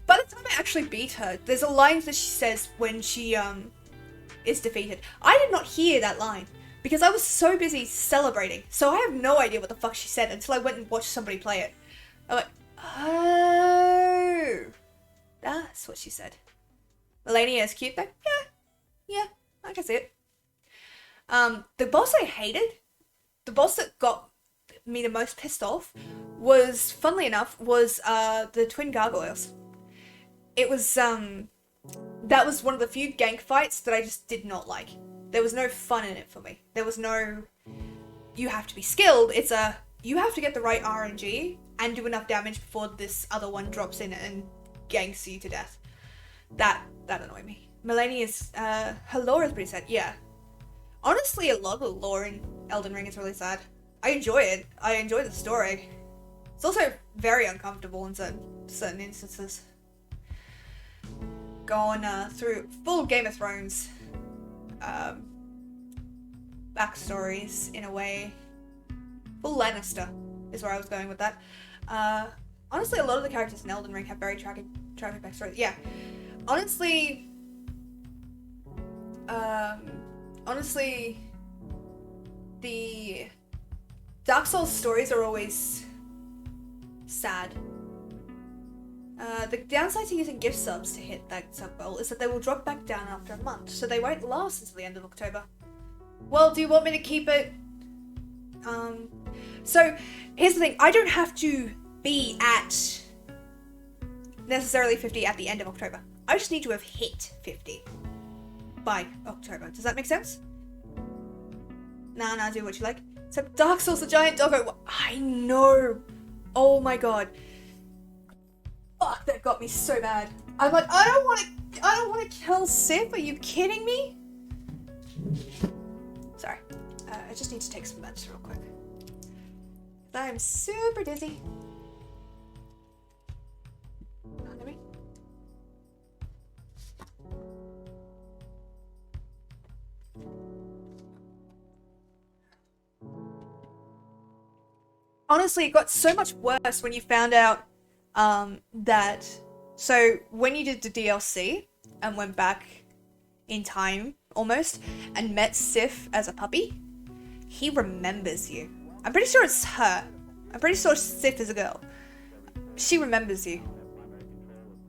By the time I actually beat her, there's a line that she says when she is defeated. I did not hear that line because I was so busy celebrating. So I have no idea what the fuck she said until I went and watched somebody play it. I'm like, oh, that's what she said. Melania is cute though. Yeah, I can see it. The boss I hated, the boss that got me the most pissed off was, funnily enough, the twin gargoyles. It was, that was one of the few gank fights that I just did not like. There was no fun in it for me. There was no, you have to be skilled. It's you have to get the right RNG and do enough damage before this other one drops in and ganks you to death. That annoyed me. Melania's, her lore is pretty sad. Yeah. Honestly, a lot of the lore in Elden Ring is really sad. I enjoy it. I enjoy the story. It's also very uncomfortable in certain instances. Going through full Game of Thrones backstories in a way. Full Lannister is where I was going with that. Honestly, a lot of the characters in Elden Ring have very tragic backstories. Yeah. Honestly, the Dark Souls stories are always sad The downside to using gift subs to hit that sub goal is that they will drop back down after a month, so they won't last until the end of October. Well, do you want me to keep it? So, here's the thing. I don't have to be at necessarily 50 at the end of October. I just need to have hit 50 by October. Does that make sense? Nah, do what you like. Except Dark Souls, the giant doggo. I know. Oh my god. Fuck, that got me so bad. I'm like, I don't want to kill Sif. Are you kidding me? Sorry. I just need to take some meds real quick. I'm super dizzy. Let me. Honestly, it got so much worse when you found out that, so when you did the DLC and went back in time almost and met Sif as a puppy, he remembers you. I'm pretty sure it's her. I'm pretty sure Sif is a girl. She remembers you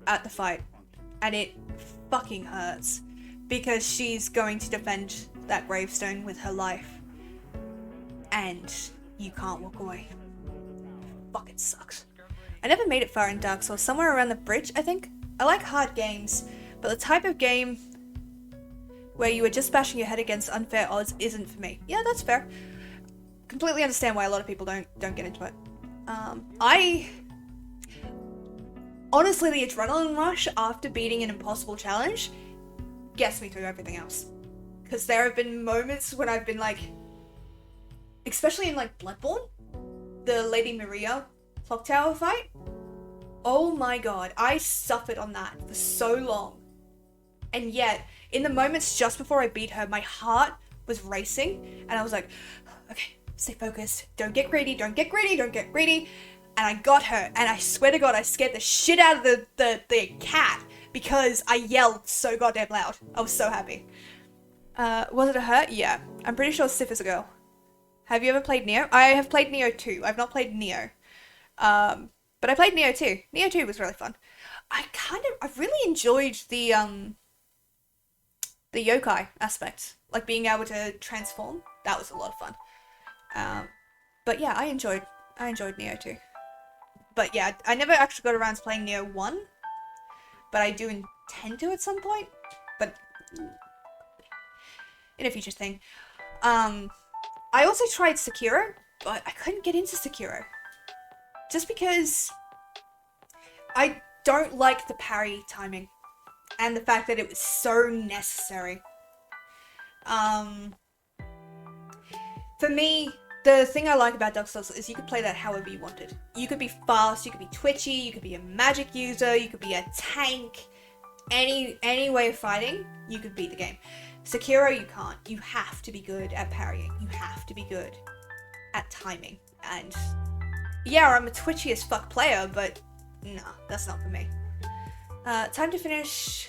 at the fight, and it fucking hurts because she's going to defend that gravestone with her life, and you can't walk away. Fucking sucks. I never made it far in Dark Souls, somewhere around the bridge, I think. I like hard games, but the type of game where you are just bashing your head against unfair odds isn't for me. Yeah, that's fair. Completely understand why a lot of people don't get into it. Honestly, the adrenaline rush after beating an impossible challenge gets me through everything else. Because there have been moments when I've been like, especially in like Bloodborne, the Lady Maria clock tower fight. Oh my god, I suffered on that for so long. And yet, in the moments just before I beat her, my heart was racing, and I was like, okay, stay focused, don't get greedy, don't get greedy, don't get greedy. And I got her, and I swear to god, I scared the shit out of the cat because I yelled so goddamn loud. I was so happy. Was it a her? Yeah. I'm pretty sure Sif is a girl. Have you ever played Neo? I have played Neo 2. I've not played Neo. But I played Neo 2. Neo 2 was really fun. I really enjoyed the yokai aspect. Like being able to transform. That was a lot of fun. But yeah, I enjoyed Neo 2. But yeah, I never actually got around to playing Neo 1. But I do intend to at some point. But in a future thing. I also tried Sekiro, but I couldn't get into Sekiro. Just because I don't like the parry timing. And the fact that it was so necessary. For me, the thing I like about Dark Souls is you could play that however you wanted. You could be fast, you could be twitchy, you could be a magic user, you could be a tank. Any way of fighting, you could beat the game. Sekiro, you can't. You have to be good at parrying. You have to be good at timing. And yeah, I'm a twitchy as fuck player, but no, that's not for me. Time to finish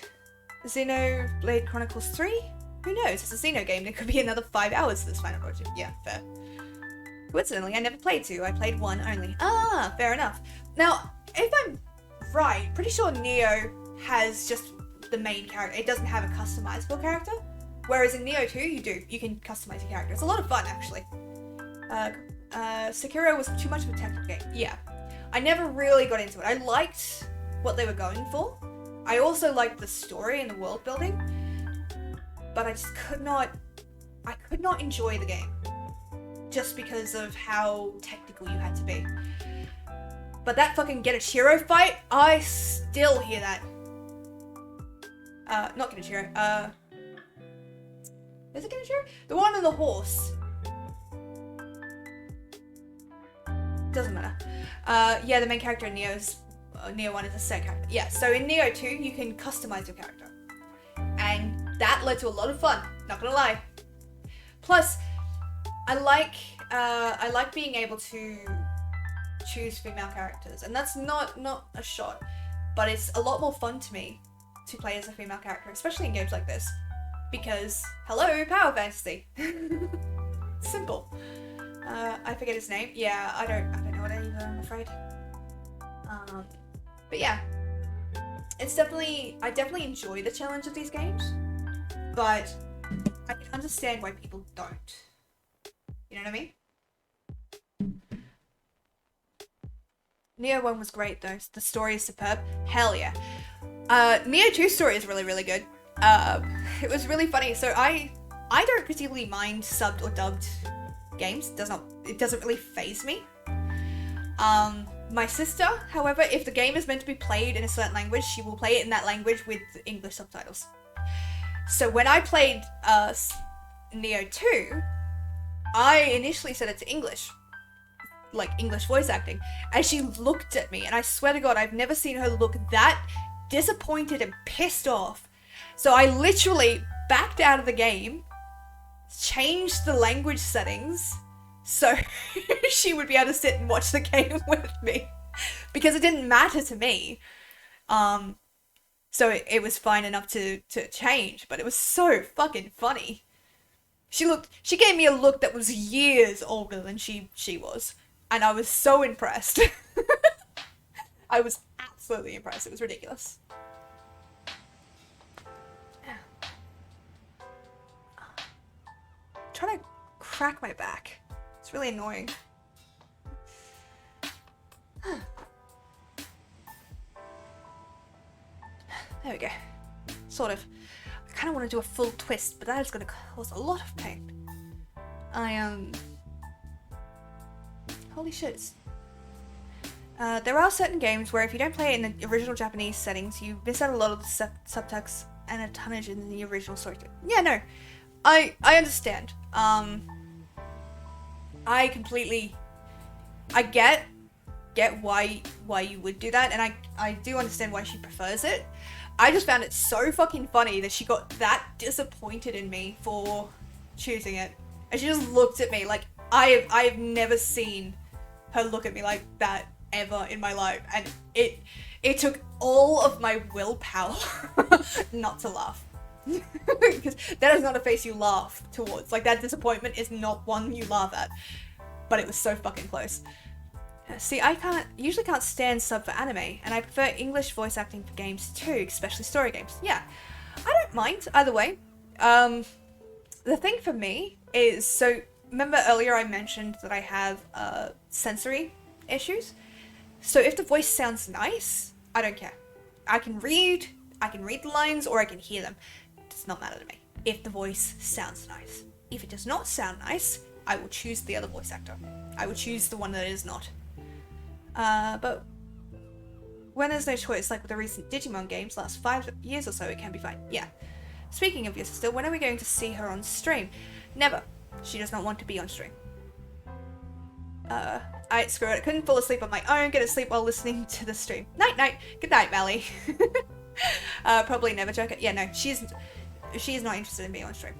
Xenoblade Chronicles 3? Who knows? It's a Xeno game. There could be another 5 hours of this final project. Yeah, fair. Coincidentally, I never played 2. I played 1 only. Ah, fair enough. Now, if I'm right, pretty sure Neo has just the main character. It doesn't have a customizable character. Whereas in Neo 2, you do. You can customize your character. It's a lot of fun, actually. Sekiro was too much of a technical game. Yeah. I never really got into it. I liked what they were going for. I also liked the story and the world building. But I just could not enjoy the game. Just because of how technical you had to be. But that fucking Genichiro fight, I still hear that. Not Genichiro, is it Genichiro? The one on the horse. Doesn't matter. Yeah, the main character in Neo 1 is a set character. Yeah, so in Neo 2, you can customize your character. And that led to a lot of fun, not gonna lie. Plus, I like being able to choose female characters. And that's not a shot, but it's a lot more fun to me to play as a female character, especially in games like this. Because, hello, power fantasy. Simple. I forget his name. Yeah, I don't know it either, I'm afraid. But yeah, it's definitely, I definitely enjoy the challenge of these games, but I can understand why people don't. You know what I mean? Neo 1 was great though. The story is superb. Hell yeah. Neo 2 story is really, really good. It was really funny. So I don't particularly mind subbed or dubbed games. It doesn't really faze me. My sister, however, if the game is meant to be played in a certain language, she will play it in that language with English subtitles. So when I played Neo 2, I initially set it to English. Like English voice acting. And she looked at me, and I swear to God, I've never seen her look that disappointed and pissed off. So I literally backed out of the game, changed the language settings, so she would be able to sit and watch the game with me. Because it didn't matter to me. So it was fine enough to change, but it was so fucking funny. She gave me a look that was years older than she was. And I was so impressed. I was absolutely impressed. It was ridiculous. I'm trying to crack my back. It's really annoying. There we go. Sort of. I kind of want to do a full twist, but that is going to cause a lot of pain. Holy shit. There are certain games where if you don't play it in the original Japanese settings, you miss out a lot of the subtext and a tonnage in the original story. Yeah, no. I understand. I get why you would do that, and I do understand why she prefers it. I just found it so fucking funny that she got that disappointed in me for choosing it. And she just looked at me like, I have never seen her look at me like that ever in my life, and it took all of my willpower not to laugh. Because that is not a face you laugh towards. Like, that disappointment is not one you laugh at. But it was so fucking close. See, I usually can't stand sub for anime, and I prefer English voice acting for games too, especially story games. Yeah, I don't mind either way. The thing for me is, so remember earlier I mentioned that I have sensory issues? So if the voice sounds nice, I don't care. I can read the lines, or I can hear them. It does not matter to me if the voice sounds nice. If it does not sound nice, I will choose the other voice actor. I will choose the one that is not. But when there's no choice, like with the recent Digimon games, last 5 years or so, it can be fine. Yeah. Speaking of your sister, when are we going to see her on stream? Never. She does not want to be on stream. Screw it. I couldn't fall asleep on my own. Get to sleep while listening to the stream. Night, night. Good night, Mally. Probably never joke it. Yeah, no, she's not interested in being on stream.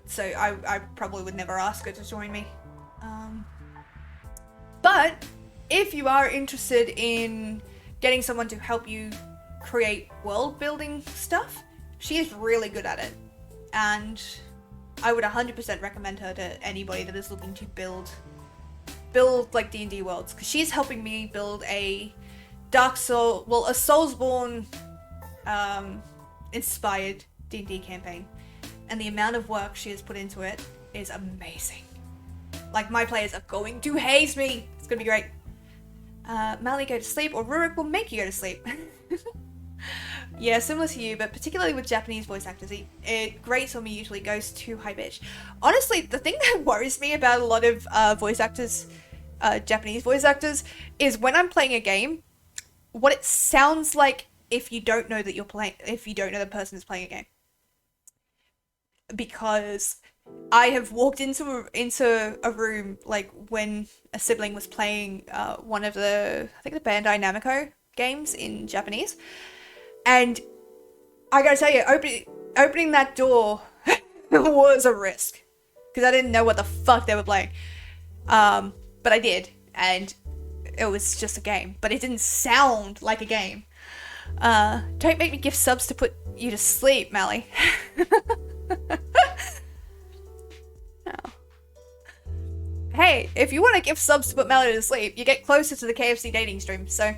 So I probably would never ask her to join me. But if you are interested in getting someone to help you create world building stuff, she is really good at it. And I would 100% recommend her to anybody that is looking to build like D&D worlds, because she's helping me build a Soulsborne inspired D&D campaign. And the amount of work she has put into it is amazing. Like, my players are going to haze me. It's gonna be great. Mally, go to sleep, or Rurik will make you go to sleep. Yeah, similar to you, but particularly with Japanese voice actors, it grates on me, usually goes too high pitch. Honestly, the thing that worries me about a lot of voice actors, Japanese voice actors, is when I'm playing a game, what it sounds like if you don't know that you're playing, if you don't know the person is playing a game. Because I have walked into a room, like when a sibling was playing one of the, I think the Bandai Namco games in Japanese, and I gotta tell you, opening that door was a risk, because I didn't know what the fuck they were playing, but I did, and it was just a game, but it didn't sound like a game. Don't make me give subs to put you to sleep, Mally. Oh. hey, if you want to give subs to put Melody to sleep, you get closer to the KFC dating stream, so...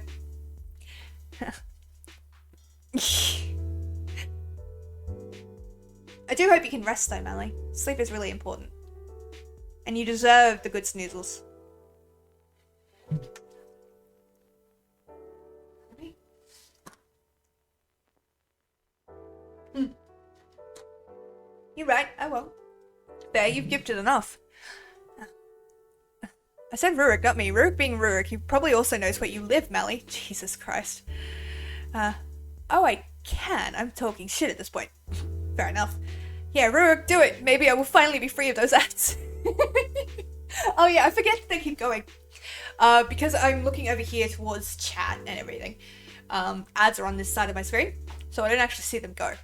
I do hope you can rest though, Melly. Sleep is really important. And you deserve the good snoozles. You're right, I won't. There, you've gifted enough. I said Rurik, not me. Rurik being Rurik, he probably also knows where you live, Melly. Jesus Christ. Oh, I can. I'm talking shit at this point. Fair enough. Yeah, Rurik, do it. Maybe I will finally be free of those ads. Oh yeah, I forget that they keep going. Because I'm looking over here towards chat and everything. Ads are on this side of my screen, so I don't actually see them go.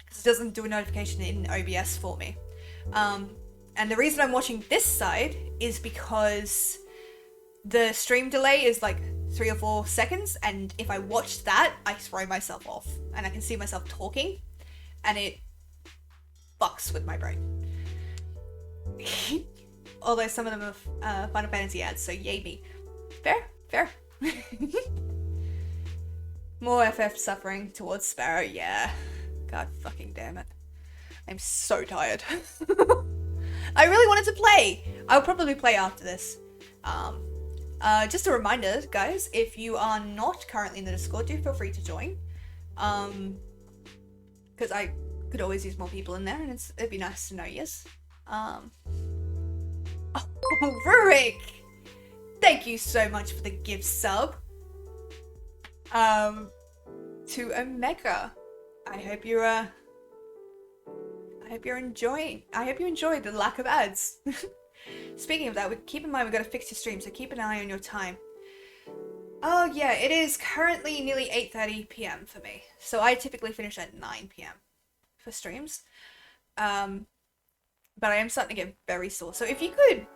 Because it doesn't do a notification in OBS for me. And the reason I'm watching this side is because the stream delay is like 3 or 4 seconds, and if I watch that, I throw myself off, and I can see myself talking, and it fucks with my brain. Although some of them are Final Fantasy ads, so yay me. Fair, fair. More FF suffering towards Sparrow, yeah. God fucking damn it. I'm so tired. I really wanted to play. I'll probably play after this. Just a reminder, guys, if you are not currently in the Discord, do feel free to join. Because I could always use more people in there, and it'd be nice to know yes. Oh, Rurik! Thank you so much for the gift sub. To Omega. I hope you're enjoying. I hope you enjoyed the lack of ads. Speaking of that, keep in mind we've got to fix your stream, so keep an eye on your time. Oh yeah, it is currently nearly 8:30 p.m. for me. So I typically finish at 9 p.m. for streams. But I am starting to get very sore. So if you could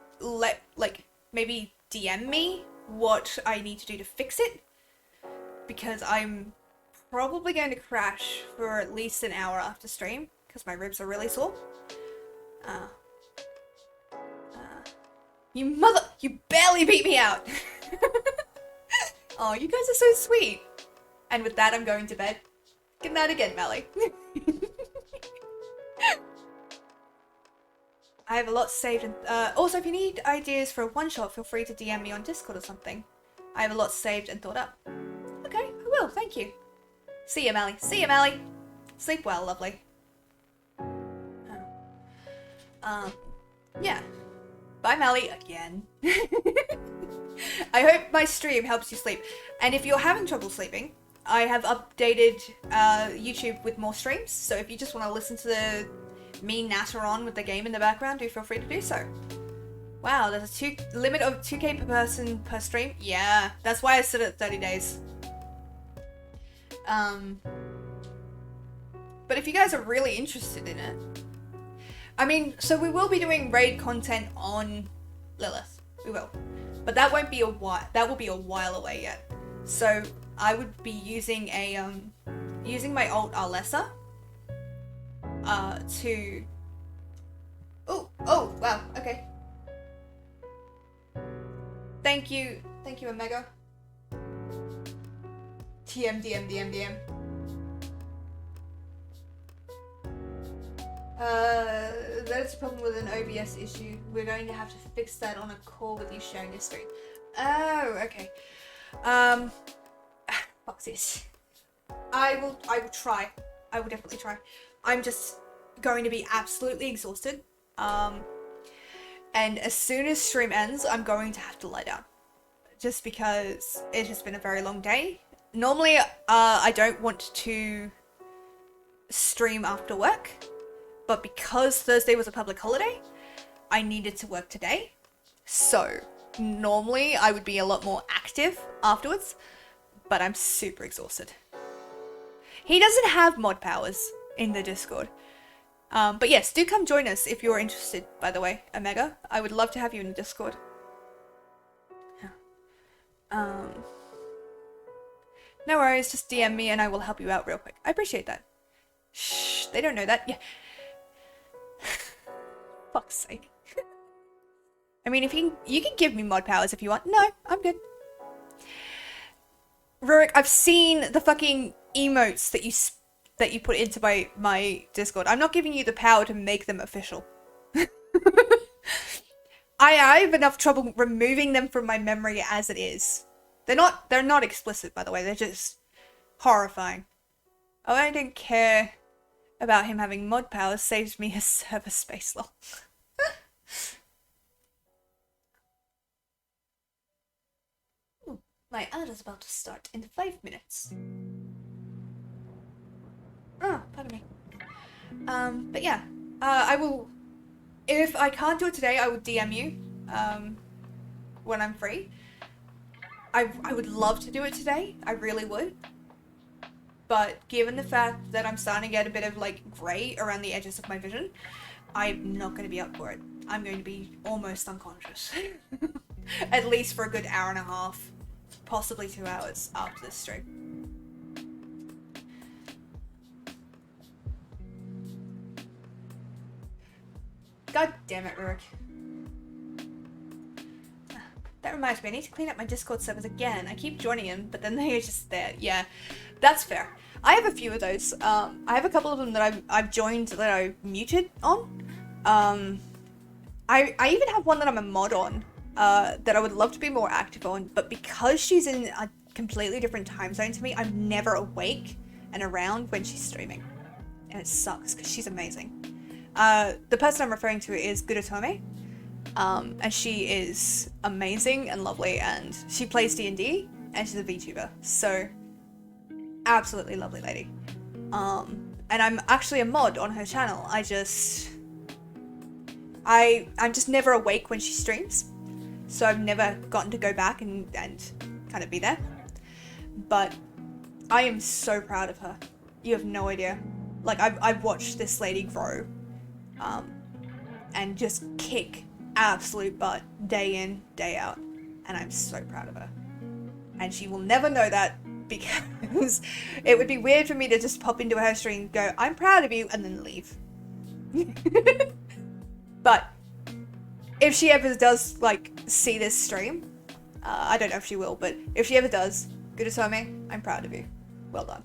maybe DM me what I need to do to fix it, because I'm probably going to crash for at least an hour after stream because my ribs are really sore. You barely beat me out. Oh, you guys are so sweet. And with that, I'm going to bed. Good night again, Melly. I have a lot saved, and also if you need ideas for a one-shot, feel free to DM me on Discord or something. I have a lot saved and thought up. Okay, I will, thank you. See ya, Melly. See ya, Melly. Sleep well, lovely. Yeah. Bye, Melly, again. I hope my stream helps you sleep. And if you're having trouble sleeping, I have updated YouTube with more streams, so if you just want to listen to me natter on with the game in the background, do feel free to do so. Wow, there's a limit of 2k per person per stream? Yeah, that's why I set it at 30 days. But if you guys are really interested in it, I mean, so we will be doing raid content on Lilith. We will. But that won't be a while. That will be a while away yet. So I would be using a using my alt Arlessa to. Oh wow, okay. Thank you, Omega. DM. That's a problem with an OBS issue. We're going to have to fix that on a call with you sharing your screen. Oh, okay. Fuck this. I will try. I will definitely try. I'm just going to be absolutely exhausted. And as soon as stream ends, I'm going to have to lie down. Just because it has been a very long day. Normally, I don't want to stream after work. But because Thursday was a public holiday, I needed to work today. So normally I would be a lot more active afterwards, but I'm super exhausted. He doesn't have mod powers in the Discord. But yes, do come join us if you're interested, by the way, Omega. I would love to have you in the Discord. No worries, just DM me and I will help you out real quick. I appreciate that. Shh, they don't know that. Yeah. Fuck's sake. I mean, if you can give me mod powers if you want. No, I'm good. Rurik, I've seen the fucking emotes that you put into my Discord. I'm not giving you the power to make them official. I have enough trouble removing them from my memory as it is. They're not explicit, by the way. They're just horrifying. Oh, I don't care about him having mod powers. Saves me a server space lol. My ad is about to start in 5 minutes. Oh, pardon me. But yeah, I will. If I can't do it today, I will DM you. When I'm free. I would love to do it today. I really would. But given the fact that I'm starting to get a bit of like grey around the edges of my vision, I'm not going to be up for it. I'm going to be almost unconscious. At least for a good hour and a half. Possibly 2 hours after this stream. God damn it, Rurik. That reminds me, I need to clean up my Discord servers again. I keep joining them, but then they're just there. Yeah, that's fair. I have a few of those. I have a couple of them that I've joined that I muted on. I even have one that I'm a mod on. That I would love to be more active on, but because she's in a completely different time zone to me, I'm never awake and around when she's streaming. And it sucks, because she's amazing. The person I'm referring to is Gudotome, and she is amazing and lovely, and she plays D&D, and she's a VTuber, so absolutely lovely lady. And I'm actually a mod on her channel. I'm just never awake when she streams. So I've never gotten to go back and kind of be there. But I am so proud of her. You have no idea. Like, I've watched this lady grow. And just kick absolute butt day in, day out. And I'm so proud of her. And she will never know that, because it would be weird for me to just pop into her stream and go, I'm proud of you, and then leave. But if she ever does, like, see this stream, I don't know if she will, but if she ever does, Gudotome, I'm proud of you. Well done.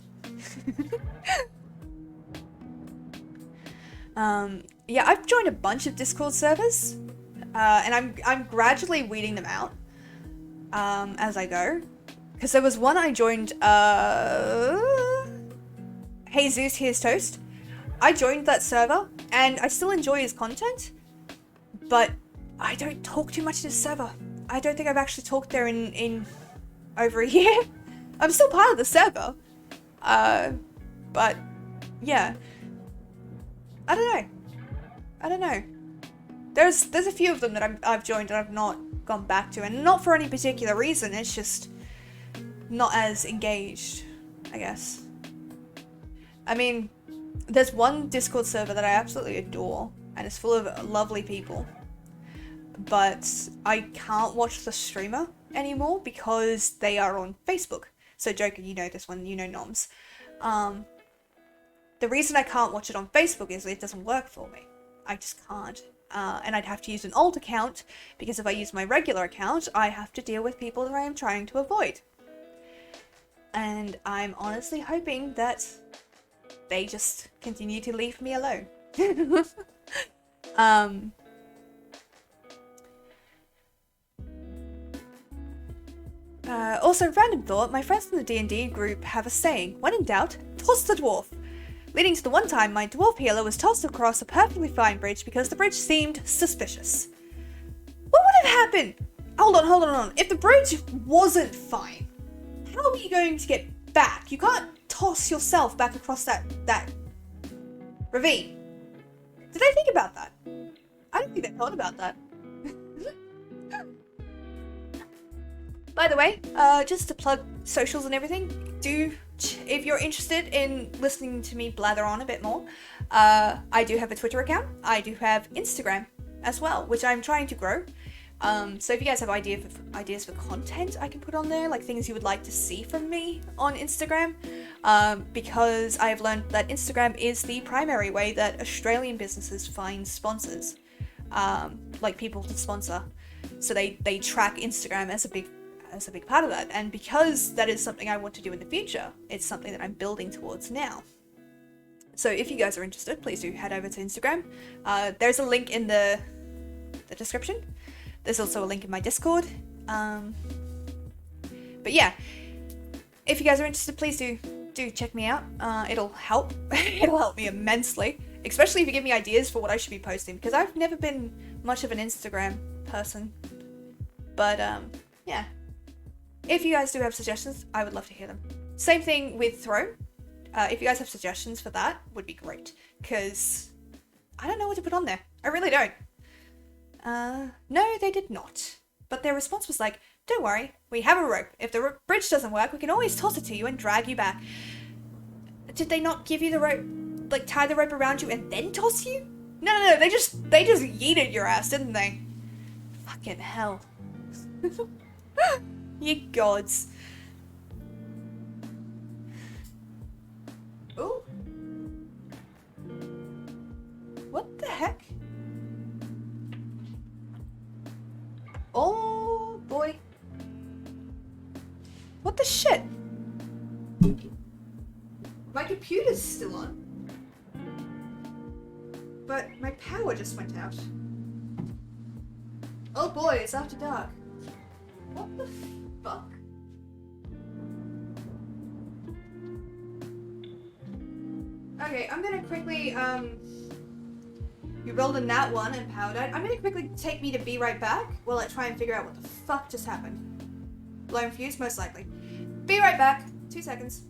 Yeah, I've joined a bunch of Discord servers, and I'm gradually weeding them out, as I go. Because there was one I joined, Jesus Here's Toast. I joined that server, and I still enjoy his content, but I don't talk too much to the server. I don't think I've actually talked there in over a year. I'm still part of the server. But yeah. I don't know. There's a few of them that I've joined and I've not gone back to, and not for any particular reason. It's just not as engaged, I guess. I mean, there's one Discord server that I absolutely adore, and it's full of lovely people. But I can't watch the streamer anymore because they are on Facebook. So Joker, you know this one, you know Noms. The reason I can't watch it on Facebook is it doesn't work for me. I just can't. And I'd have to use an old account, because if I use my regular account, I have to deal with people that I am trying to avoid. And I'm honestly hoping that they just continue to leave me alone. Also, random thought, my friends in the D&D group have a saying, when in doubt, toss the dwarf. Leading to the one time my dwarf healer was tossed across a perfectly fine bridge because the bridge seemed suspicious. What would have happened? Hold on. If the bridge wasn't fine, how are you going to get back? You can't toss yourself back across that ravine. Did they think about that? I don't think they thought about that. By the way, just to plug socials and everything, if you're interested in listening to me blather on a bit more, I do have a Twitter account. I do have Instagram as well, which I'm trying to grow. So if you guys have ideas for content I can put on there, like things you would like to see from me on Instagram, because I have learned that Instagram is the primary way that Australian businesses find sponsors, like people to sponsor. So they track Instagram as a big part of that. And because that is something I want to do in the future, it's something that I'm building towards now. So if you guys are interested, please do head over to Instagram. There's a link in the description. There's also a link in my Discord. But yeah, if you guys are interested, please do check me out. It'll help. It'll help me immensely, especially if you give me ideas for what I should be posting, because I've never been much of an Instagram person. But yeah, if you guys do have suggestions, I would love to hear them. Same thing with Throw. If you guys have suggestions for that, would be great, because I don't know what to put on there. I really don't. No, they did not. But their response was like, don't worry, we have a rope. If the bridge doesn't work, we can always toss it to you and drag you back. Did they not give you the rope, like tie the rope around you and then toss you? No, they just yeeted your ass, didn't they? Fucking hell. You gods. Ooh. What the heck? Oh boy. What the shit? My computer's still on. But my power just went out. Oh boy, it's after dark. What the fuck? Okay, I'm gonna quickly, you rolled a nat 1 and power died. I'm gonna quickly take me to be right back while I try and figure out what the fuck just happened. Blown fuse, most likely. Be right back. 2 seconds.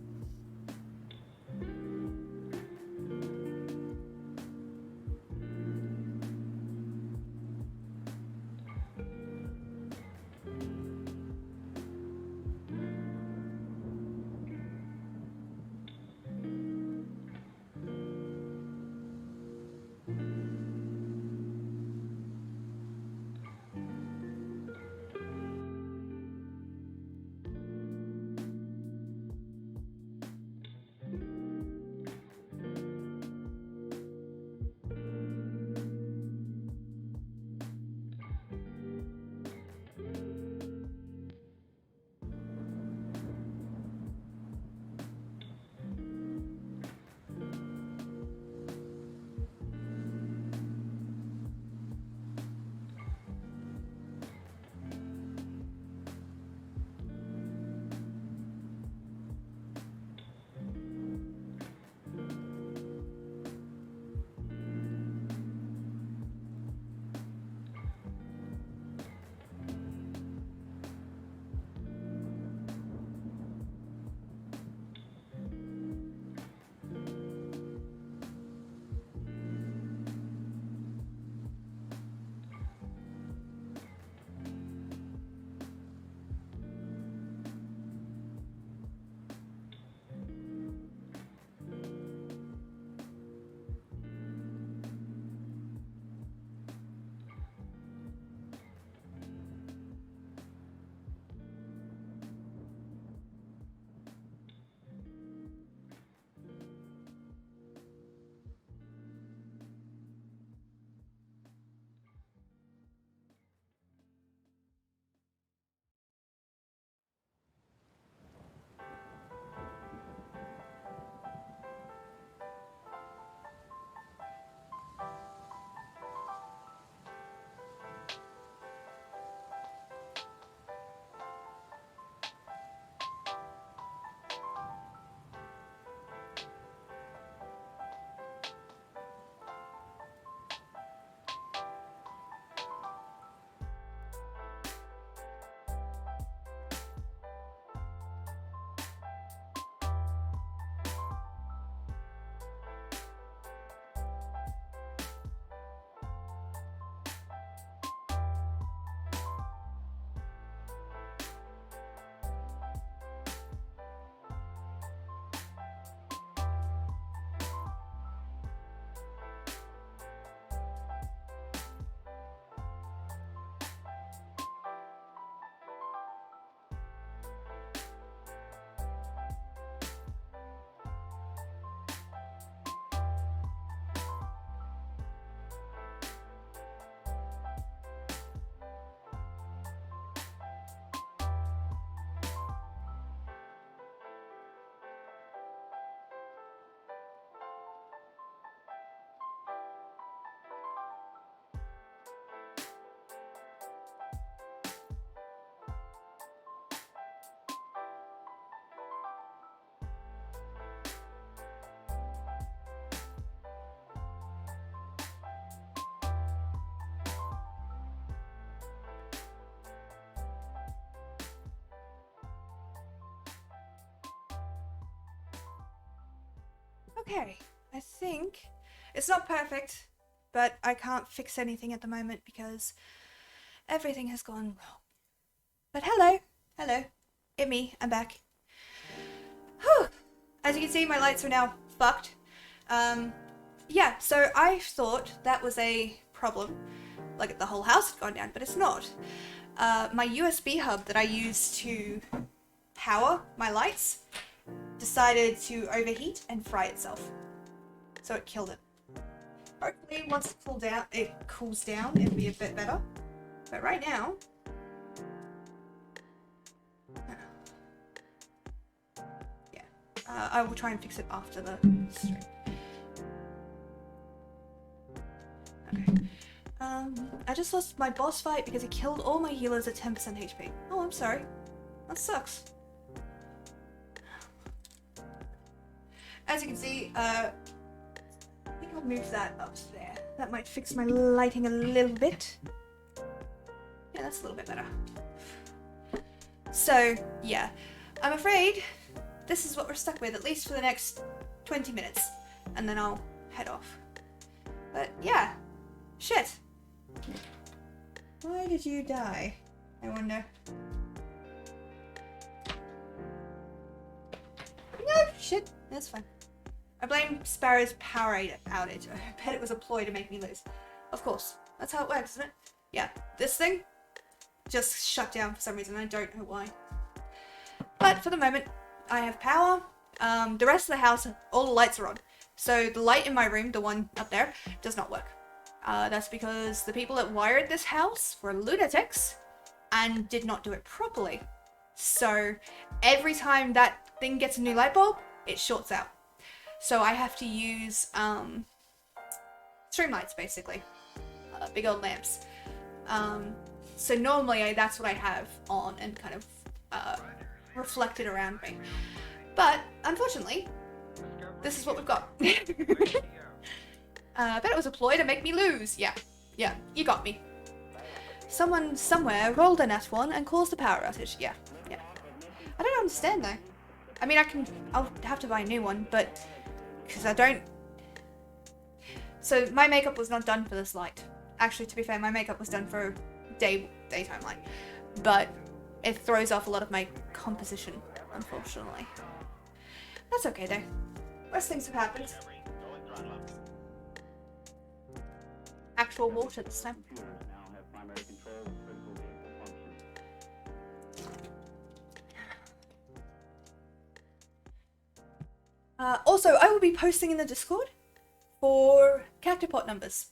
Okay, I think it's not perfect, but I can't fix anything at the moment because everything has gone wrong. But hello, it's me, I'm back. Whew. As you can see, my lights are now fucked. Yeah, so I thought that was a problem, like the whole house had gone down, but it's not. My USB hub that I use to power my lights decided to overheat and fry itself. So it killed it. Hopefully once it cools down, it'll be a bit better. But right now... yeah. I will try and fix it after the stream. Okay. I just lost my boss fight because he killed all my healers at 10% HP. Oh, I'm sorry. That sucks. As you can see, I think I'll move that up there. That might fix my lighting a little bit. Yeah, that's a little bit better. So, yeah. I'm afraid this is what we're stuck with, at least for the next 20 minutes. And then I'll head off. But, yeah. Shit. Why did you die? I wonder. No, shit. That's fine. I blame Sparrow's power outage. I bet it was a ploy to make me lose. Of course. That's how it works, isn't it? Yeah. This thing just shut down for some reason. I don't know why. But for the moment, I have power. The rest of the house, all the lights are on. So the light in my room, the one up there, does not work. That's because the people that wired this house were lunatics and did not do it properly. So every time that thing gets a new light bulb, it shorts out. So I have to use string lights, basically. Big old lamps. So normally that's what I have on and kind of reflected around me. But unfortunately, this is what we've got. I bet it was a ploy to make me lose. Yeah, you got me. Someone somewhere rolled a nat one and caused a power outage. Yeah. I don't understand though. I mean, I'll have to buy a new one, but because I don't. So my makeup was not done for this light. Actually, to be fair, my makeup was done for daytime light, but it throws off a lot of my composition, unfortunately. That's okay though. Worst things have happened. Actual water this time. Also, I will be posting in the Discord for character pot numbers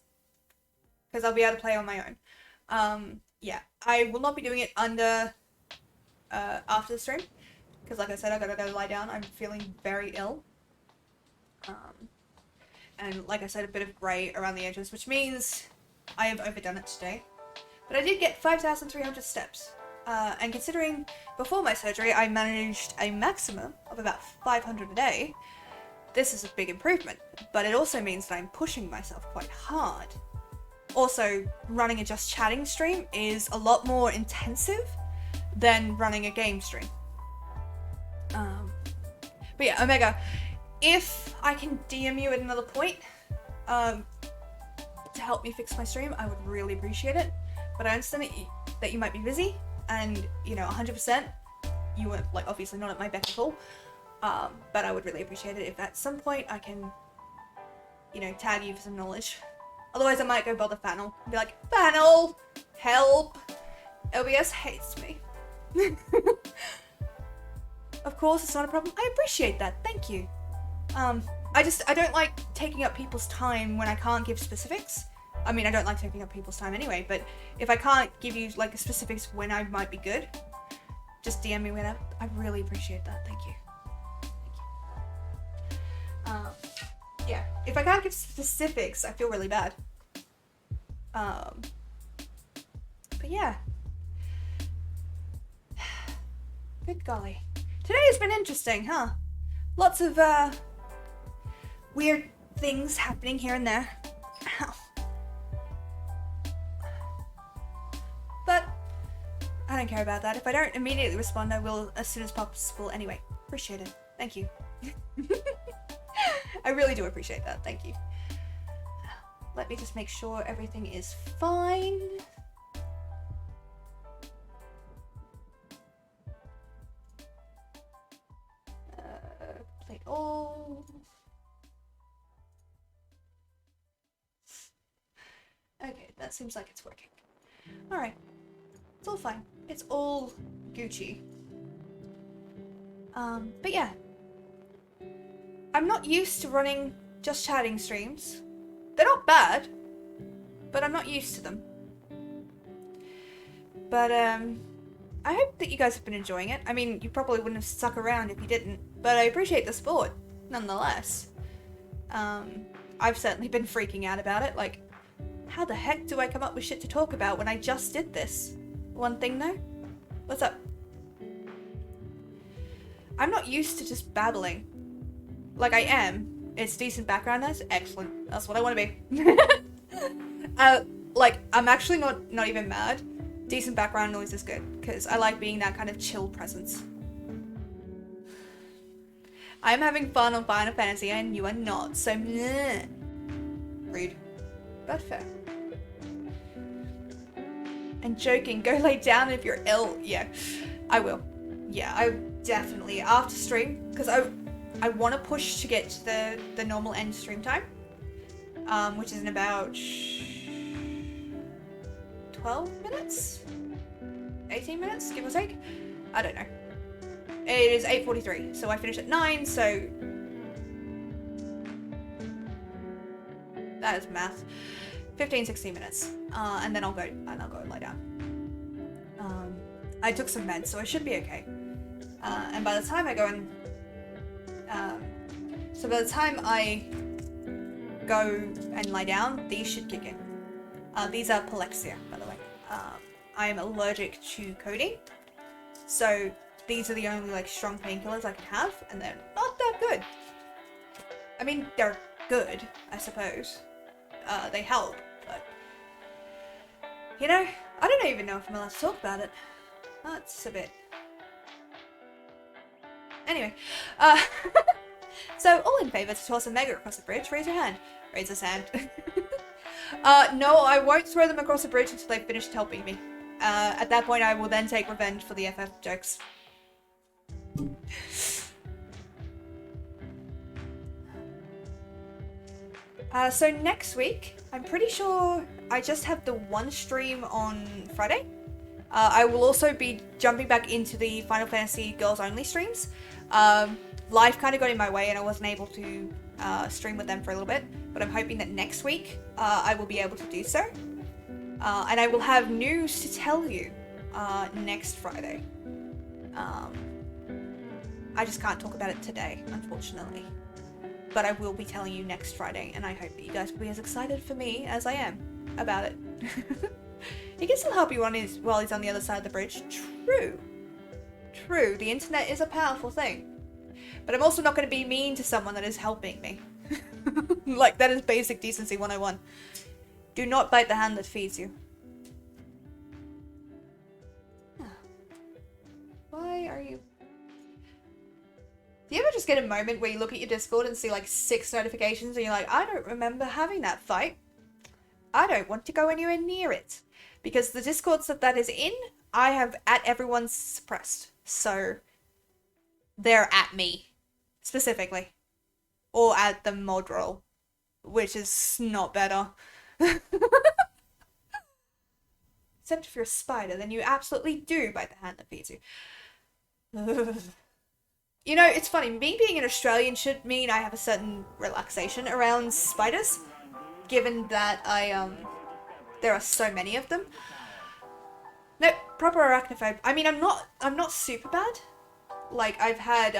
because I'll be able to play on my own. Yeah, I will not be doing it after the stream because, like I said, I gotta go lie down. I'm feeling very ill. And like I said, a bit of grey around the edges, which means I have overdone it today. But I did get 5,300 steps. And considering before my surgery I managed a maximum of about 500 a day, this is a big improvement. But it also means that I'm pushing myself quite hard. Also, running a just chatting stream is a lot more intensive than running a game stream. But yeah, Omega, if I can DM you at another point to help me fix my stream, I would really appreciate it. But I understand that you might be busy, and, you know, 100%, you were, like, obviously not at my beck and call. But I would really appreciate it if at some point I can, you know, tag you for some knowledge. Otherwise I might go bother Fannel and be like, Fannel, help! OBS hates me. Of course, it's not a problem. I appreciate that. Thank you. I don't like taking up people's time when I can't give specifics. I mean, I don't like taking up people's time anyway, but if I can't give you, like, specifics when I might be good, just DM me whenever. I really appreciate that. Thank you. Yeah, if I can't give specifics, I feel really bad. But yeah. Good golly. Today has been interesting, huh? Lots of, weird things happening here and there. Ow. But I don't care about that. If I don't immediately respond, I will as soon as possible anyway. Appreciate it. Thank you. I really do appreciate that. Thank you. Let me just make sure everything is fine. Plate all. Okay, that seems like it's working. Alright. It's all fine. It's all Gucci. But yeah. I'm not used to running just chatting streams. They're not bad, but I'm not used to them. But, I hope that you guys have been enjoying it. I mean, you probably wouldn't have stuck around if you didn't, but I appreciate the support, nonetheless. I've certainly been freaking out about it, like, how the heck do I come up with shit to talk about when I just did this? One thing though? What's up? I'm not used to just babbling. Like, I am. It's decent background noise. Excellent. That's what I want to be. Like, I'm actually not even mad. Decent background noise is good, because I like being that kind of chill presence. I'm having fun on Final Fantasy and you are not, so meh. Rude. But fair. And joking, go lay down if you're ill. Yeah, I will. Yeah, I definitely, after stream, because I want to push to get to the normal end stream time, which is in about 12 minutes? 18 minutes, give or take? I don't know. It is 8:43, so I finish at 9, so that is math. 15-16 minutes, and then I'll go and lie down. I took some meds, so I should be okay. And by the time I go and so by the time I go and lie down, these should kick in. These are Palexia, by the way. I am allergic to codeine, so these are the only like strong painkillers I can have, and they're not that good. I mean, they're good, I suppose. They help, but you know, I don't even know if I'm allowed to talk about it. That's a bit. Anyway, so all in favour to toss a mega across the bridge, raise your hand. Raise his hand. No, I won't throw them across the bridge until they've finished helping me. At that point, I will then take revenge for the FF jokes. So next week, I'm pretty sure I just have the one stream on Friday. I will also be jumping back into the Final Fantasy Girls Only streams. Life kind of got in my way and I wasn't able to stream with them for a little bit, but I'm hoping that next week I will be able to do so. And I will have news to tell you next Friday. I just can't talk about it today, unfortunately. But I will be telling you next Friday, and I hope that you guys will be as excited for me as I am about it. He can still help you while he's on the other side of the bridge. True. True, the internet is a powerful thing. But I'm also not going to be mean to someone that is helping me. Like, that is basic decency 101. Do not bite the hand that feeds you. Why are you... Do you ever just get a moment where you look at your Discord and see like 6 notifications and you're like, I don't remember having that fight. I don't want to go anywhere near it. Because the Discords that is in, I have at everyone suppressed. So they're at me, specifically. Or at the mod roll, which is not better. Except if you're a spider, then you absolutely do bite the hand that feeds you. You know, it's funny, me being an Australian should mean I have a certain relaxation around spiders, given that there are so many of them. No, proper arachnophobe. I mean, I'm not super bad. Like, I've had,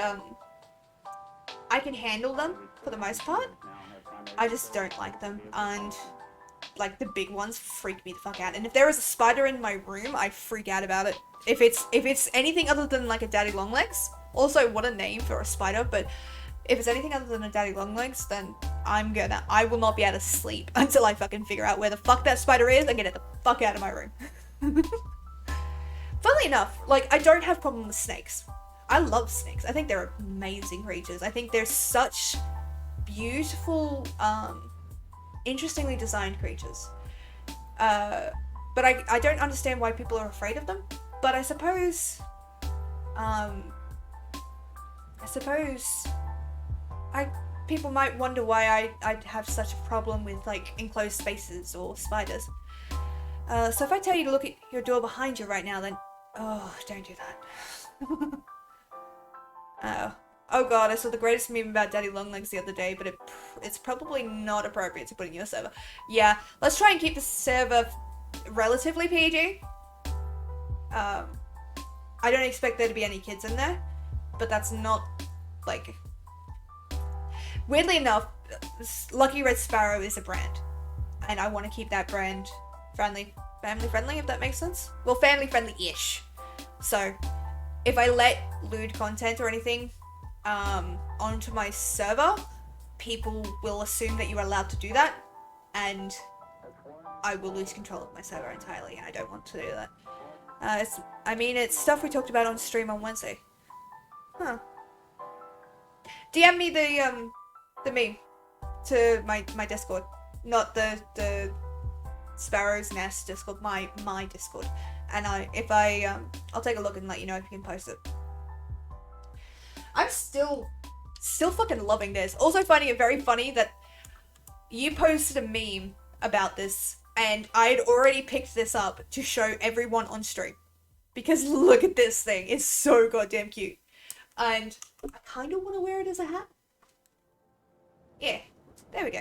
I can handle them for the most part. I just don't like them, and like the big ones freak me the fuck out. And if there is a spider in my room, I freak out about it. If it's anything other than like a daddy longlegs, also what a name for a spider, but if it's anything other than a daddy longlegs, then I will not be able to sleep until I fucking figure out where the fuck that spider is and get it the fuck out of my room. Funnily enough, like, I don't have problem with snakes. I love snakes. I think they're amazing creatures. I think they're such beautiful, interestingly designed creatures. But I don't understand why people are afraid of them. But I suppose people might wonder why I'd have such a problem with like enclosed spaces or spiders. So if I tell you to look at your door behind you right now, then don't do that. Oh god, I saw the greatest meme about Daddy Longlegs the other day, but it's probably not appropriate to put in your server. Yeah, let's try and keep the server relatively PG. I don't expect there to be any kids in there, but that's not, like... Weirdly enough, Lucky Red Sparrow is a brand, and I want to keep that brand family friendly, if that makes sense. Well, family friendly-ish. So, if I let lewd content or anything onto my server, people will assume that you are allowed to do that, and I will lose control of my server entirely, and I don't want to do that. It's stuff we talked about on stream on Wednesday. Huh. DM me the meme to my Discord, not the Sparrow's Nest Discord, my Discord, and I'll take a look and let you know if you can post it. I'm still fucking loving this. Also very funny that you posted a meme about this, and I'd already picked this up to show everyone on stream. Because look at this thing. It's so goddamn cute. And I kind of want to wear it as a hat. Yeah, there we go.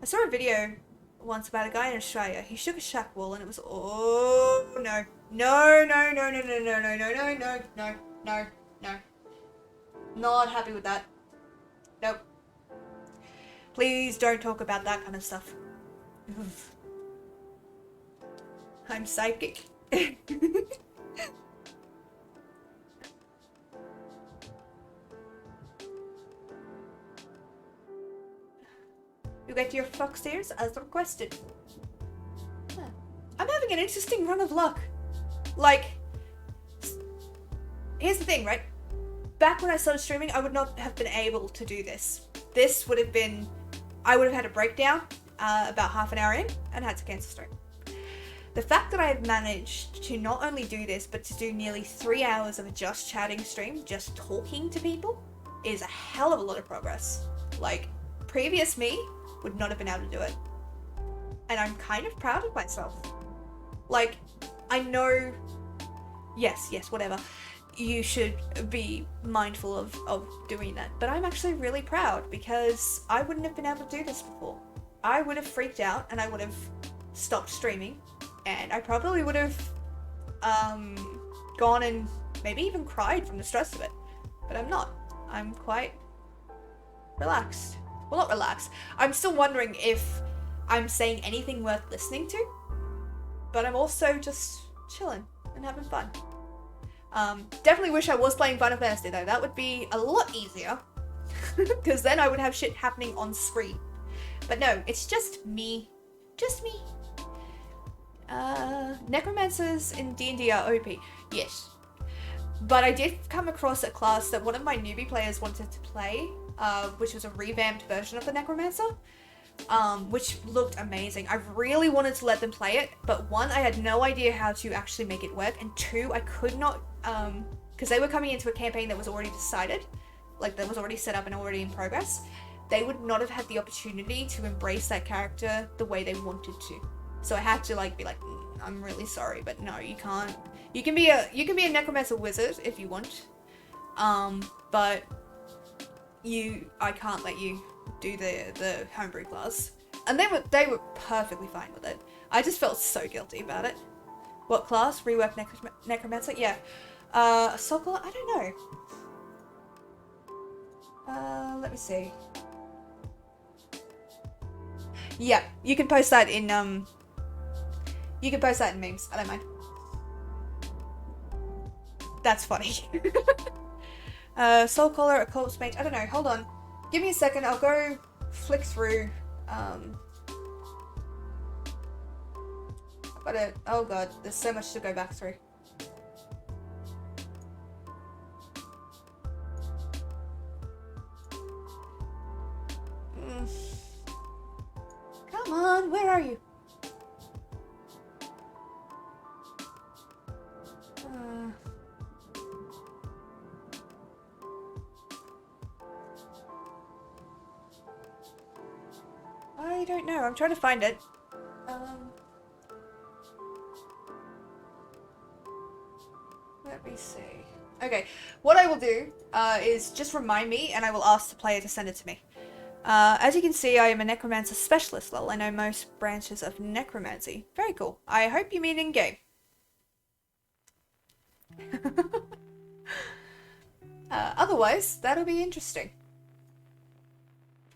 I saw a video once about a guy in Australia. He shook a shack wall and it was, oh no. No. Not happy with that. Nope. Please don't talk about that kind of stuff. Oof. I'm psychic. You get your fox ears as requested. Huh. I'm having an interesting run of luck. Like, here's the thing, right? Back when I started streaming, I would not have been able to do this. This would have been... I would have had a breakdown about half an hour in and had to cancel stream. The fact that I have managed to not only do this, but to do nearly 3 hours of a just chatting stream, just talking to people, is a hell of a lot of progress. Like, previous me would not have been able to do it. And I'm kind of proud of myself. Like, I know, yes, whatever, you should be mindful of doing that. But I'm actually really proud because I wouldn't have been able to do this before. I would have freaked out and I would have stopped streaming. And I probably would have gone and maybe even cried from the stress of it. But I'm not. I'm quite relaxed. Well, not relaxed. I'm still wondering if I'm saying anything worth listening to. But I'm also just chilling and having fun. Definitely wish I was playing Final Fantasy though. That would be a lot easier. Because then I would have shit happening on screen. But no, it's just me. Just me. Necromancers in D&D are OP. Yes. But I did come across a class that one of my newbie players wanted to play, which was a revamped version of the Necromancer, which looked amazing. I really wanted to let them play it, but one, I had no idea how to actually make it work, and two, I could not, because they were coming into a campaign that was already decided, like that was already set up and already in progress. They would not have had the opportunity to embrace that character the way they wanted to. So I had to be like, I'm really sorry, but no, you can't. You can be a necromancer wizard if you want, but I can't let you do the homebrew class. And they were perfectly fine with it. I just felt so guilty about it. What class? Rework necromancer? Yeah. Soccer? I don't know. Let me see. Yeah, you can post that in memes. I don't mind. That's funny. Soul Collar, a corpse mage. I don't know. Hold on. Give me a second. I'll go flick through. I've got to. Oh god, there's so much to go back through. Where are you? I don't know. I'm trying to find it. Let me see. Okay, what I will do is just remind me, and I will ask the player to send it to me. As you can see, I am a necromancer specialist. Lol, I know most branches of necromancy. Very cool. I hope you mean in-game. Otherwise, that'll be interesting.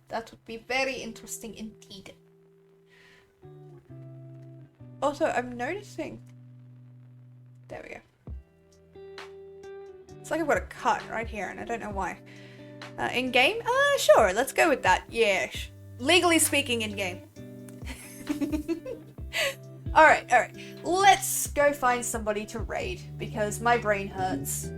That would be very interesting indeed. Also, I'm noticing... There we go. It's like I've got a cut right here, and I don't know why. In-game? Sure, let's go with that. Yeah. Legally speaking, in-game. Alright. Let's go find somebody to raid, because my brain hurts.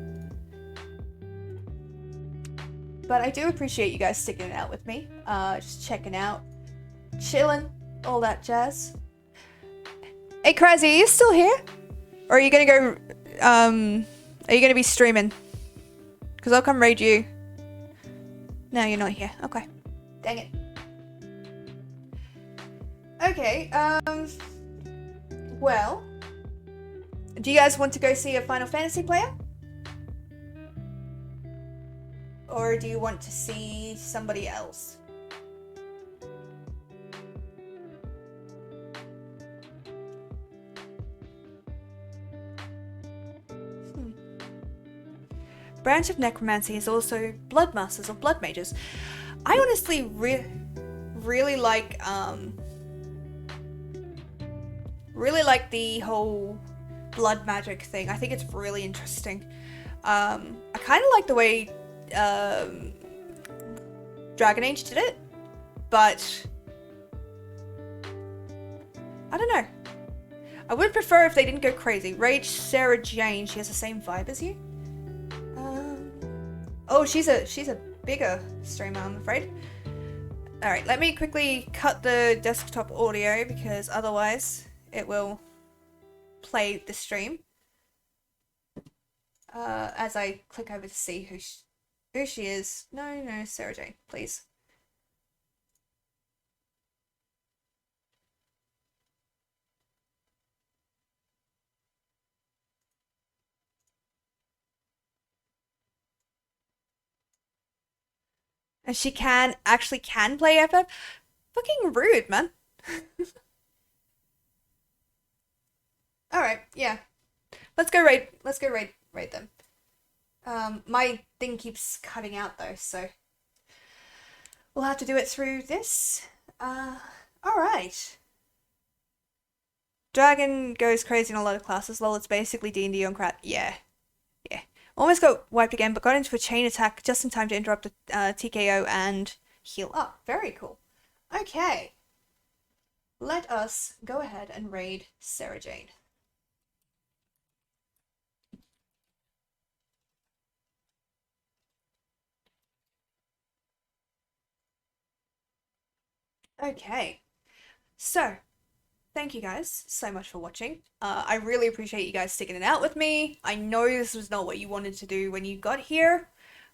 But I do appreciate you guys sticking it out with me. Just checking out. Chilling. All that jazz. Hey, Crazy, are you still here? Or are you gonna go, are you gonna be streaming? Because I'll come raid you. No, you're not here. Okay. Dang it. Okay, well, do you guys want to go see a Final Fantasy player? Or do you want to see somebody else? Branch of necromancy is also blood masters or blood mages. I honestly really like the whole blood magic thing. I think it's really interesting. I kind of like the way Dragon Age did it, but I don't know. I would prefer if they didn't go crazy. Rage Sarah Jane, she has the same vibe as you. Oh, she's a bigger streamer, I'm afraid. Alright, let me quickly cut the desktop audio because otherwise it will play the stream. As I click over to see who she is. No, Sarah Jane, please. And she actually can play FF? Fucking rude, man. Alright, yeah. Let's go raid them. My thing keeps cutting out though, so we'll have to do it through this. Alright. Dragon goes crazy in a lot of classes. Lol, it's basically D&D on crap. Yeah. Almost got wiped again, but got into a chain attack just in time to interrupt the TKO and heal up. Very cool. Okay. Let us go ahead and raid Sarah Jane. Okay. So, thank you guys so much for watching. I really appreciate you guys sticking it out with me. I know this was not what you wanted to do when you got here.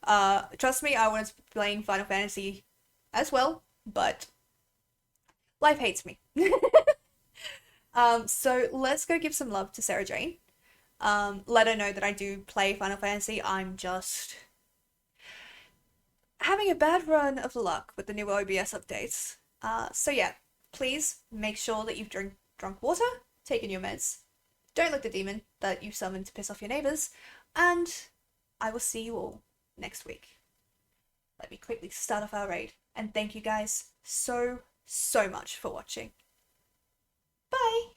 Trust me, I wanted to be playing Final Fantasy as well, but life hates me. So let's go give some love to Sarah Jane. Let her know that I do play Final Fantasy. I'm just having a bad run of luck with the new OBS updates. So yeah, please make sure that you've drunk water, taken your meds, don't let the demon that you summoned to piss off your neighbors, and I will see you all next week. Let me quickly start off our raid, and thank you guys so much for watching. Bye!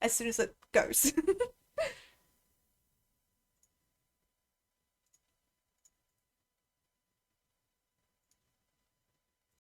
As soon as it goes.